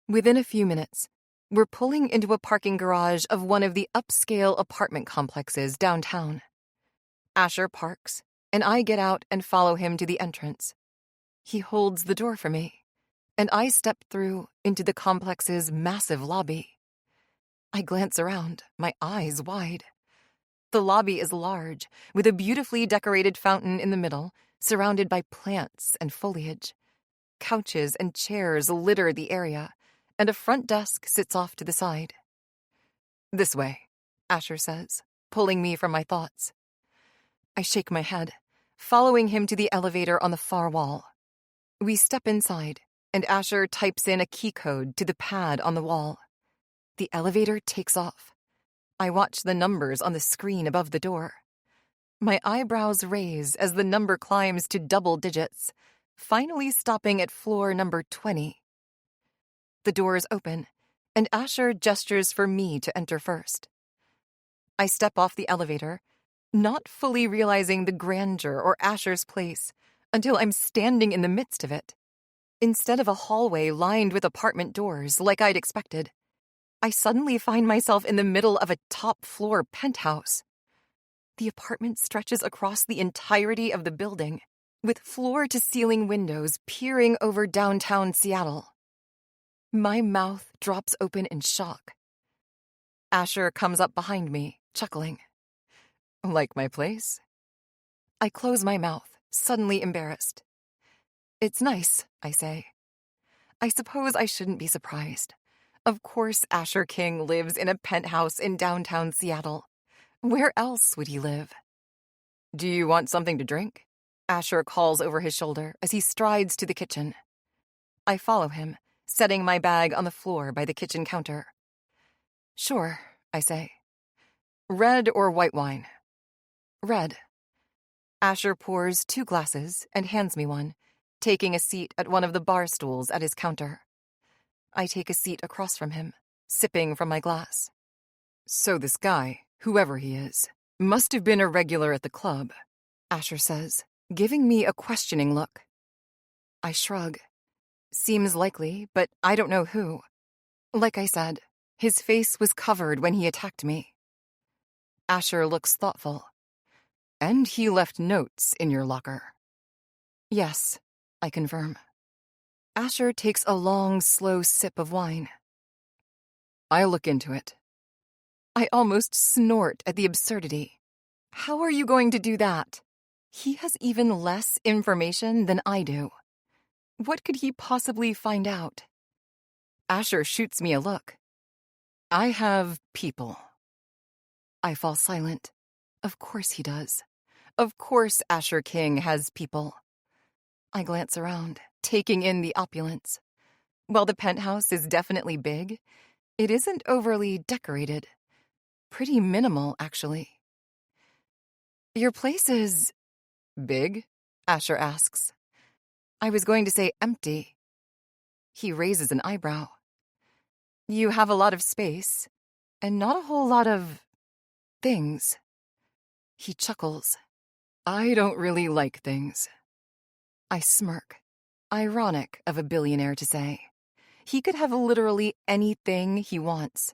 A: Within a few minutes, we're pulling into a parking garage of one of the upscale apartment complexes downtown. Asher parks, and I get out and follow him to the entrance. He holds the door for me, and I step through into the complex's massive lobby. I glance around, my eyes wide. The lobby is large, with a beautifully decorated fountain in the middle, surrounded by plants and foliage. Couches and chairs litter the area, and a front desk sits off to the side. "This way," Asher says, pulling me from my thoughts. I shake my head, following him to the elevator on the far wall. We step inside, and Asher types in a key code to the pad on the wall. The elevator takes off. I watch the numbers on the screen above the door. My eyebrows raise as the number climbs to double digits, finally stopping at floor number 20. The doors open, and Asher gestures for me to enter first. I step off the elevator, not fully realizing the grandeur or Asher's place until I'm standing in the midst of it. Instead of a hallway lined with apartment doors like I'd expected, I suddenly find myself in the middle of a top-floor penthouse. The apartment stretches across the entirety of the building, with floor-to-ceiling windows peering over downtown Seattle. My mouth drops open in shock. Asher comes up behind me, chuckling. "Like my place?" I close my mouth, suddenly embarrassed. "It's nice," I say. I suppose I shouldn't be surprised. Of course Asher King lives in a penthouse in downtown Seattle. Where else would he live? "Do you want something to drink?" Asher calls over his shoulder as he strides to the kitchen. I follow him, setting my bag on the floor by the kitchen counter. "Sure," I say. "Red or white wine?" "Red." Asher pours 2 glasses and hands me one, taking a seat at one of the bar stools at his counter. I take a seat across from him, sipping from my glass. So this guy, whoever he is, must have been a regular at the club, Asher says, giving me a questioning look. I shrug. Seems likely, but I don't know who. Like I said, his face was covered when he attacked me. Asher looks thoughtful. And he left notes in your locker. Yes, I confirm. Asher takes a long, slow sip of wine. I look into it. I almost snort at the absurdity. How are you going to do that? He has even less information than I do. What could he possibly find out? Asher shoots me a look. I have people. I fall silent. Of course he does. Of course Asher King has people. I glance around, taking in the opulence. While the penthouse is definitely big, it isn't overly decorated. Pretty minimal, actually. Your place is big? Asher asks. I was going to say empty. He raises an eyebrow. You have a lot of space, and not a whole lot of things. He chuckles. I don't really like things. I smirk. Ironic of a billionaire to say. He could have literally anything he wants.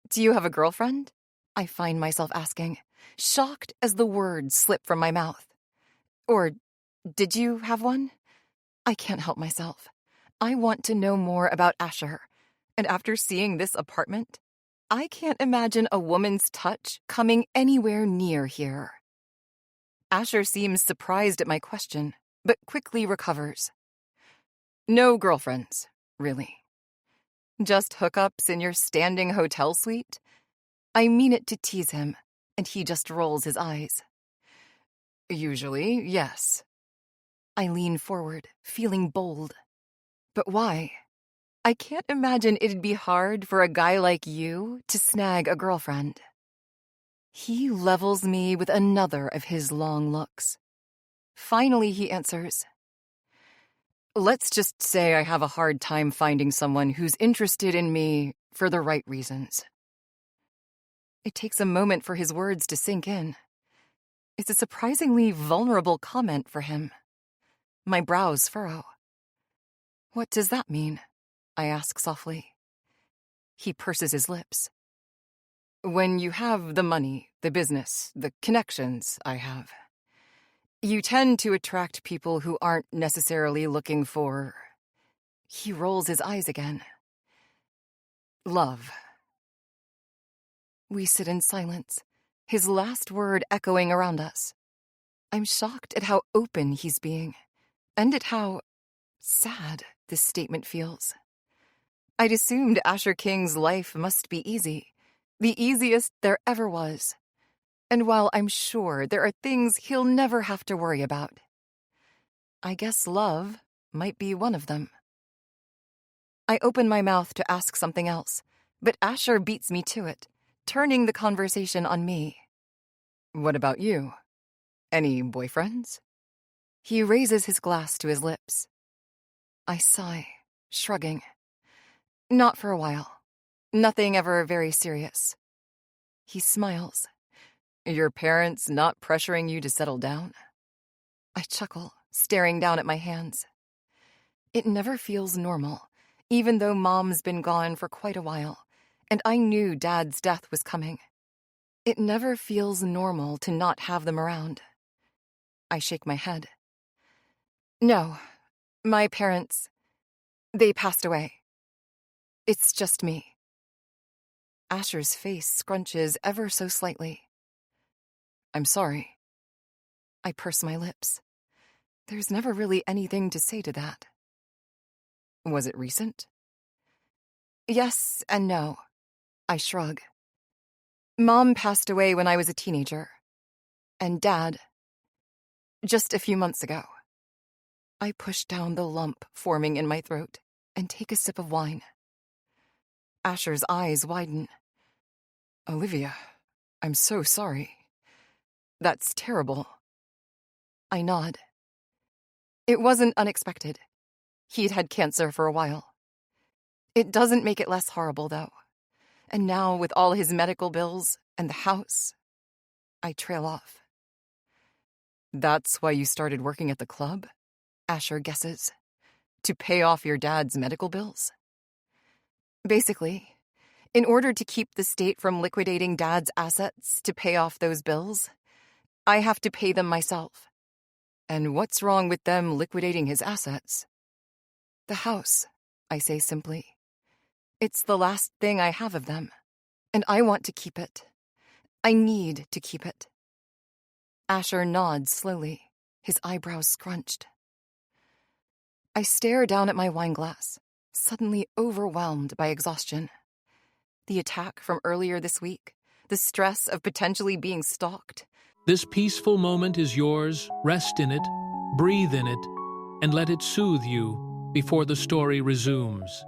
A: Do you have a girlfriend? I find myself asking, shocked as the words slip from my mouth. Or did you have one? I can't help myself. I want to know more about Asher. And after seeing this apartment, I can't imagine a woman's touch coming anywhere near here. Asher seems surprised at my question, but quickly recovers. No girlfriends, really. Just hookups in your standing hotel suite? I mean it to tease him, and he just rolls his eyes. Usually, yes. I lean forward, feeling bold. But why? I can't imagine it'd be hard for a guy like you to snag a girlfriend. He levels me with another of his long looks. Finally, he answers. Let's just say I have a hard time finding someone who's interested in me for the right reasons. It takes a moment for his words to sink in. It's a surprisingly vulnerable comment for him. My brows furrow. What does that mean? I ask softly. He purses his lips. When you have the money, the business, the connections I have, you tend to attract people who aren't necessarily looking for... He rolls his eyes again. Love. We sit in silence, his last word echoing around us. I'm shocked at how open he's being, and at how sad this statement feels. I'd assumed Asher King's life must be easy, the easiest there ever was. And while I'm sure there are things he'll never have to worry about, I guess love might be one of them. I open my mouth to ask something else, but Asher beats me to it, turning the conversation on me. What about you? Any boyfriends? He raises his glass to his lips. I sigh, shrugging. Not for a while. Nothing ever very serious. He smiles. Your parents not pressuring you to settle down? I chuckle, staring down at my hands. It never feels normal, even though Mom's been gone for quite a while, and I knew Dad's death was coming. It never feels normal to not have them around. I shake my head. No, my parents, they passed away. It's just me. Asher's face scrunches ever so slightly. I'm sorry. I purse my lips. There's never really anything to say to that. Was it recent? Yes and no. I shrug. Mom passed away when I was a teenager. And Dad, just a few months ago. I push down the lump forming in my throat and take a sip of wine. Asher's eyes widen. Olivia, I'm so sorry. That's terrible. I nod. It wasn't unexpected. He'd had cancer for a while. It doesn't make it less horrible, though. And now, with all his medical bills and the house, I trail off. That's why you started working at the club? Asher guesses. To pay off your dad's medical bills? Basically, in order to keep the state from liquidating Dad's assets to pay off those bills, I have to pay them myself. And what's wrong with them liquidating his assets? The house, I say simply. It's the last thing I have of them, and I want to keep it. I need to keep it. Asher nods slowly, his eyebrows scrunched. I stare down at my wineglass, suddenly overwhelmed by exhaustion. The attack from earlier this week, the stress of potentially being stalked.
B: This peaceful moment is yours. Rest in it, breathe in it, and let it soothe you before the story resumes.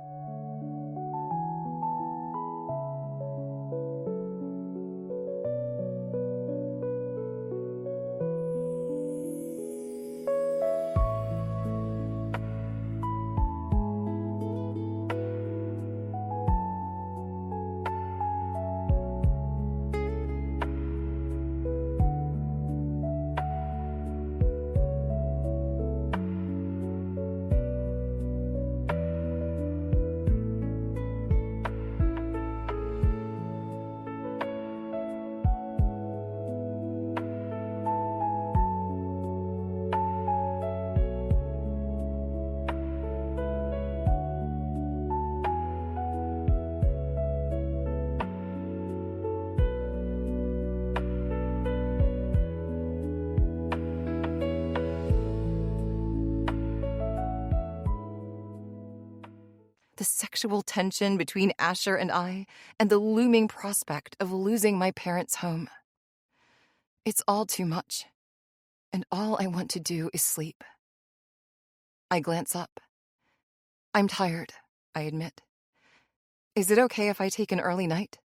A: The sexual tension between Asher and I, and the looming prospect of losing my parents' home. It's all too much, and all I want to do is sleep. I glance up. I'm tired, I admit. Is it okay if I take an early night?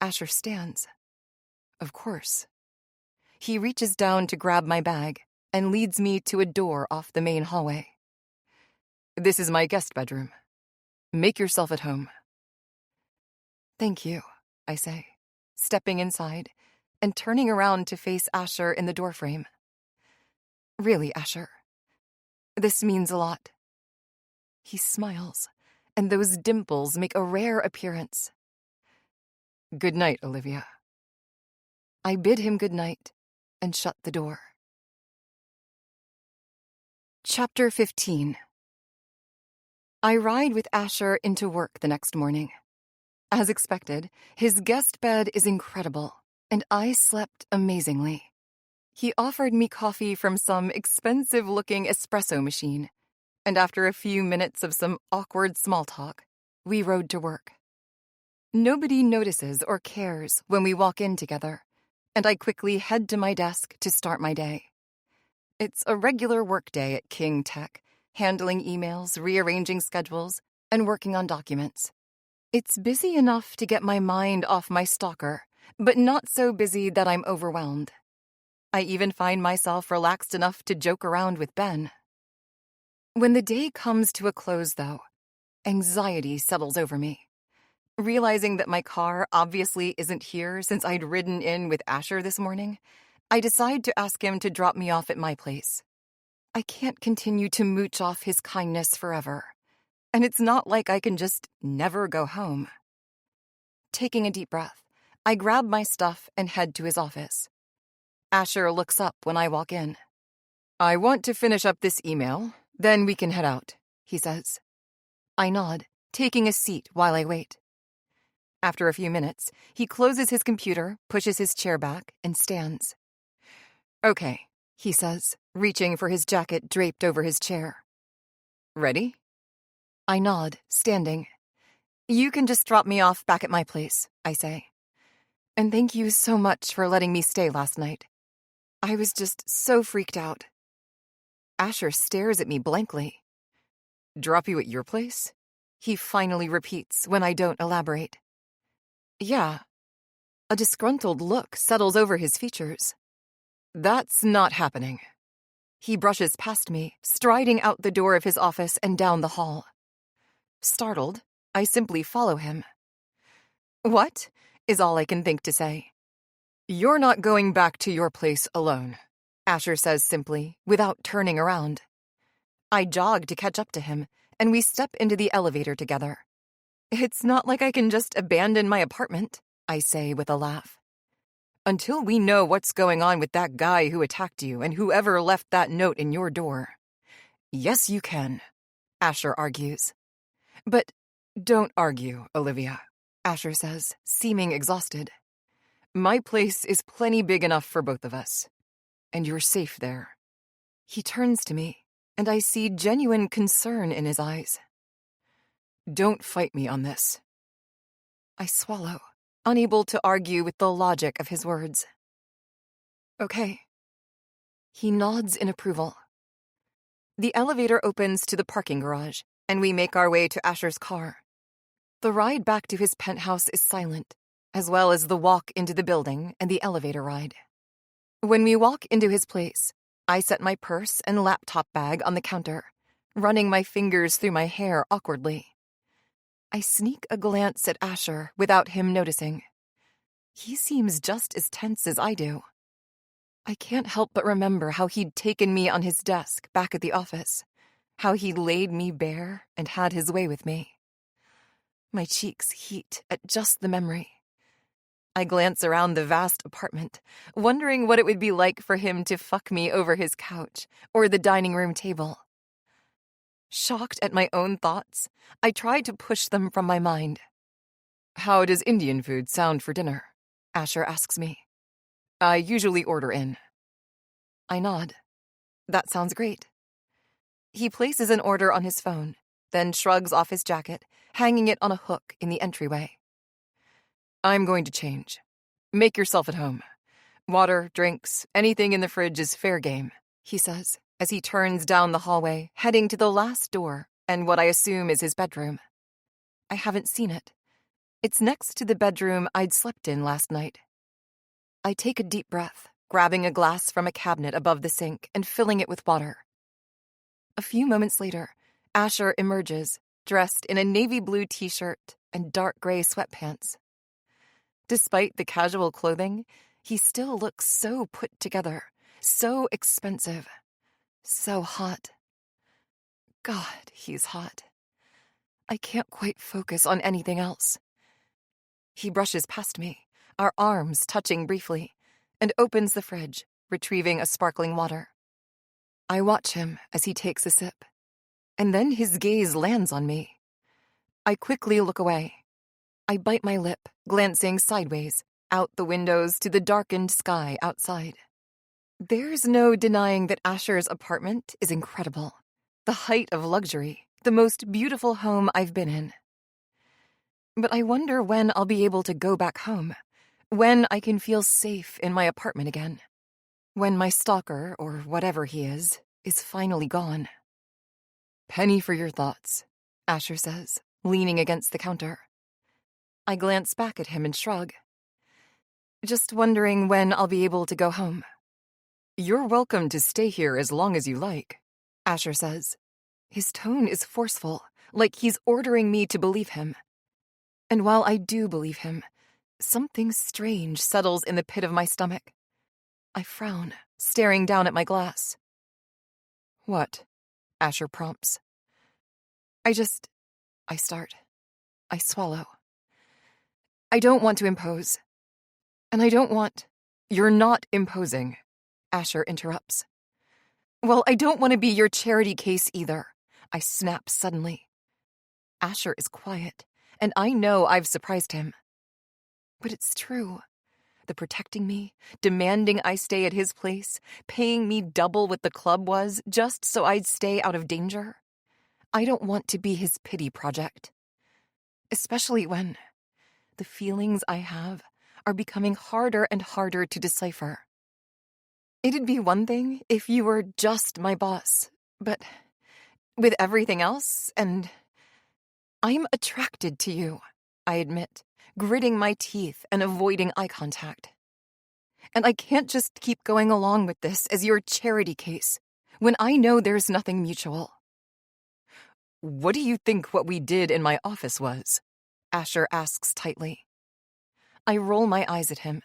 A: Asher stands. Of course. He reaches down to grab my bag and leads me to a door off the main hallway. This is my guest bedroom. Make yourself at home. Thank you, I say, stepping inside and turning around to face Asher in the doorframe. Really, Asher, this means a lot. He smiles, and those dimples make a rare appearance. Good night, Olivia. I bid him good night and shut the door. Chapter 15. I ride with Asher into work the next morning. As expected, his guest bed is incredible, and I slept amazingly. He offered me coffee from some expensive-looking espresso machine, and after a few minutes of some awkward small talk, we rode to work. Nobody notices or cares when we walk in together, and I quickly head to my desk to start my day. It's a regular workday at King Tech, handling emails, rearranging schedules, and working on documents. It's busy enough to get my mind off my stalker, but not so busy that I'm overwhelmed. I even find myself relaxed enough to joke around with Ben. When the day comes to a close, though, anxiety settles over me. Realizing that my car obviously isn't here since I'd ridden in with Asher this morning, I decide to ask him to drop me off at my place. I can't continue to mooch off his kindness forever, and it's not like I can just never go home. Taking a deep breath, I grab my stuff and head to his office. Asher looks up when I walk in. I want to finish up this email, then we can head out, he says. I nod, taking a seat while I wait. After a few minutes, he closes his computer, pushes his chair back, and stands. Okay, he says, reaching for his jacket draped over his chair. Ready? I nod, standing. You can just drop me off back at my place, I say. And thank you so much for letting me stay last night. I was just so freaked out. Asher stares at me blankly. Drop you at your place? He finally repeats when I don't elaborate. Yeah. A disgruntled look settles over his features. That's not happening. He brushes past me, striding out the door of his office and down the hall. Startled, I simply follow him. "What?" is all I can think to say. "You're not going back to your place alone," Asher says simply, without turning around. I jog to catch up to him, and we step into the elevator together. "It's not like I can just abandon my apartment," I say with a laugh. "Until we know what's going on with that guy who attacked you and whoever left that note in your door." "Yes, you can," Asher argues. "But don't argue, Olivia," Asher says, seeming exhausted. "My place is plenty big enough for both of us, and you're safe there." He turns to me, and I see genuine concern in his eyes. "Don't fight me on this." I swallow, unable to argue with the logic of his words. "Okay." He nods in approval. The elevator opens to the parking garage, and we make our way to Asher's car. The ride back to his penthouse is silent, as well as the walk into the building and the elevator ride. When we walk into his place, I set my purse and laptop bag on the counter, running my fingers through my hair awkwardly. I sneak a glance at Asher without him noticing. He seems just as tense as I do. I can't help but remember how he'd taken me on his desk back at the office, how he laid me bare and had his way with me. My cheeks heat at just the memory. I glance around the vast apartment, wondering what it would be like for him to fuck me over his couch or the dining room table. Shocked at my own thoughts, I try to push them from my mind. "How does Indian food sound for dinner?" Asher asks me. "I usually order in." I nod. "That sounds great." He places an order on his phone, then shrugs off his jacket, hanging it on a hook in the entryway. "I'm going to change. Make yourself at home. Water, drinks, anything in the fridge is fair game," he says, as he turns down the hallway, heading to the last door and what I assume is his bedroom. I haven't seen it. It's next to the bedroom I'd slept in last night. I take a deep breath, grabbing a glass from a cabinet above the sink and filling it with water. A few moments later, Asher emerges, dressed in a navy blue t-shirt and dark gray sweatpants. Despite the casual clothing, he still looks so put together, so expensive, so hot. God, he's hot. I can't quite focus on anything else. He brushes past me, our arms touching briefly, and opens the fridge, retrieving a sparkling water. I watch him as he takes a sip, and then his gaze lands on me. I quickly look away. I bite my lip, glancing sideways, out the windows to the darkened sky outside. There's no denying that Asher's apartment is incredible. The height of luxury, the most beautiful home I've been in. But I wonder when I'll be able to go back home, when I can feel safe in my apartment again, when my stalker, or whatever he is finally gone. "Penny for your thoughts," Asher says, leaning against the counter. I glance back at him and shrug. "Just wondering when I'll be able to go home." "You're welcome to stay here as long as you like," Asher says. His tone is forceful, like he's ordering me to believe him. And while I do believe him, something strange settles in the pit of my stomach. I frown, staring down at my glass. "What?" Asher prompts. I start. I swallow. "I don't want to impose. And I don't want—" "You're not imposing," Asher interrupts. "Well, I don't want to be your charity case either," I snap suddenly. Asher is quiet, and I know I've surprised him. But it's true. The protecting me, demanding I stay at his place, paying me double what the club was just so I'd stay out of danger. I don't want to be his pity project. Especially when the feelings I have are becoming harder and harder to decipher. It'd be one thing if you were just my boss, but with everything else, and I'm attracted to you, I admit, gritting my teeth and avoiding eye contact. And I can't just keep going along with this as your charity case when I know there's nothing mutual. What do you think what we did in my office was? Asher asks tightly. I roll my eyes at him.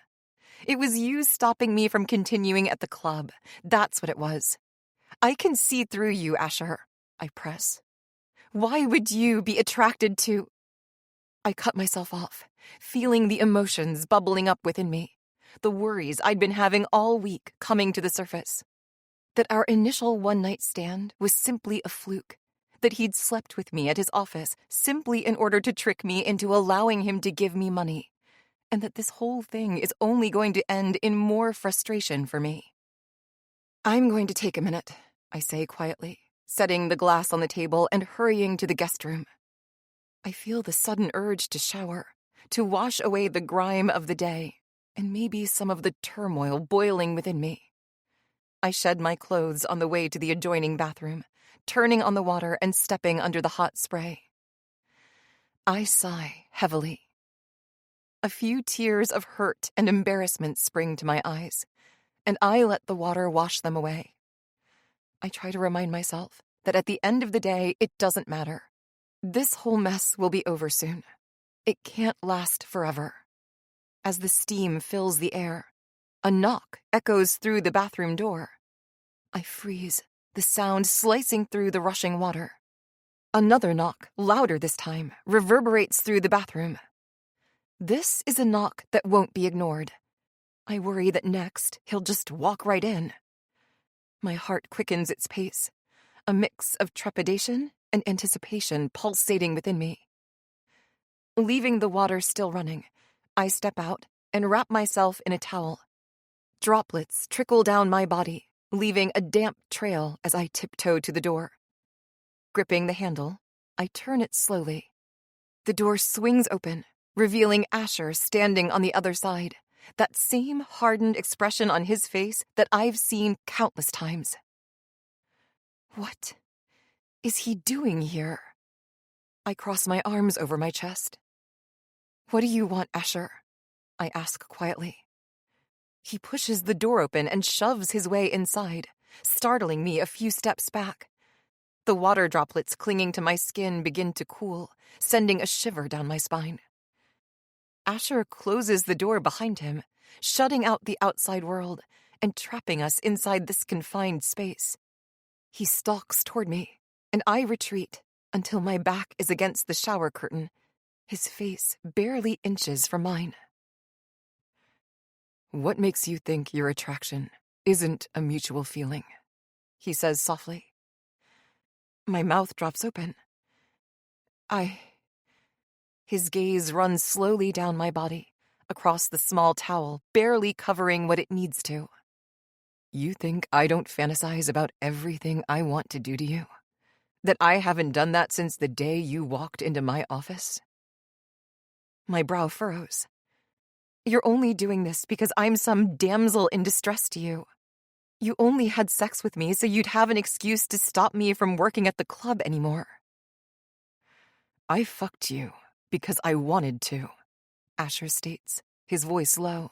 A: It was you stopping me from continuing at the club. That's what it was. I can see through you, Asher, I press. Why would you be attracted to... I cut myself off, feeling the emotions bubbling up within me, the worries I'd been having all week coming to the surface. That our initial one-night stand was simply a fluke, that he'd slept with me at his office simply in order to trick me into allowing him to give me money, and that this whole thing is only going to end in more frustration for me. I'm going to take a minute, I say quietly, setting the glass on the table and hurrying to the guest room. I feel the sudden urge to shower, to wash away the grime of the day, and maybe some of the turmoil boiling within me. I shed my clothes on the way to the adjoining bathroom, turning on the water and stepping under the hot spray. I sigh heavily. A few tears of hurt and embarrassment spring to my eyes, and I let the water wash them away. I try to remind myself that at the end of the day, it doesn't matter. This whole mess will be over soon. It can't last forever. As the steam fills the air, a knock echoes through the bathroom door. I freeze, the sound slicing through the rushing water. Another knock, louder this time, reverberates through the bathroom. This is a knock that won't be ignored. I worry that next he'll just walk right in. My heart quickens its pace, a mix of trepidation and anticipation pulsating within me. Leaving the water still running, I step out and wrap myself in a towel. Droplets trickle down my body, leaving a damp trail as I tiptoe to the door. Gripping the handle, I turn it slowly. The door swings open, revealing Asher standing on the other side, that same hardened expression on his face that I've seen countless times. What is he doing here? I cross my arms over my chest. What do you want, Asher? I ask quietly. He pushes the door open and shoves his way inside, startling me a few steps back. The water droplets clinging to my skin begin to cool, sending a shiver down my spine. Asher closes the door behind him, shutting out the outside world and trapping us inside this confined space. He stalks toward me, and I retreat until my back is against the shower curtain, his face barely inches from mine. What makes you think your attraction isn't a mutual feeling? He says softly. My mouth drops open. His gaze runs slowly down my body, across the small towel, barely covering what it needs to. You think I don't fantasize about everything I want to do to you? That I haven't done that since the day you walked into my office? My brow furrows. You're only doing this because I'm some damsel in distress to you. You only had sex with me so you'd have an excuse to stop me from working at the club anymore. I fucked you because I wanted to, Asher states, his voice low.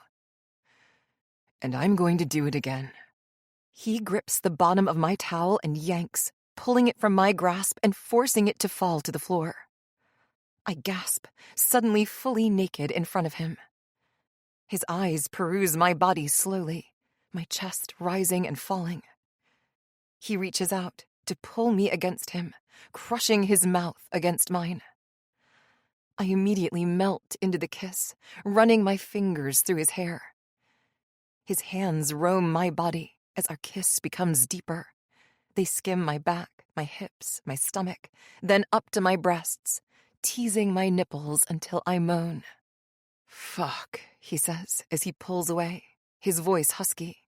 A: And I'm going to do it again. He grips the bottom of my towel and yanks, pulling it from my grasp and forcing it to fall to the floor. I gasp, suddenly fully naked in front of him. His eyes peruse my body slowly, my chest rising and falling. He reaches out to pull me against him, crushing his mouth against mine. I immediately melt into the kiss, running my fingers through his hair. His hands roam my body as our kiss becomes deeper. They skim my back, my hips, my stomach, then up to my breasts, teasing my nipples until I moan. Fuck, he says as he pulls away, his voice husky.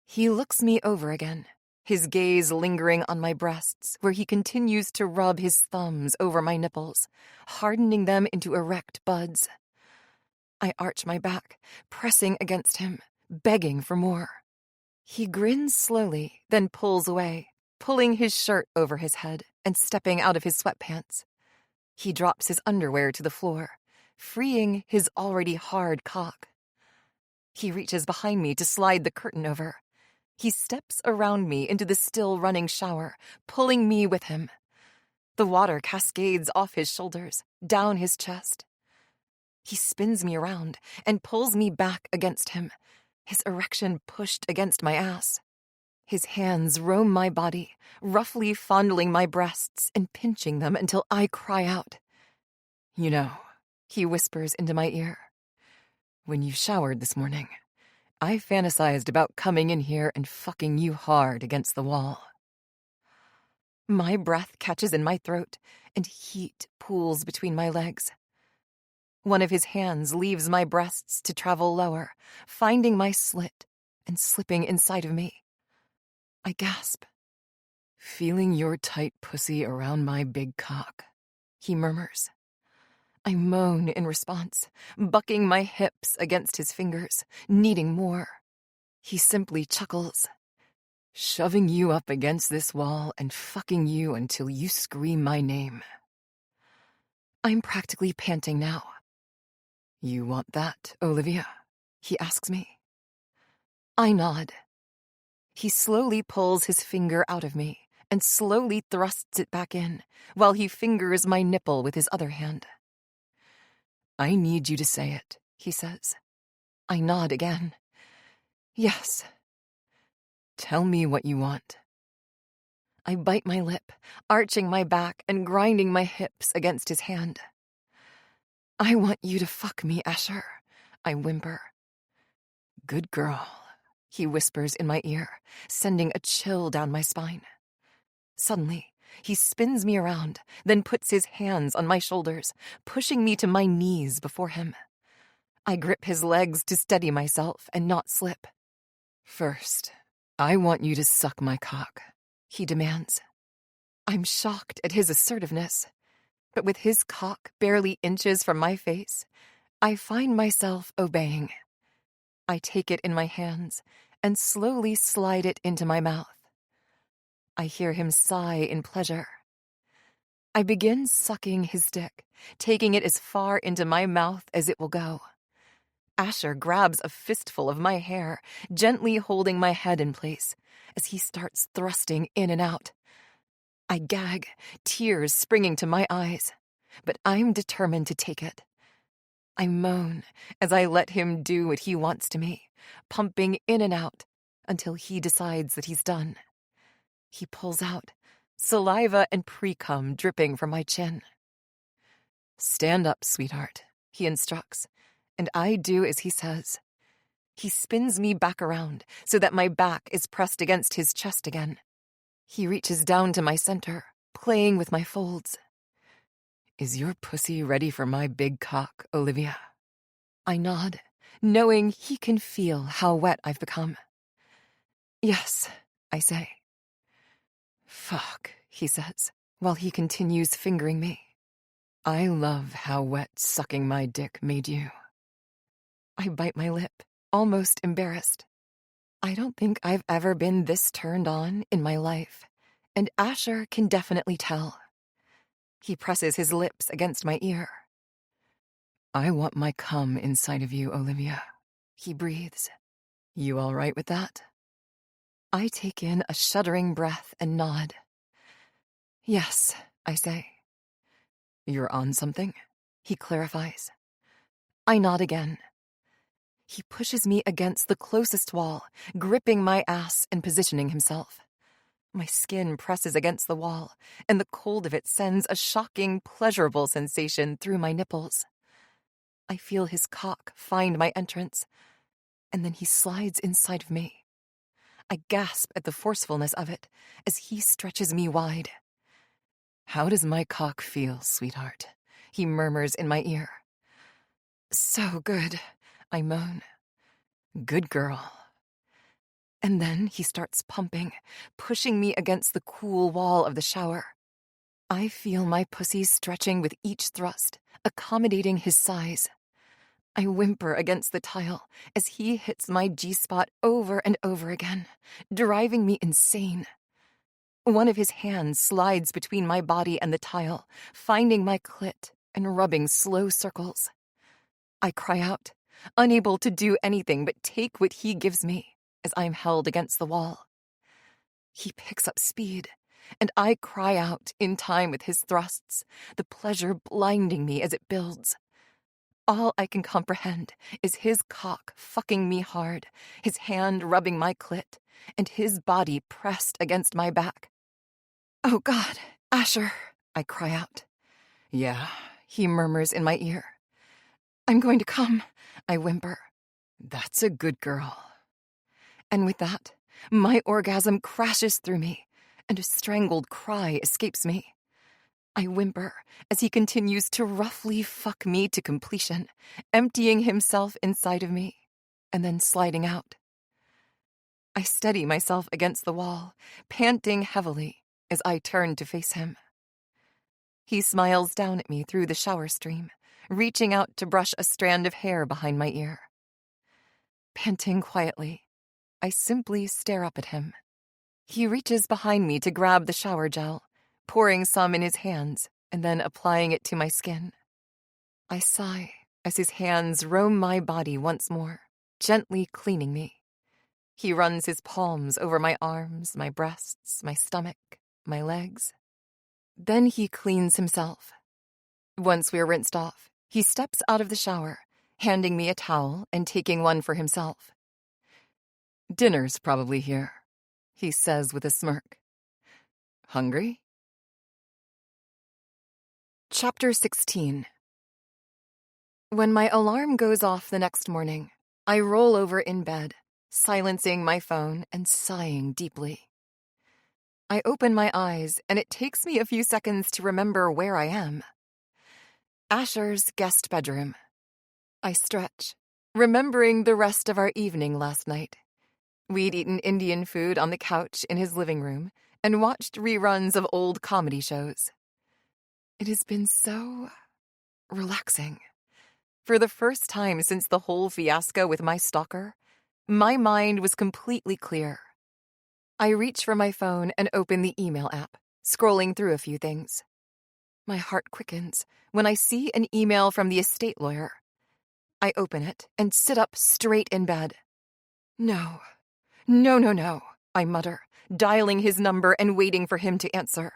A: He looks me over again, his gaze lingering on my breasts, where he continues to rub his thumbs over my nipples, hardening them into erect buds. I arch my back, pressing against him, begging for more. He grins slowly, then pulls away, pulling his shirt over his head and stepping out of his sweatpants. He drops his underwear to the floor, freeing his already hard cock. He reaches behind me to slide the curtain over. He steps around me into the still running shower, pulling me with him. The water cascades off his shoulders, down his chest. He spins me around and pulls me back against him, his erection pushed against my ass. His hands roam my body, roughly fondling my breasts and pinching them until I cry out. You know, he whispers into my ear, when you showered this morning, I fantasized about coming in here and fucking you hard against the wall. My breath catches in my throat, and heat pools between my legs. One of his hands leaves my breasts to travel lower, finding my slit and slipping inside of me. I gasp. Feeling your tight pussy around my big cock, he murmurs. I moan in response, bucking my hips against his fingers, needing more. He simply chuckles. Shoving you up against this wall and fucking you until you scream my name. I'm practically panting now. You want that, Olivia? He asks me. I nod. He slowly pulls his finger out of me and slowly thrusts it back in while he fingers my nipple with his other hand. I need you to say it, he says. I nod again. Yes. Tell me what you want. I bite my lip, arching my back and grinding my hips against his hand. I want you to fuck me, Asher, I whimper. Good girl, he whispers in my ear, sending a chill down my spine. Suddenly, he spins me around, then puts his hands on my shoulders, pushing me to my knees before him. I grip his legs to steady myself and not slip. First, I want you to suck my cock, he demands. I'm shocked at his assertiveness, but with his cock barely inches from my face, I find myself obeying. I take it in my hands and slowly slide it into my mouth. I hear him sigh in pleasure. I begin sucking his dick, taking it as far into my mouth as it will go. Asher grabs a fistful of my hair, gently holding my head in place as he starts thrusting in and out. I gag, tears springing to my eyes, but I'm determined to take it. I moan as I let him do what he wants to me, pumping in and out until he decides that he's done. He pulls out, saliva and pre-cum dripping from my chin. Stand up, sweetheart, he instructs, and I do as he says. He spins me back around so that my back is pressed against his chest again. He reaches down to my center, playing with my folds. Is your pussy ready for my big cock, Olivia? I nod, knowing he can feel how wet I've become. Yes, I say. Fuck, he says, while he continues fingering me. I love how wet sucking my dick made you. I bite my lip, almost embarrassed. I don't think I've ever been this turned on in my life, and Asher can definitely tell. He presses his lips against my ear. I want my cum inside of you, Olivia, he breathes. You all right with that? I take in a shuddering breath and nod. Yes, I say. You're on something? He clarifies. I nod again. He pushes me against the closest wall, gripping my ass and positioning himself. My skin presses against the wall, and the cold of it sends a shocking, pleasurable sensation through my nipples. I feel his cock find my entrance, and then he slides inside of me. I gasp at the forcefulness of it as he stretches me wide. How does my cock feel, sweetheart? He murmurs in my ear. So good, I moan. Good girl. And then he starts pumping, pushing me against the cool wall of the shower. I feel my pussy stretching with each thrust, accommodating his size. I whimper against the tile as he hits my G-spot over and over again, driving me insane. One of his hands slides between my body and the tile, finding my clit and rubbing slow circles. I cry out, unable to do anything but take what he gives me as I'm held against the wall. He picks up speed, and I cry out in time with his thrusts, the pleasure blinding me as it builds. All I can comprehend is his cock fucking me hard, his hand rubbing my clit, and his body pressed against my back. "Oh God, Asher," I cry out. "Yeah," he murmurs in my ear. "I'm going to come," I whimper. "That's a good girl." And with that, my orgasm crashes through me, and a strangled cry escapes me. I whimper as he continues to roughly fuck me to completion, emptying himself inside of me, and then sliding out. I steady myself against the wall, panting heavily as I turn to face him. He smiles down at me through the shower stream, reaching out to brush a strand of hair behind my ear. Panting quietly, I simply stare up at him. He reaches behind me to grab the shower gel, pouring some in his hands and then applying it to my skin. I sigh as his hands roam my body once more, gently cleaning me. He runs his palms over my arms, my breasts, my stomach, my legs. Then he cleans himself. Once we're rinsed off, he steps out of the shower, handing me a towel and taking one for himself. "Dinner's probably here," he says with a smirk. "Hungry?" Chapter 16. When my alarm goes off the next morning, I roll over in bed, silencing my phone and sighing deeply. I open my eyes, and it takes me a few seconds to remember where I am. Asher's guest bedroom. I stretch, remembering the rest of our evening last night. We'd eaten Indian food on the couch in his living room and watched reruns of old comedy shows. It has been so relaxing. For the first time since the whole fiasco with my stalker, my mind was completely clear. I reach for my phone and open the email app, scrolling through a few things. My heart quickens when I see an email from the estate lawyer. I open it and sit up straight in bed. No, I mutter, dialing his number and waiting for him to answer.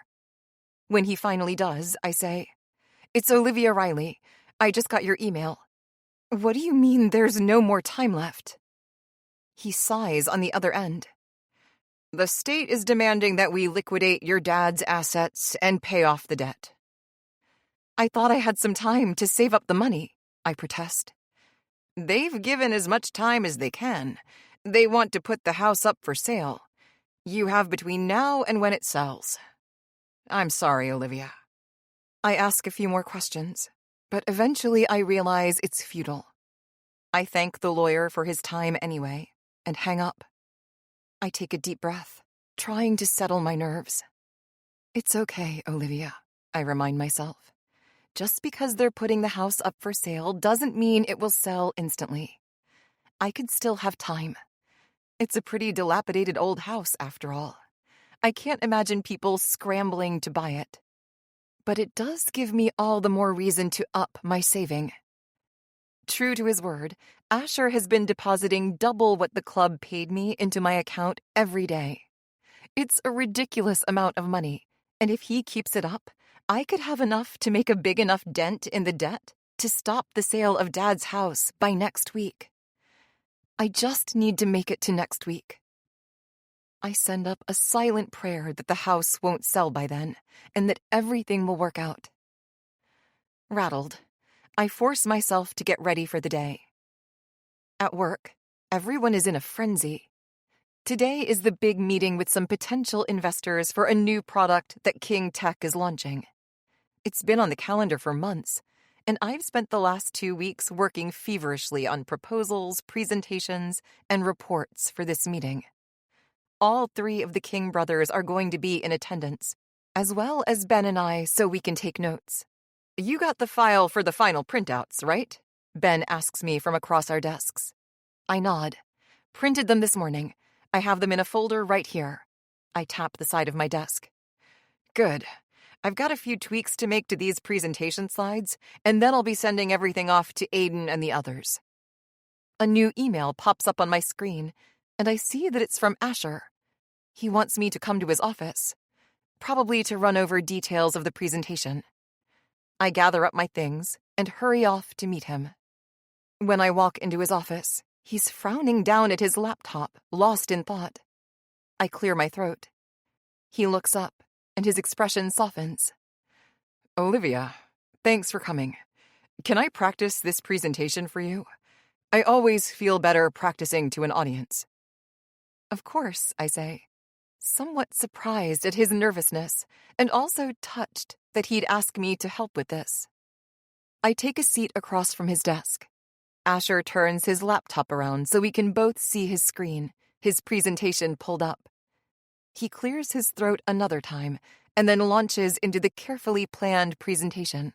A: When he finally does, I say, "It's Olivia Riley. I just got your email." "What do you mean there's no more time left?" He sighs on the other end. "The state is demanding that we liquidate your dad's assets and pay off the debt." "I thought I had some time to save up the money," I protest. "They've given as much time as they can. They want to put the house up for sale. You have between now and when it sells." "I'm sorry, Olivia." I ask a few more questions, but eventually I realize it's futile. I thank the lawyer for his time anyway, and hang up. I take a deep breath, trying to settle my nerves. "It's okay, Olivia," I remind myself. "Just because they're putting the house up for sale doesn't mean it will sell instantly. I could still have time. It's a pretty dilapidated old house, after all. I can't imagine people scrambling to buy it. But it does give me all the more reason to up my saving." True to his word, Asher has been depositing double what the club paid me into my account every day. It's a ridiculous amount of money, and if he keeps it up, I could have enough to make a big enough dent in the debt to stop the sale of Dad's house by next week. I just need to make it to next week. I send up a silent prayer that the house won't sell by then, and that everything will work out. Rattled, I force myself to get ready for the day. At work, everyone is in a frenzy. Today is the big meeting with some potential investors for a new product that King Tech is launching. It's been on the calendar for months, and I've spent the last 2 weeks working feverishly on proposals, presentations, and reports for this meeting. All 3 of the King brothers are going to be in attendance, as well as Ben and I, so we can take notes. "You got the file for the final printouts, right?" Ben asks me from across our desks. I nod. "Printed them this morning. I have them in a folder right here." I tap the side of my desk. "Good. I've got a few tweaks to make to these presentation slides, and then I'll be sending everything off to Aiden and the others." A new email pops up on my screen, and I see that it's from Asher. He wants me to come to his office. probably to run over details of the presentation. I gather up my things and hurry off to meet him. When I walk into his office, he's frowning down at his laptop, lost in thought. I clear my throat. He looks up, and his expression softens. Olivia, thanks for coming. Can I practice this presentation for you? I always feel better practicing to an audience. Of course, I say, somewhat surprised at his nervousness, and also touched that he'd ask me to help with this. I take a seat across from his desk. Asher turns his laptop around so we can both see his screen, his presentation pulled up. He clears his throat another time and then launches into the carefully planned presentation.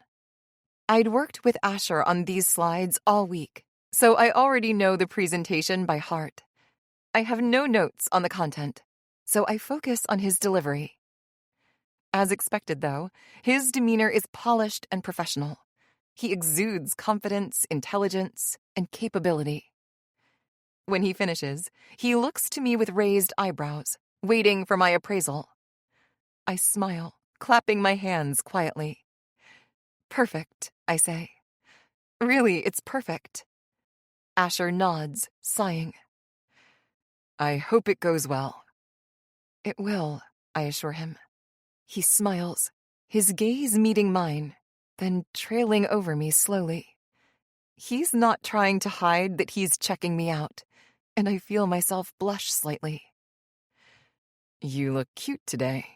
A: I'd worked with Asher on these slides all week, so I already know the presentation by heart. I have no notes on the content, so I focus on his delivery. As expected, though, his demeanor is polished and professional. He exudes confidence, intelligence, and capability. When he finishes, he looks to me with raised eyebrows, waiting for my appraisal. I smile, clapping my hands quietly. Perfect, I say. Really, it's perfect. Asher nods, sighing. I hope it goes well. It will, I assure him. He smiles, his gaze meeting mine, then trailing over me slowly. He's not trying to hide that he's checking me out, and I feel myself blush slightly. You look cute today,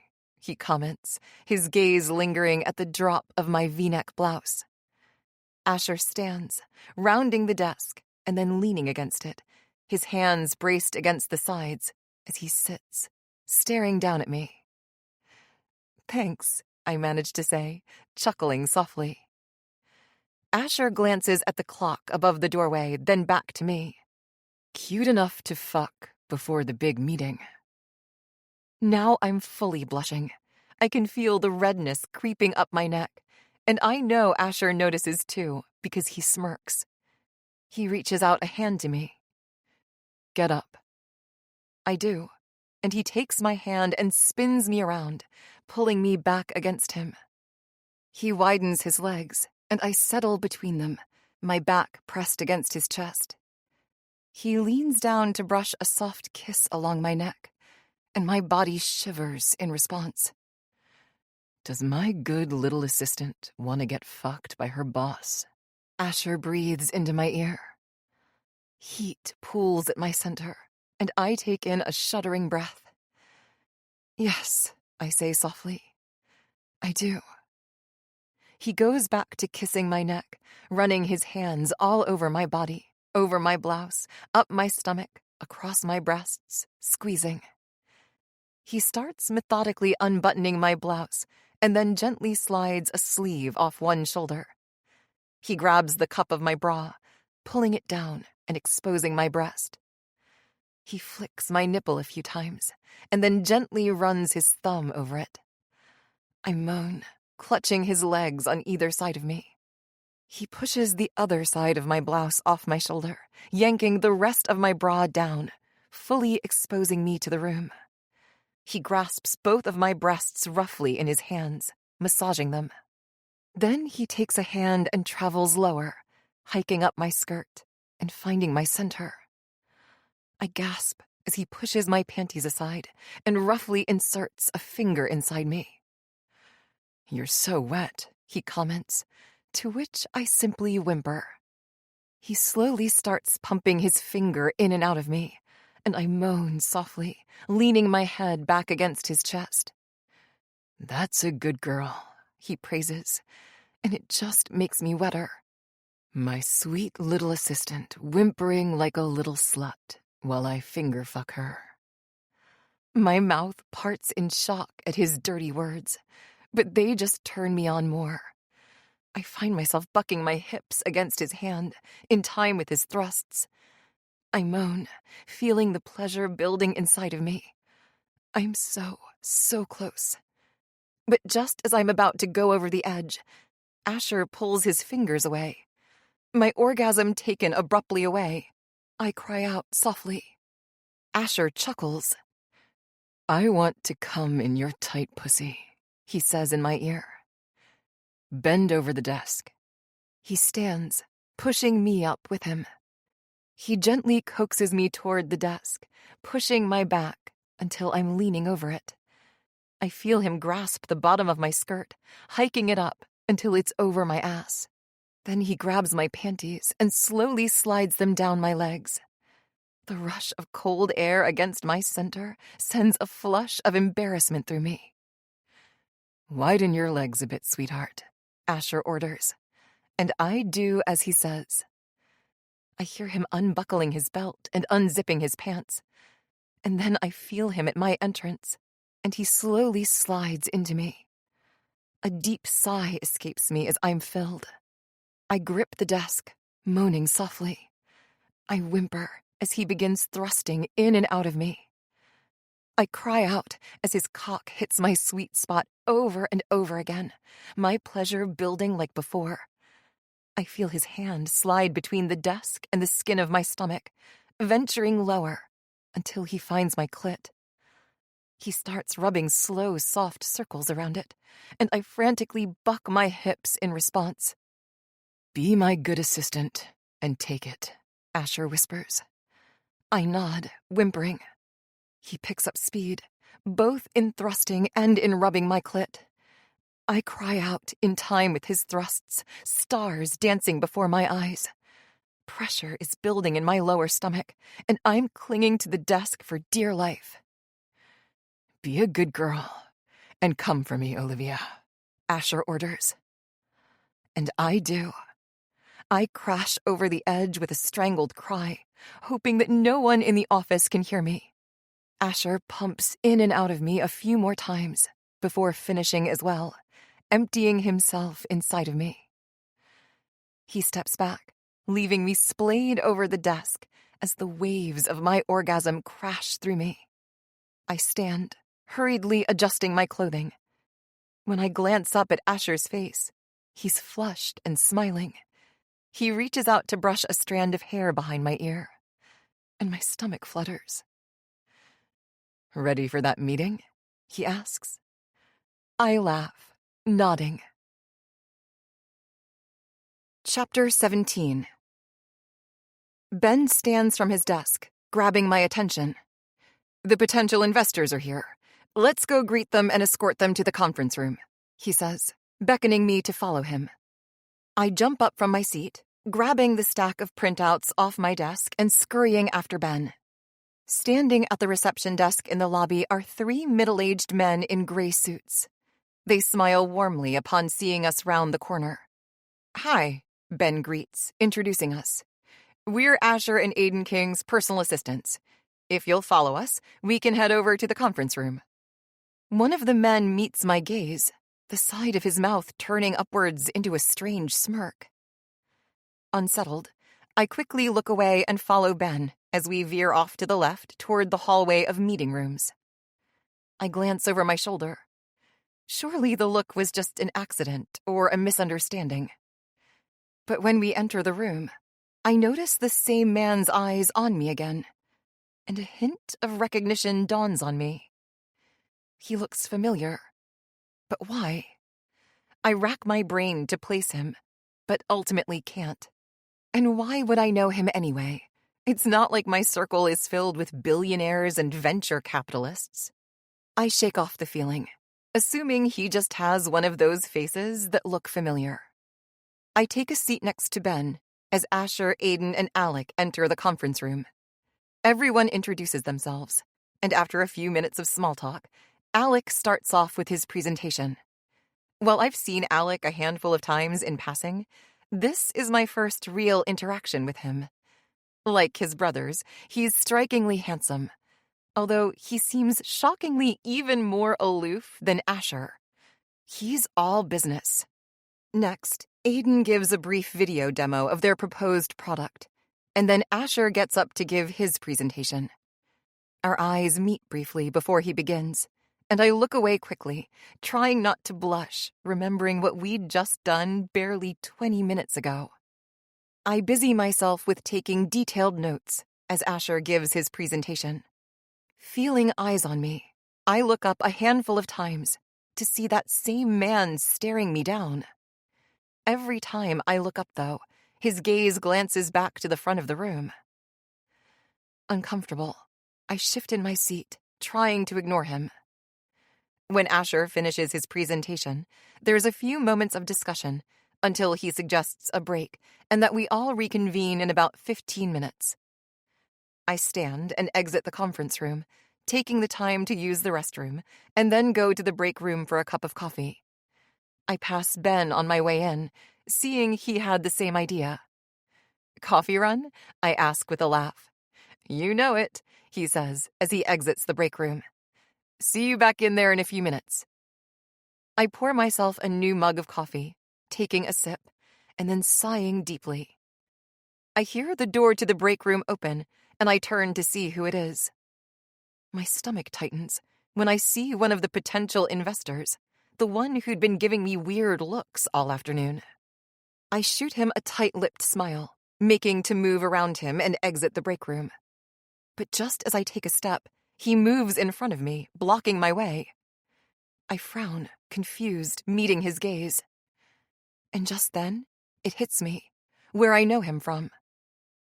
A: he comments, his gaze lingering at the drop of my V-neck blouse. Asher stands, rounding the desk, and then leaning against it, his hands braced against the sides as he sits, staring down at me. Thanks, I manage to say, chuckling softly. Asher glances at the clock above the doorway, then back to me. Cute enough to fuck before the big meeting. Now I'm fully blushing. I can feel the redness creeping up my neck, and I know Asher notices too, because he smirks. He reaches out a hand to me. Get up. I do, and he takes my hand and spins me around, pulling me back against him. He widens his legs, and I settle between them, my back pressed against his chest. He leans down to brush a soft kiss along my neck, and my body shivers in response. Does my good little assistant want to get fucked by her boss? Asher breathes into my ear. Heat pools at my center, and I take in a shuddering breath. Yes, I say softly. I do. He goes back to kissing my neck, running his hands all over my body, over my blouse, up my stomach, across my breasts, squeezing. He starts methodically unbuttoning my blouse and then gently slides a sleeve off one shoulder. He grabs the cup of my bra, pulling it down and exposing my breast. He flicks my nipple a few times and then gently runs his thumb over it. I moan, clutching his legs on either side of me. He pushes the other side of my blouse off my shoulder, yanking the rest of my bra down, fully exposing me to the room. He grasps both of my breasts roughly in his hands, massaging them. Then he takes a hand and travels lower, hiking up my skirt and finding my center. I gasp as he pushes my panties aside and roughly inserts a finger inside me. You're so wet, he comments, to which I simply whimper. He slowly starts pumping his finger in and out of me, and I moan softly, leaning my head back against his chest. That's a good girl, he praises, and it just makes me wetter. My sweet little assistant whimpering like a little slut while I finger fuck her. My mouth parts in shock at his dirty words, but they just turn me on more. I find myself bucking my hips against his hand, in time with his thrusts. I moan, feeling the pleasure building inside of me. I'm so close. But just as I'm about to go over the edge, Asher pulls his fingers away. My orgasm taken abruptly away. I cry out softly. Asher chuckles. I want to come in your tight pussy, he says in my ear. Bend over the desk. He stands, pushing me up with him. He gently coaxes me toward the desk, pushing my back until I'm leaning over it. I feel him grasp the bottom of my skirt, hiking it up until it's over my ass. Then he grabs my panties and slowly slides them down my legs. The rush of cold air against my center sends a flush of embarrassment through me. Widen your legs a bit, sweetheart, Asher orders, and I do as he says. I hear him unbuckling his belt and unzipping his pants, and then I feel him at my entrance, and he slowly slides into me. A deep sigh escapes me as I'm filled. I grip the desk, moaning softly. I whimper as he begins thrusting in and out of me. I cry out as his cock hits my sweet spot over and over again, my pleasure building like before. I feel his hand slide between the desk and the skin of my stomach, venturing lower until he finds my clit. He starts rubbing slow, soft circles around it, and I frantically buck my hips in response. Be my good assistant and take it, Asher whispers. I nod, whimpering. He picks up speed, both in thrusting and in rubbing my clit. I cry out in time with his thrusts, stars dancing before my eyes. Pressure is building in my lower stomach, and I'm clinging to the desk for dear life. Be a good girl and come for me, Olivia, Asher orders. And I do. I crash over the edge with a strangled cry, hoping that no one in the office can hear me. Asher pumps in and out of me a few more times before finishing as well, emptying himself inside of me. He steps back, leaving me splayed over the desk as the waves of my orgasm crash through me. I stand, hurriedly adjusting my clothing. When I glance up at Asher's face, he's flushed and smiling. He reaches out to brush a strand of hair behind my ear, and my stomach flutters. Ready for that meeting? He asks. I laugh, nodding. Chapter 17. Ben stands from his desk, grabbing my attention. The potential investors are here. Let's go greet them and escort them to the conference room, he says, beckoning me to follow him. I jump up from my seat, grabbing the stack of printouts off my desk and scurrying after Ben. Standing at the reception desk in the lobby are 3 middle-aged men in gray suits. They smile warmly upon seeing us round the corner. Hi, Ben greets, introducing us. We're Asher and Aiden King's personal assistants. If you'll follow us, we can head over to the conference room. One of the men meets my gaze, the side of his mouth turning upwards into a strange smirk. Unsettled, I quickly look away and follow Ben as we veer off to the left toward the hallway of meeting rooms. I glance over my shoulder. Surely the look was just an accident or a misunderstanding. But when we enter the room, I notice the same man's eyes on me again, and a hint of recognition dawns on me. He looks familiar. But why? I rack my brain to place him, but ultimately can't. And why would I know him anyway? It's not like my circle is filled with billionaires and venture capitalists. I shake off the feeling, assuming he just has one of those faces that look familiar. I take a seat next to Ben as Asher, Aiden, and Alec enter the conference room. Everyone introduces themselves, and after a few minutes of small talk, Alec starts off with his presentation. While I've seen Alec a handful of times in passing, this is my first real interaction with him. Like his brothers, he's strikingly handsome, although he seems shockingly even more aloof than Asher. He's all business. Next, Aiden gives a brief video demo of their proposed product, and then Asher gets up to give his presentation. Our eyes meet briefly before he begins, and I look away quickly, trying not to blush, remembering what we'd just done barely 20 minutes ago. I busy myself with taking detailed notes as Asher gives his presentation. Feeling eyes on me, I look up a handful of times to see that same man staring me down. Every time I look up, though, his gaze glances back to the front of the room. Uncomfortable, I shift in my seat, trying to ignore him. When Asher finishes his presentation, there's a few moments of discussion until he suggests a break and that we all reconvene in about 15 minutes. I stand and exit the conference room, taking the time to use the restroom, and then go to the break room for a cup of coffee. I pass Ben on my way in, seeing he had the same idea. "Coffee run?" I ask with a laugh. "You know it," he says as he exits the break room. "See you back in there in a few minutes." I pour myself a new mug of coffee, taking a sip, and then sighing deeply. I hear the door to the break room open, and I turn to see who it is. My stomach tightens when I see one of the potential investors, the one who'd been giving me weird looks all afternoon. I shoot him a tight-lipped smile, making to move around him and exit the break room. But just as I take a step, he moves in front of me, blocking my way. I frown, confused, meeting his gaze. And just then, it hits me, where I know him from.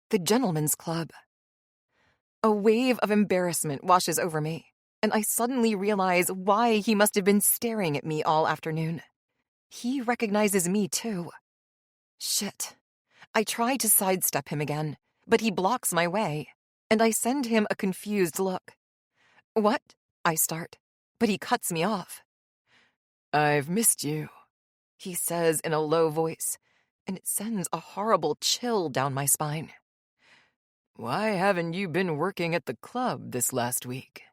A: The Gentlemen's Club. A wave of embarrassment washes over me, and I suddenly realize why he must have been staring at me all afternoon. He recognizes me, too. Shit. I try to sidestep him again, but he blocks my way, and I send him a confused look. "What?" I start, but he cuts me off. "I've missed you," he says in a low voice, and it sends a horrible chill down my spine. "Why haven't you been working at the club this last week?"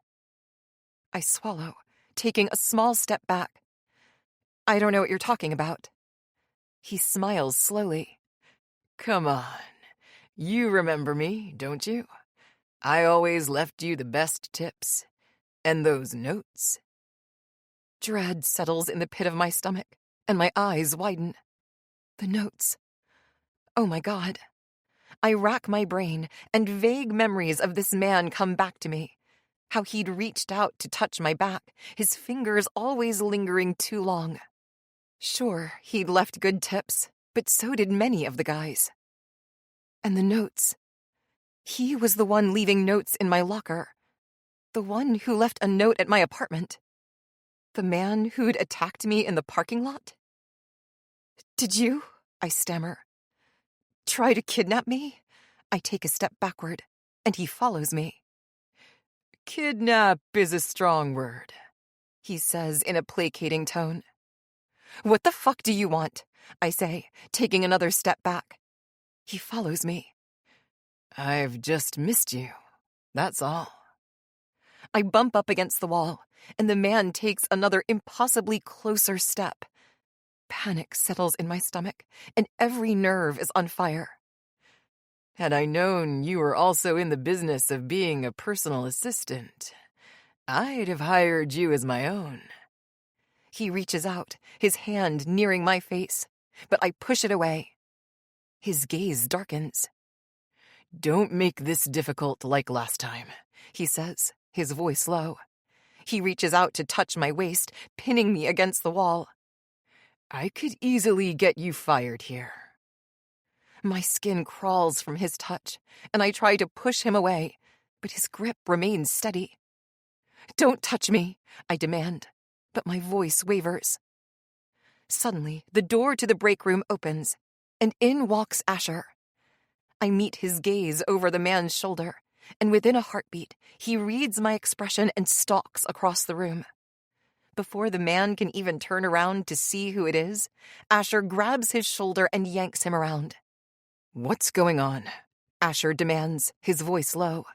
A: I swallow, taking a small step back. "I don't know what you're talking about." He smiles slowly. "Come on. You remember me, don't you? I always left you the best tips. And those notes." Dread settles in the pit of my stomach, and my eyes widen. The notes. Oh my God. I rack my brain, and vague memories of this man come back to me. How he'd reached out to touch my back, his fingers always lingering too long. Sure, he'd left good tips, but so did many of the guys. And the notes. He was the one leaving notes in my locker. The one who left a note at my apartment. The man who'd attacked me in the parking lot. "Did you," I stammer, "try to kidnap me?" I take a step backward, and he follows me. "Kidnap is a strong word," he says in a placating tone. "What the fuck do you want?" I say, taking another step back. He follows me. "I've just missed you, that's all." I bump up against the wall, and the man takes another impossibly closer step. Panic settles in my stomach, and every nerve is on fire. "Had I known you were also in the business of being a personal assistant, I'd have hired you as my own." He reaches out, his hand nearing my face, but I push it away. His gaze darkens. "Don't make this difficult like last time," he says, his voice low. He reaches out to touch my waist, pinning me against the wall. "I could easily get you fired here." My skin crawls from his touch, and I try to push him away, but his grip remains steady. "Don't touch me," I demand, but my voice wavers. Suddenly, the door to the break room opens, and in walks Asher. I meet his gaze over the man's shoulder, and within a heartbeat, he reads my expression and stalks across the room. Before the man can even turn around to see who it is, Asher grabs his shoulder and yanks him around. "What's going on?" Asher demands, his voice low.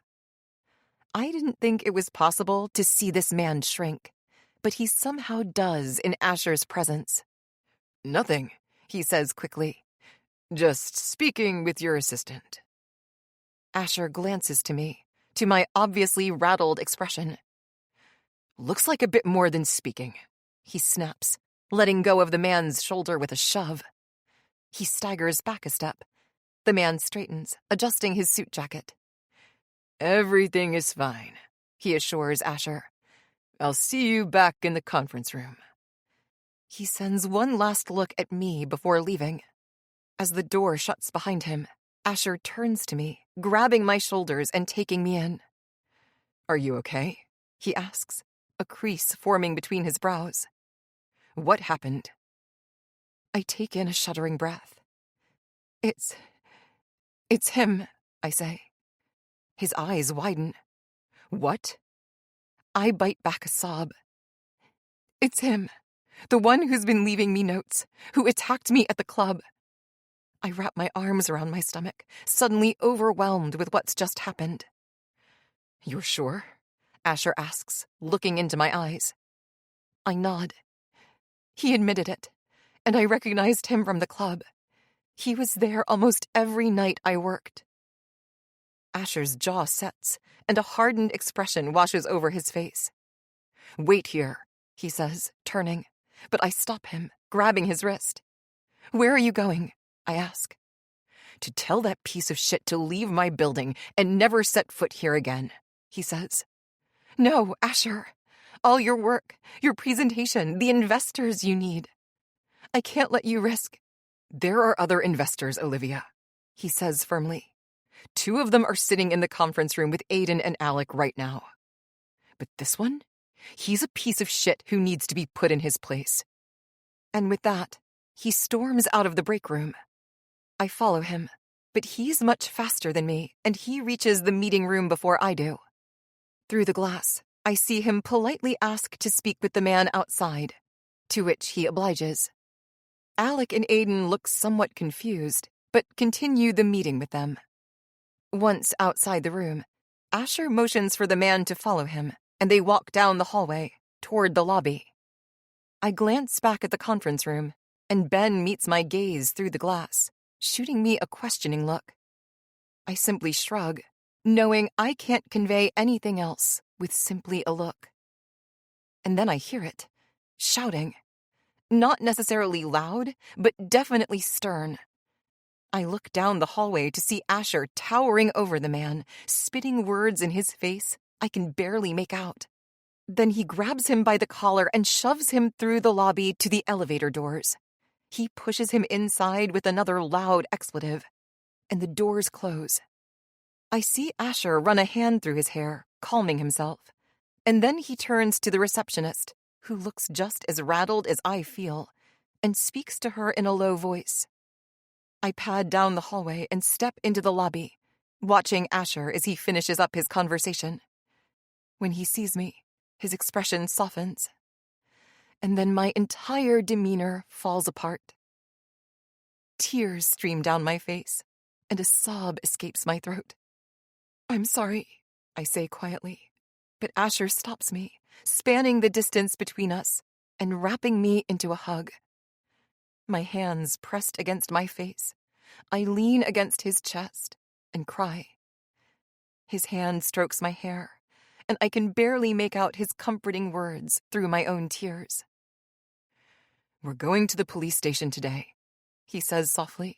A: I didn't think it was possible to see this man shrink, but he somehow does in Asher's presence. "Nothing," he says quickly. "Just speaking with your assistant." Asher glances to me, to my obviously rattled expression. "Looks like a bit more than speaking," he snaps, letting go of the man's shoulder with a shove. He staggers back a step. The man straightens, adjusting his suit jacket. "Everything is fine," he assures Asher. I'll see you back in the conference room. He sends one last look at me before leaving. As the door shuts behind him, Asher turns to me, grabbing my shoulders and taking me in. Are you okay? He asks, a crease forming between his brows. What happened? I take in a shuddering breath. It's him, I say. His eyes widen. What? I bite back a sob. It's him, the one who's been leaving me notes, who attacked me at the club. I wrap my arms around my stomach, suddenly overwhelmed with what's just happened. You're sure? Asher asks, looking into my eyes. I nod. He admitted it, and I recognized him from the club. He was there almost every night I worked. Asher's jaw sets, and a hardened expression washes over his face. Wait here, he says, turning, but I stop him, grabbing his wrist. Where are you going? I ask. To tell that piece of shit to leave my building and never set foot here again, he says. No, Asher. All your work, your presentation, the investors you need. I can't let you risk. There are other investors, Olivia, he says firmly. 2 of them are sitting in the conference room with Aiden and Alec right now. But this one? He's a piece of shit who needs to be put in his place. And with that, he storms out of the break room. I follow him, but he's much faster than me, and he reaches the meeting room before I do. Through the glass, I see him politely ask to speak with the man outside, to which he obliges. Alec and Aiden look somewhat confused, but continue the meeting with them. Once outside the room, Asher motions for the man to follow him, and they walk down the hallway, toward the lobby. I glance back at the conference room, and Ben meets my gaze through the glass, shooting me a questioning look. I simply shrug, knowing I can't convey anything else with simply a look. And then I hear it, shouting. Not necessarily loud, but definitely stern. I look down the hallway to see Asher towering over the man, spitting words in his face I can barely make out. Then he grabs him by the collar and shoves him through the lobby to the elevator doors. He pushes him inside with another loud expletive, and the doors close. I see Asher run a hand through his hair, calming himself, and then he turns to the receptionist, who looks just as rattled as I feel, and speaks to her in a low voice. I pad down the hallway and step into the lobby, watching Asher as he finishes up his conversation. When he sees me, his expression softens, and then my entire demeanor falls apart. Tears stream down my face, and a sob escapes my throat. I'm sorry, I say quietly, but Asher stops me, spanning the distance between us and wrapping me into a hug. My hands pressed against my face, I lean against his chest and cry. His hand strokes my hair, and I can barely make out his comforting words through my own tears. We're going to the police station today, he says softly,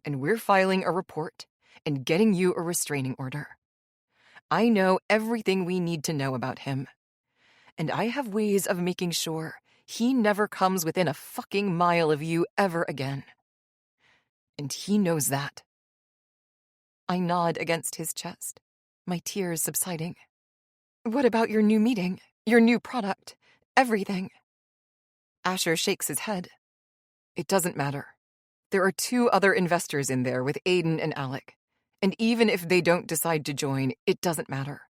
A: and we're filing a report and getting you a restraining order. I know everything we need to know about him, and I have ways of making sure he never comes within a fucking mile of you ever again. And he knows that. I nod against his chest, my tears subsiding. What about your new meeting, your new product, everything? Asher shakes his head. It doesn't matter. There are 2 other investors in there with Aiden and Alec, and even if they don't decide to join, it doesn't matter.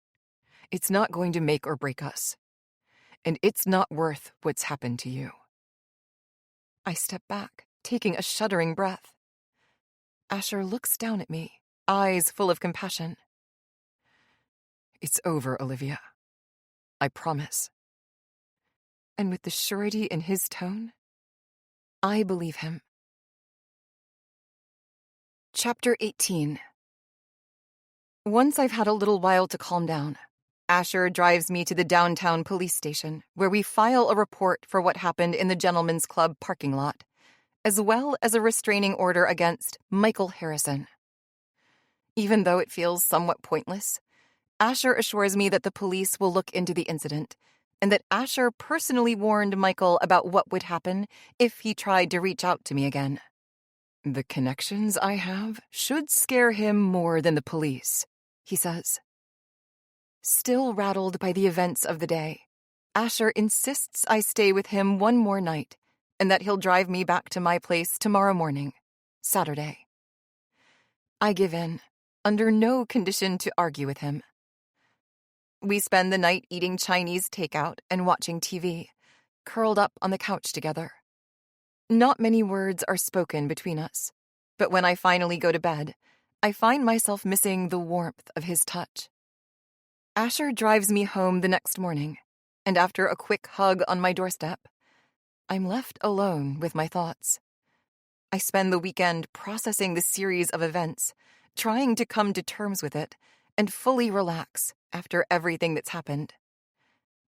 A: It's not going to make or break us. And it's not worth what's happened to you. I step back, taking a shuddering breath. Asher looks down at me, eyes full of compassion. It's over, Olivia. I promise. And with the surety in his tone, I believe him. Chapter 18. Once I've had a little while to calm down, Asher drives me to the downtown police station, where we file a report for what happened in the Gentlemen's Club parking lot, as well as a restraining order against Michael Harrison. Even though it feels somewhat pointless, Asher assures me that the police will look into the incident, and that Asher personally warned Michael about what would happen if he tried to reach out to me again. The connections I have should scare him more than the police, he says. Still rattled by the events of the day, Asher insists I stay with him one more night and that he'll drive me back to my place tomorrow morning, Saturday. I give in, under no condition to argue with him. We spend the night eating Chinese takeout and watching TV, curled up on the couch together. Not many words are spoken between us, but when I finally go to bed, I find myself missing the warmth of his touch. Asher drives me home the next morning, and after a quick hug on my doorstep, I'm left alone with my thoughts. I spend the weekend processing the series of events, trying to come to terms with it, and fully relax after everything that's happened.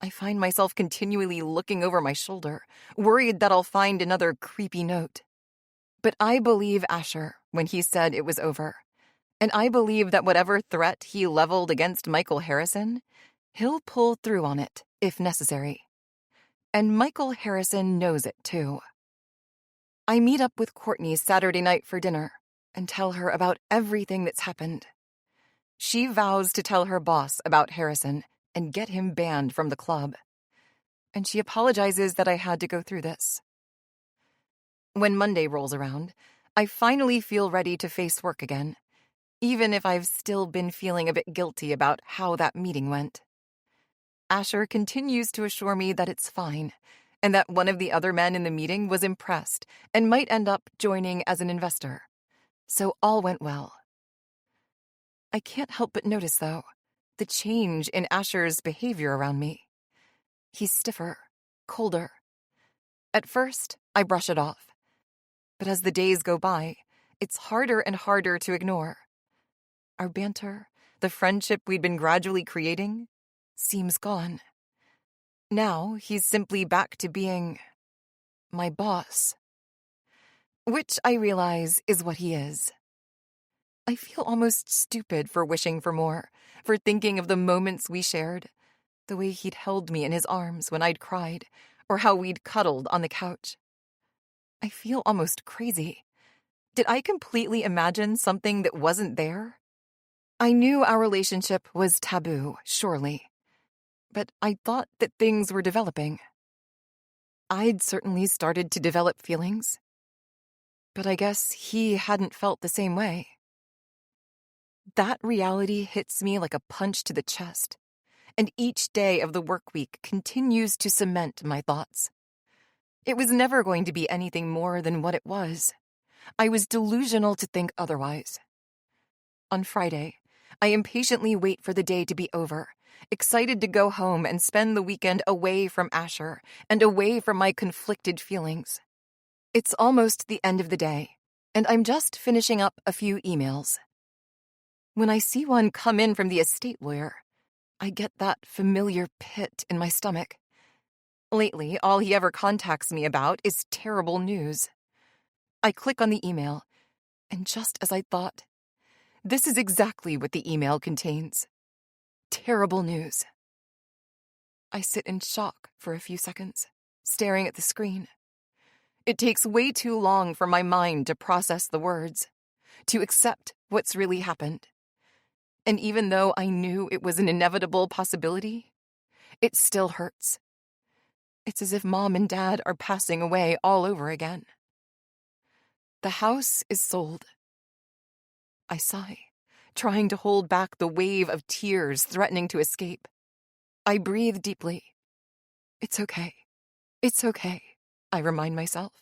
A: I find myself continually looking over my shoulder, worried that I'll find another creepy note. But I believe Asher when he said it was over, and I believe that whatever threat he leveled against Michael Harrison, he'll pull through on it if necessary. And Michael Harrison knows it too. I meet up with Courtney Saturday night for dinner and tell her about everything that's happened. She vows to tell her boss about Harrison and get him banned from the club. And she apologizes that I had to go through this. When Monday rolls around, I finally feel ready to face work again, even if I've still been feeling a bit guilty about how that meeting went. Asher continues to assure me that it's fine, and that one of the other men in the meeting was impressed and might end up joining as an investor. So all went well. I can't help but notice, though, the change in Asher's behavior around me. He's stiffer, colder. At first, I brush it off. But as the days go by, it's harder and harder to ignore. Our banter, the friendship we'd been gradually creating, seems gone. Now he's simply back to being my boss. Which I realize is what he is. I feel almost stupid for wishing for more, for thinking of the moments we shared, the way he'd held me in his arms when I'd cried, or how we'd cuddled on the couch. I feel almost crazy. Did I completely imagine something that wasn't there? I knew our relationship was taboo, surely, but I thought that things were developing. I'd certainly started to develop feelings, but I guess he hadn't felt the same way. That reality hits me like a punch to the chest, and each day of the work week continues to cement my thoughts. It was never going to be anything more than what it was. I was delusional to think otherwise. On Friday, I impatiently wait for the day to be over, excited to go home and spend the weekend away from Asher and away from my conflicted feelings. It's almost the end of the day, and I'm just finishing up a few emails. When I see one come in from the estate lawyer, I get that familiar pit in my stomach. Lately, all he ever contacts me about is terrible news. I click on the email, and just as I thought, this is exactly what the email contains. Terrible news. I sit in shock for a few seconds, staring at the screen. It takes way too long for my mind to process the words, to accept what's really happened. And even though I knew it was an inevitable possibility, it still hurts. It's as if Mom and Dad are passing away all over again. The house is sold. I sigh, trying to hold back the wave of tears threatening to escape. I breathe deeply. It's okay. It's okay, I remind myself.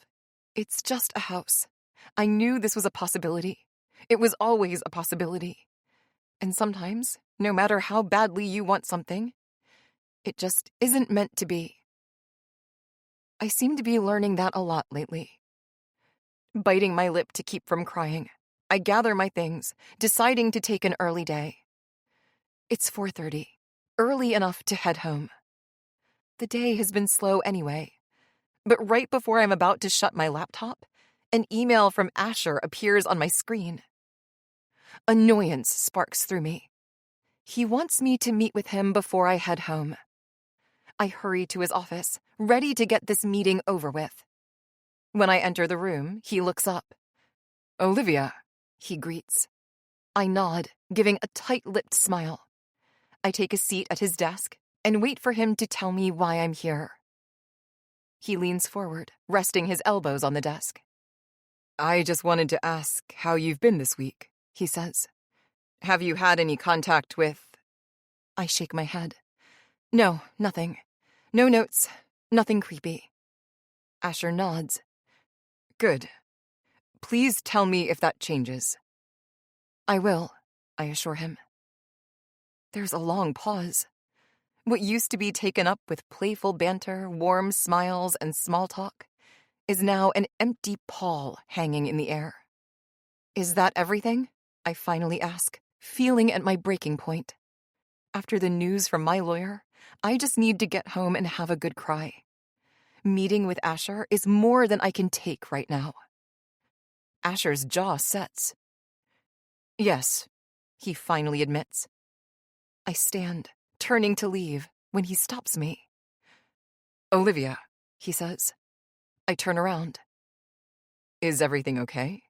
A: It's just a house. I knew this was a possibility. It was always a possibility. And sometimes, no matter how badly you want something, it just isn't meant to be. I seem to be learning that a lot lately. Biting my lip to keep from crying, I gather my things, deciding to take an early day. It's 4:30, early enough to head home. The day has been slow anyway, but right before I'm about to shut my laptop, an email from Asher appears on my screen. Annoyance sparks through me. He wants me to meet with him before I head home. I hurry to his office, ready to get this meeting over with. When I enter the room, he looks up. "Olivia," he greets. I nod, giving a tight-lipped smile. I take a seat at his desk and wait for him to tell me why I'm here. He leans forward, resting his elbows on the desk. "I just wanted to ask how you've been this week," he says. "Have you had any contact with—" I shake my head. "No, nothing. No notes, nothing creepy." Asher nods. "Good. Please tell me if that changes." "I will," I assure him. There's a long pause. What used to be taken up with playful banter, warm smiles, and small talk is now an empty pall hanging in the air. "Is that everything?" I finally ask, feeling at my breaking point. After the news from my lawyer, I just need to get home and have a good cry. Meeting with Asher is more than I can take right now. Asher's jaw sets. "Yes," he finally admits. I stand, turning to leave, when he stops me. "Olivia," he says. I turn around. "Is everything okay?"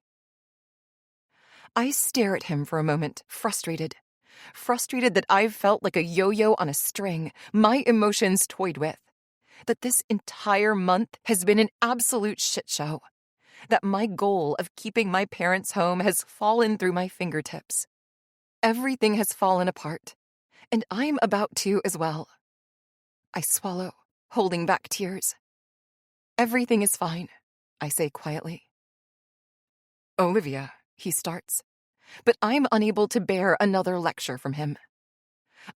A: I stare at him for a moment, frustrated. Frustrated that I've felt like a yo-yo on a string, my emotions toyed with. That this entire month has been an absolute shit show. That my goal of keeping my parents home has fallen through my fingertips. Everything has fallen apart, and I'm about to as well. I swallow, holding back tears. "Everything is fine," I say quietly. "Olivia," he starts, but I'm unable to bear another lecture from him.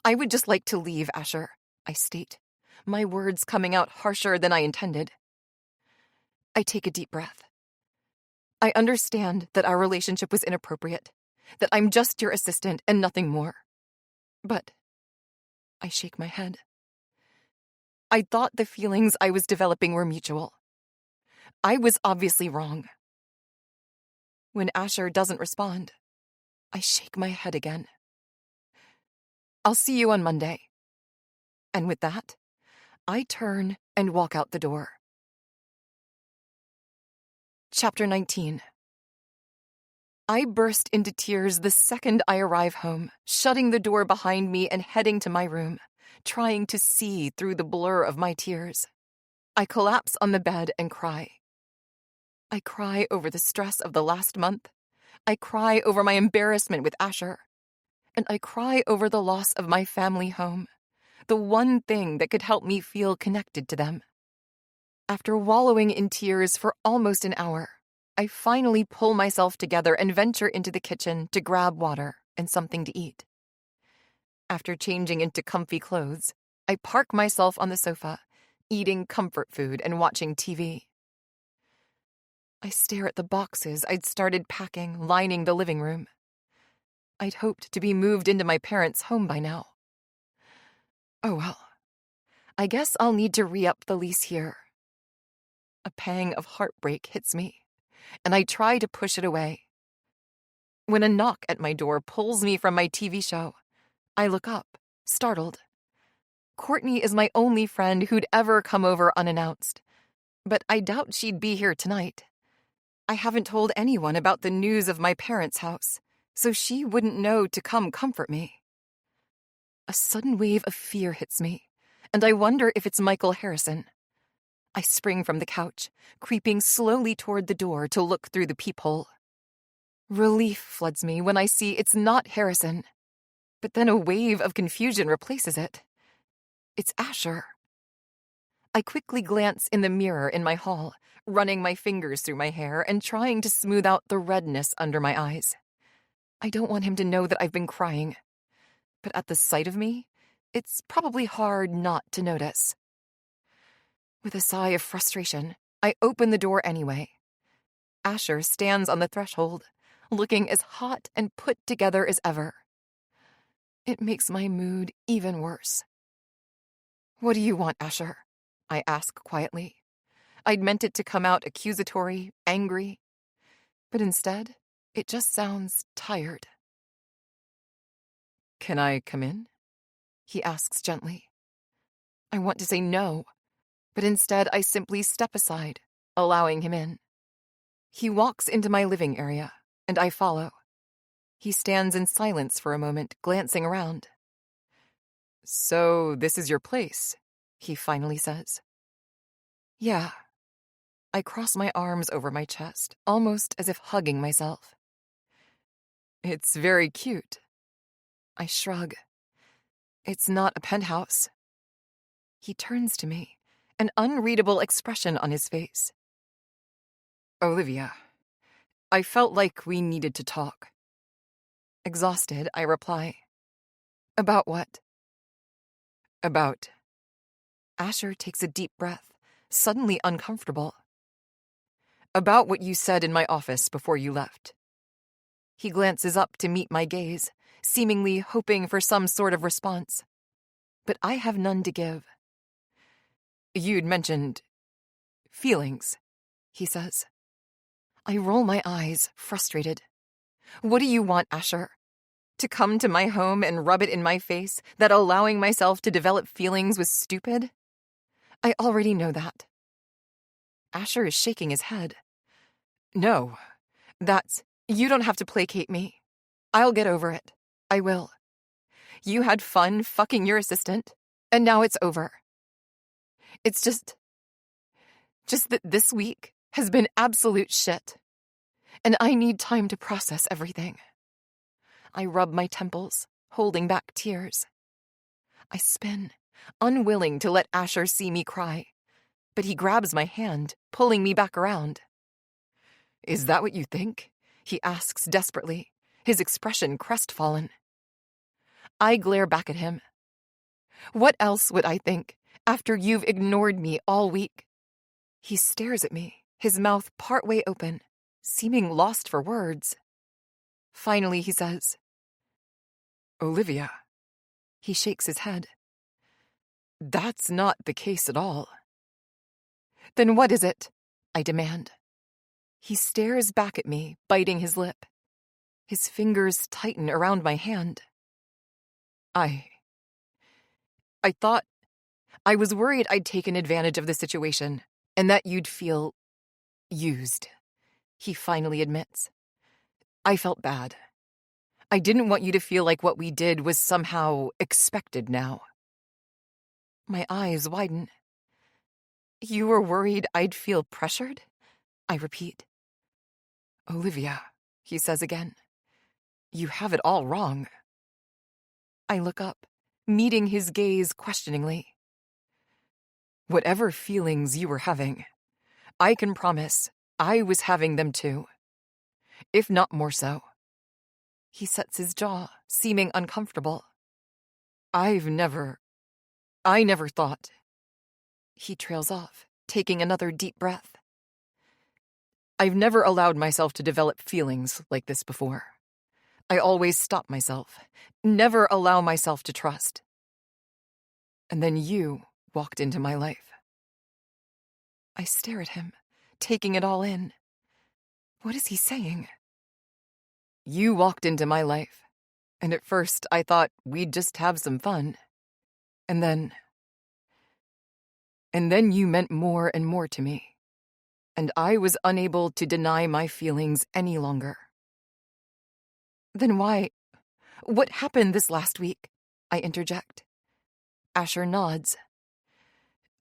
A: "I would just like to leave, Asher," I state, my words coming out harsher than I intended. I take a deep breath. I understand that our relationship was inappropriate, that I'm just your assistant and nothing more. But I shake my head. I thought the feelings I was developing were mutual. I was obviously wrong. When Asher doesn't respond, I shake my head again. "I'll see you on Monday." And with that, I turn and walk out the door. Chapter 19. I burst into tears the second I arrive home, shutting the door behind me and heading to my room, trying to see through the blur of my tears. I collapse on the bed and cry. I cry over the stress of the last month. I cry over my embarrassment with Asher. And I cry over the loss of my family home, the one thing that could help me feel connected to them. After wallowing in tears for almost an hour, I finally pull myself together and venture into the kitchen to grab water and something to eat. After changing into comfy clothes, I park myself on the sofa, eating comfort food and watching TV. I stare at the boxes I'd started packing, lining the living room. I'd hoped to be moved into my parents' home by now. Oh well, I guess I'll need to re-up the lease here. A pang of heartbreak hits me, and I try to push it away. When a knock at my door pulls me from my TV show, I look up, startled. Courtney is my only friend who'd ever come over unannounced, but I doubt she'd be here tonight. I haven't told anyone about the news of my parents' house, so she wouldn't know to come comfort me. A sudden wave of fear hits me, and I wonder if it's Michael Harrison. I spring from the couch, creeping slowly toward the door to look through the peephole. Relief floods me when I see it's not Harrison, but then a wave of confusion replaces it. It's Asher. I quickly glance in the mirror in my hall, running my fingers through my hair and trying to smooth out the redness under my eyes. I don't want him to know that I've been crying, but at the sight of me, it's probably hard not to notice. With a sigh of frustration, I open the door anyway. Asher stands on the threshold, looking as hot and put together as ever. It makes my mood even worse. "What do you want, Asher?" I ask quietly. I'd meant it to come out accusatory, angry, but instead, it just sounds tired. "Can I come in?" he asks gently. I want to say no, but instead I simply step aside, allowing him in. He walks into my living area, and I follow. He stands in silence for a moment, glancing around. "So this is your place," he finally says. "Yeah." I cross my arms over my chest, almost as if hugging myself. "It's very cute." I shrug. "It's not a penthouse." He turns to me, an unreadable expression on his face. "Olivia, I felt like we needed to talk." Exhausted, I reply. "About what?" "About." Asher takes a deep breath, suddenly uncomfortable. "About what you said in my office before you left." He glances up to meet my gaze, seemingly hoping for some sort of response. But I have none to give. "You'd mentioned feelings," he says. I roll my eyes, frustrated. "What do you want, Asher? To come to my home and rub it in my face that allowing myself to develop feelings was stupid? I already know that." Asher is shaking his head. "No, you don't have to placate me. I'll get over it. I will. You had fun fucking your assistant, and now it's over. It's just that this week has been absolute shit, and I need time to process everything." I rub my temples, holding back tears. I spin, unwilling to let Asher see me cry, but he grabs my hand, pulling me back around. "Is that what you think?" he asks desperately, his expression crestfallen. I glare back at him. "What else would I think, after you've ignored me all week?" He stares at me, his mouth partway open, seeming lost for words. Finally, he says, "Olivia." He shakes his head. "That's not the case at all." "Then what is it?" I demand. He stares back at me, biting his lip. His fingers tighten around my hand. I thought, I was worried I'd taken advantage of the situation, and that you'd feel used," he finally admits. "I felt bad. I didn't want you to feel like what we did was somehow expected now." My eyes widen. "You were worried I'd feel pressured?" I repeat. "Olivia," he says again, "you have it all wrong." I look up, meeting his gaze questioningly. "Whatever feelings you were having, I can promise I was having them too. If not more so." He sets his jaw, seeming uncomfortable. I never thought." He trails off, taking another deep breath. "I've never allowed myself to develop feelings like this before. I always stop myself, never allow myself to trust. And then you walked into my life." I stare at him, taking it all in. What is he saying? "You walked into my life, and at first I thought we'd just have some fun. And then you meant more and more to me, and I was unable to deny my feelings any longer." "Then what happened this last week?" I interject. Asher nods.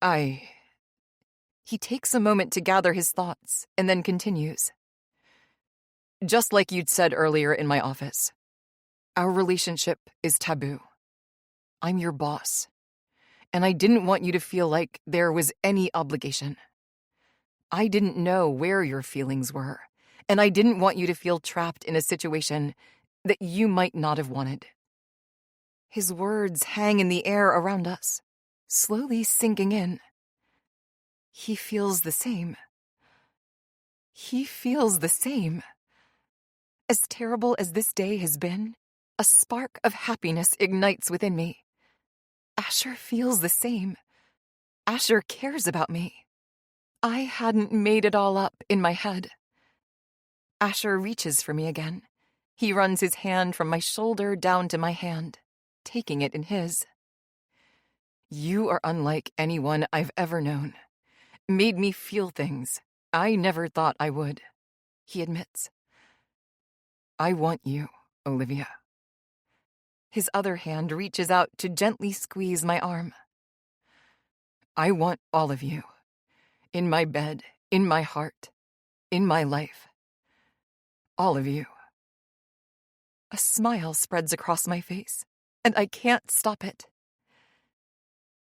A: He takes a moment to gather his thoughts, and then continues. "Just like you'd said earlier in my office, our relationship is taboo. I'm your boss, and I didn't want you to feel like there was any obligation. I didn't know where your feelings were, and I didn't want you to feel trapped in a situation that you might not have wanted." His words hang in the air around us, slowly sinking in. He feels the same. He feels the same. As terrible as this day has been, a spark of happiness ignites within me. Asher feels the same. Asher cares about me. I hadn't made it all up in my head. Asher reaches for me again. He runs his hand from my shoulder down to my hand, taking it in his. You are unlike anyone I've ever known. Made me feel things I never thought I would, he admits. I want you, Olivia. His other hand reaches out to gently squeeze my arm. I want all of you. In my bed, in my heart, in my life. All of you. A smile spreads across my face, and I can't stop it.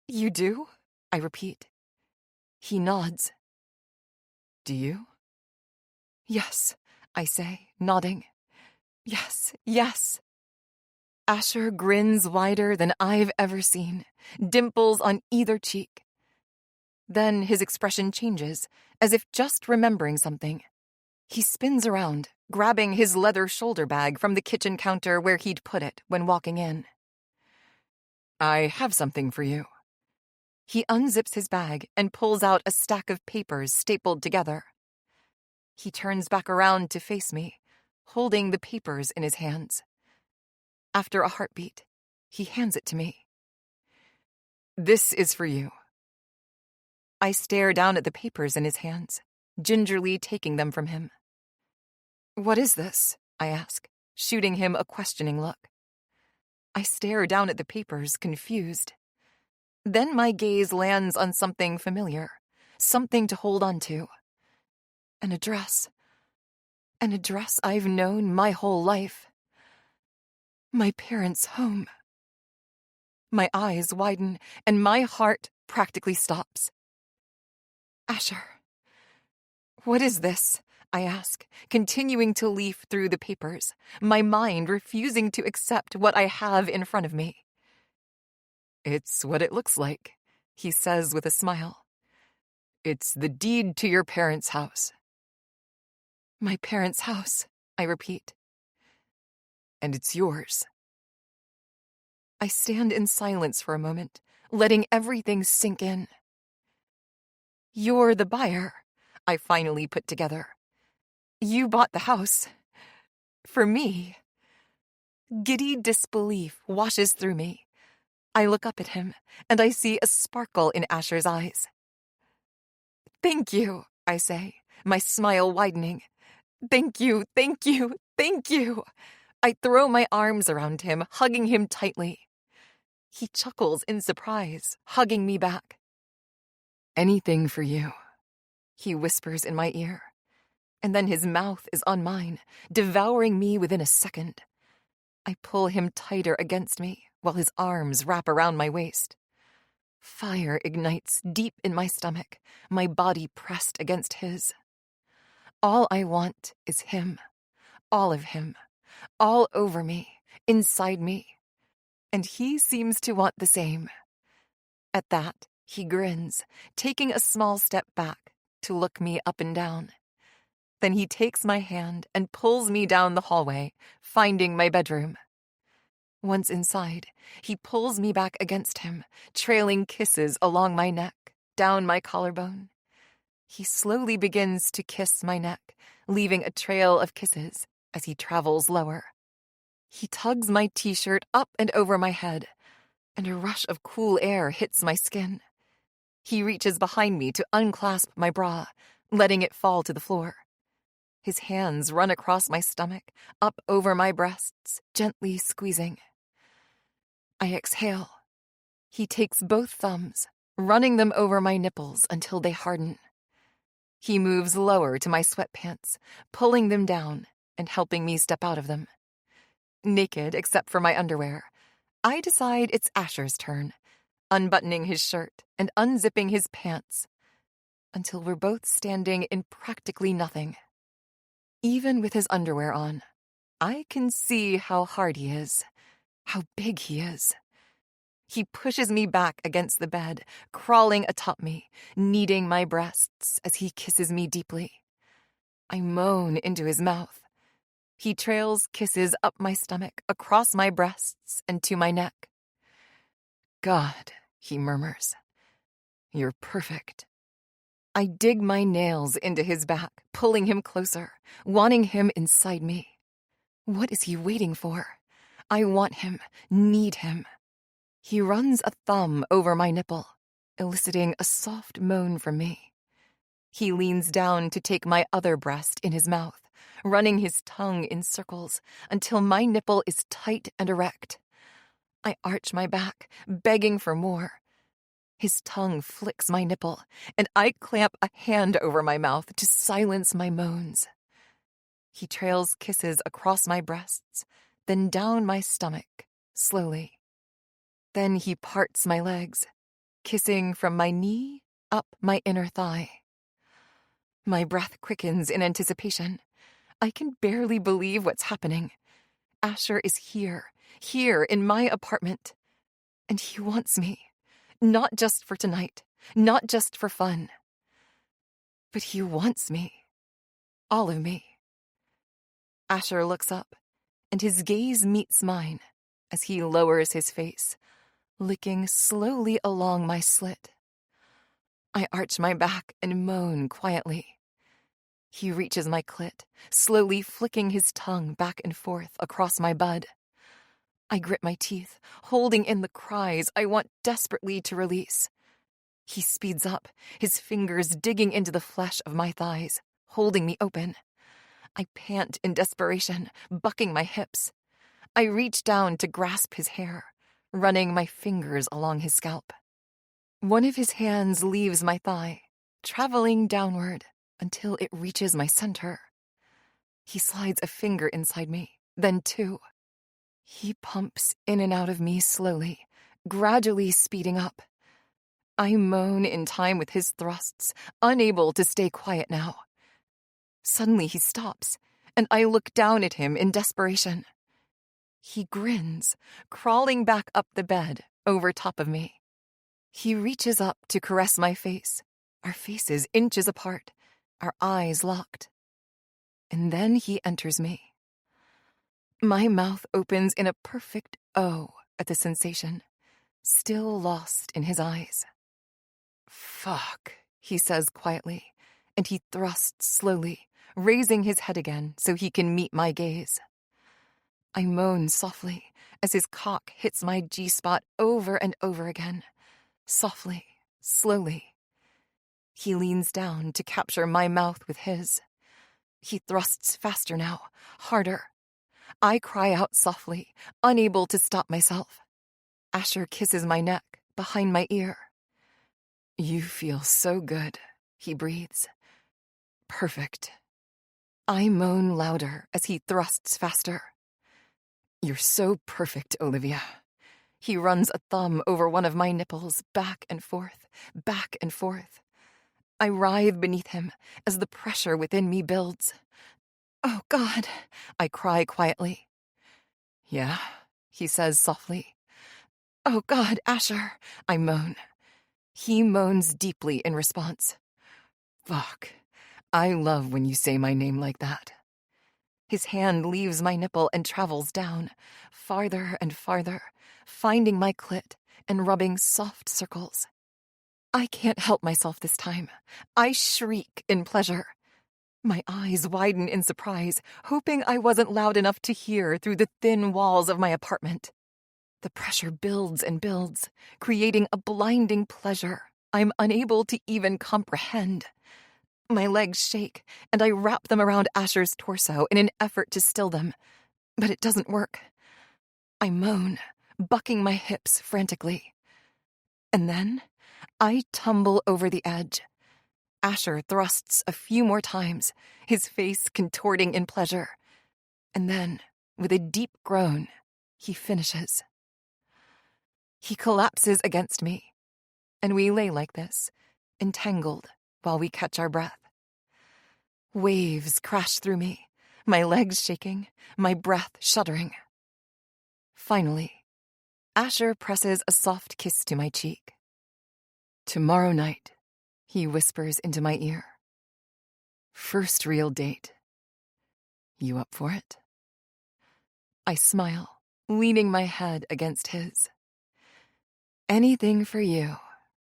A: You do? I repeat. He nods. Do you? Yes, I say, nodding. Yes, yes. Asher grins wider than I've ever seen, dimples on either cheek. Then his expression changes, as if just remembering something. He spins around, grabbing his leather shoulder bag from the kitchen counter where he'd put it when walking in. I have something for you. He unzips his bag and pulls out a stack of papers stapled together. He turns back around to face me, holding the papers in his hands. After a heartbeat, he hands it to me. This is for you. I stare down at the papers in his hands, gingerly taking them from him. What is this? I ask, shooting him a questioning look. I stare down at the papers, confused. Then my gaze lands on something familiar, something to hold on to. An address. An address I've known my whole life. My parents' home. My eyes widen, and my heart practically stops. Asher. What is this? I ask, continuing to leaf through the papers, my mind refusing to accept what I have in front of me. It's what it looks like, he says with a smile. It's the deed to your parents' house. My parents' house, I repeat. And it's yours. I stand in silence for a moment, letting everything sink in. You're the buyer, I finally put together. You bought the house. For me. Giddy disbelief washes through me. I look up at him, and I see a sparkle in Asher's eyes. Thank you, I say, my smile widening. Thank you, thank you, thank you. I throw my arms around him, hugging him tightly. He chuckles in surprise, hugging me back. Anything for you, he whispers in my ear. And then his mouth is on mine, devouring me within a second. I pull him tighter against me while his arms wrap around my waist. Fire ignites deep in my stomach, my body pressed against his. All I want is him, all of him, all over me, inside me. And he seems to want the same. At that, he grins, taking a small step back to look me up and down. Then he takes my hand and pulls me down the hallway, finding my bedroom. Once inside, he pulls me back against him, trailing kisses along my neck, down my collarbone. He slowly begins to kiss my neck, leaving a trail of kisses as he travels lower. He tugs my t-shirt up and over my head, and a rush of cool air hits my skin. He reaches behind me to unclasp my bra, letting it fall to the floor. His hands run across my stomach, up over my breasts, gently squeezing. I exhale. He takes both thumbs, running them over my nipples until they harden. He moves lower to my sweatpants, pulling them down and helping me step out of them. Naked except for my underwear, I decide it's Asher's turn, unbuttoning his shirt and unzipping his pants, until we're both standing in practically nothing. Even with his underwear on, I can see how hard he is, how big he is. He pushes me back against the bed, crawling atop me, kneading my breasts as he kisses me deeply. I moan into his mouth. He trails kisses up my stomach, across my breasts, and to my neck. God, he murmurs. You're perfect. I dig my nails into his back, pulling him closer, wanting him inside me. What is he waiting for? I want him, need him. He runs a thumb over my nipple, eliciting a soft moan from me. He leans down to take my other breast in his mouth, running his tongue in circles until my nipple is tight and erect. I arch my back, begging for more. His tongue flicks my nipple, and I clamp a hand over my mouth to silence my moans. He trails kisses across my breasts, then down my stomach, slowly. Then he parts my legs, kissing from my knee up my inner thigh. My breath quickens in anticipation. I can barely believe what's happening. Asher is here in my apartment. And he wants me. Not just for tonight, not just for fun. But he wants me. All of me. Asher looks up, and his gaze meets mine as he lowers his face, licking slowly along my slit. I arch my back and moan quietly. He reaches my clit, slowly flicking his tongue back and forth across my bud. I grit my teeth, holding in the cries I want desperately to release. He speeds up, his fingers digging into the flesh of my thighs, holding me open. I pant in desperation, bucking my hips. I reach down to grasp his hair, running my fingers along his scalp. One of his hands leaves my thigh, traveling downward until it reaches my center. He slides a finger inside me, then two. He pumps in and out of me slowly, gradually speeding up. I moan in time with his thrusts, unable to stay quiet now. Suddenly he stops, and I look down at him in desperation. He grins, crawling back up the bed, over top of me. He reaches up to caress my face, our faces inches apart, our eyes locked. And then he enters me. My mouth opens in a perfect O at the sensation, still lost in his eyes. Fuck, he says quietly, and he thrusts slowly, raising his head again so he can meet my gaze. I moan softly as his cock hits my G-spot over and over again, softly, slowly. He leans down to capture my mouth with his. He thrusts faster now, harder. I cry out softly, unable to stop myself. Asher kisses my neck, behind my ear. You feel so good, he breathes. Perfect. I moan louder as he thrusts faster. You're so perfect, Olivia. He runs a thumb over one of my nipples, back and forth, back and forth. I writhe beneath him as the pressure within me builds. Oh, God, I cry quietly. Yeah, he says softly. Oh, God, Asher, I moan. He moans deeply in response. Fuck, I love when you say my name like that. His hand leaves my nipple and travels down, farther and farther, finding my clit and rubbing soft circles. I can't help myself this time. I shriek in pleasure. My eyes widen in surprise, hoping I wasn't loud enough to hear through the thin walls of my apartment. The pressure builds and builds, creating a blinding pleasure I'm unable to even comprehend. My legs shake, and I wrap them around Asher's torso in an effort to still them, but it doesn't work. I moan, bucking my hips frantically. And then I tumble over the edge. Asher thrusts a few more times, his face contorting in pleasure. And then, with a deep groan, he finishes. He collapses against me, and we lay like this, entangled, while we catch our breath. Waves crash through me, my legs shaking, my breath shuddering. Finally, Asher presses a soft kiss to my cheek. Tomorrow night, he whispers into my ear. First real date. You up for it? I smile, leaning my head against his. Anything for you,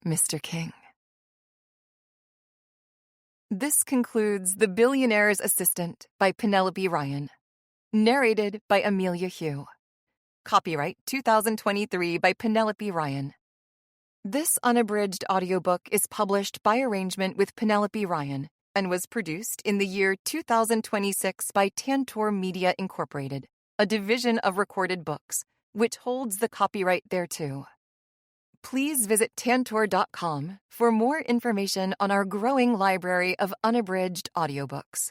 A: Mr. King. This concludes The Billionaire's Assistant by Penelope Ryan, narrated by Amelia Hugh. Copyright 2023 by Penelope Ryan. This unabridged audiobook is published by arrangement with Penelope Ryan and was produced in the year 2026 by Tantor Media Incorporated, a division of Recorded Books, which holds the copyright thereto. Please visit tantor.com for more information on our growing library of unabridged audiobooks.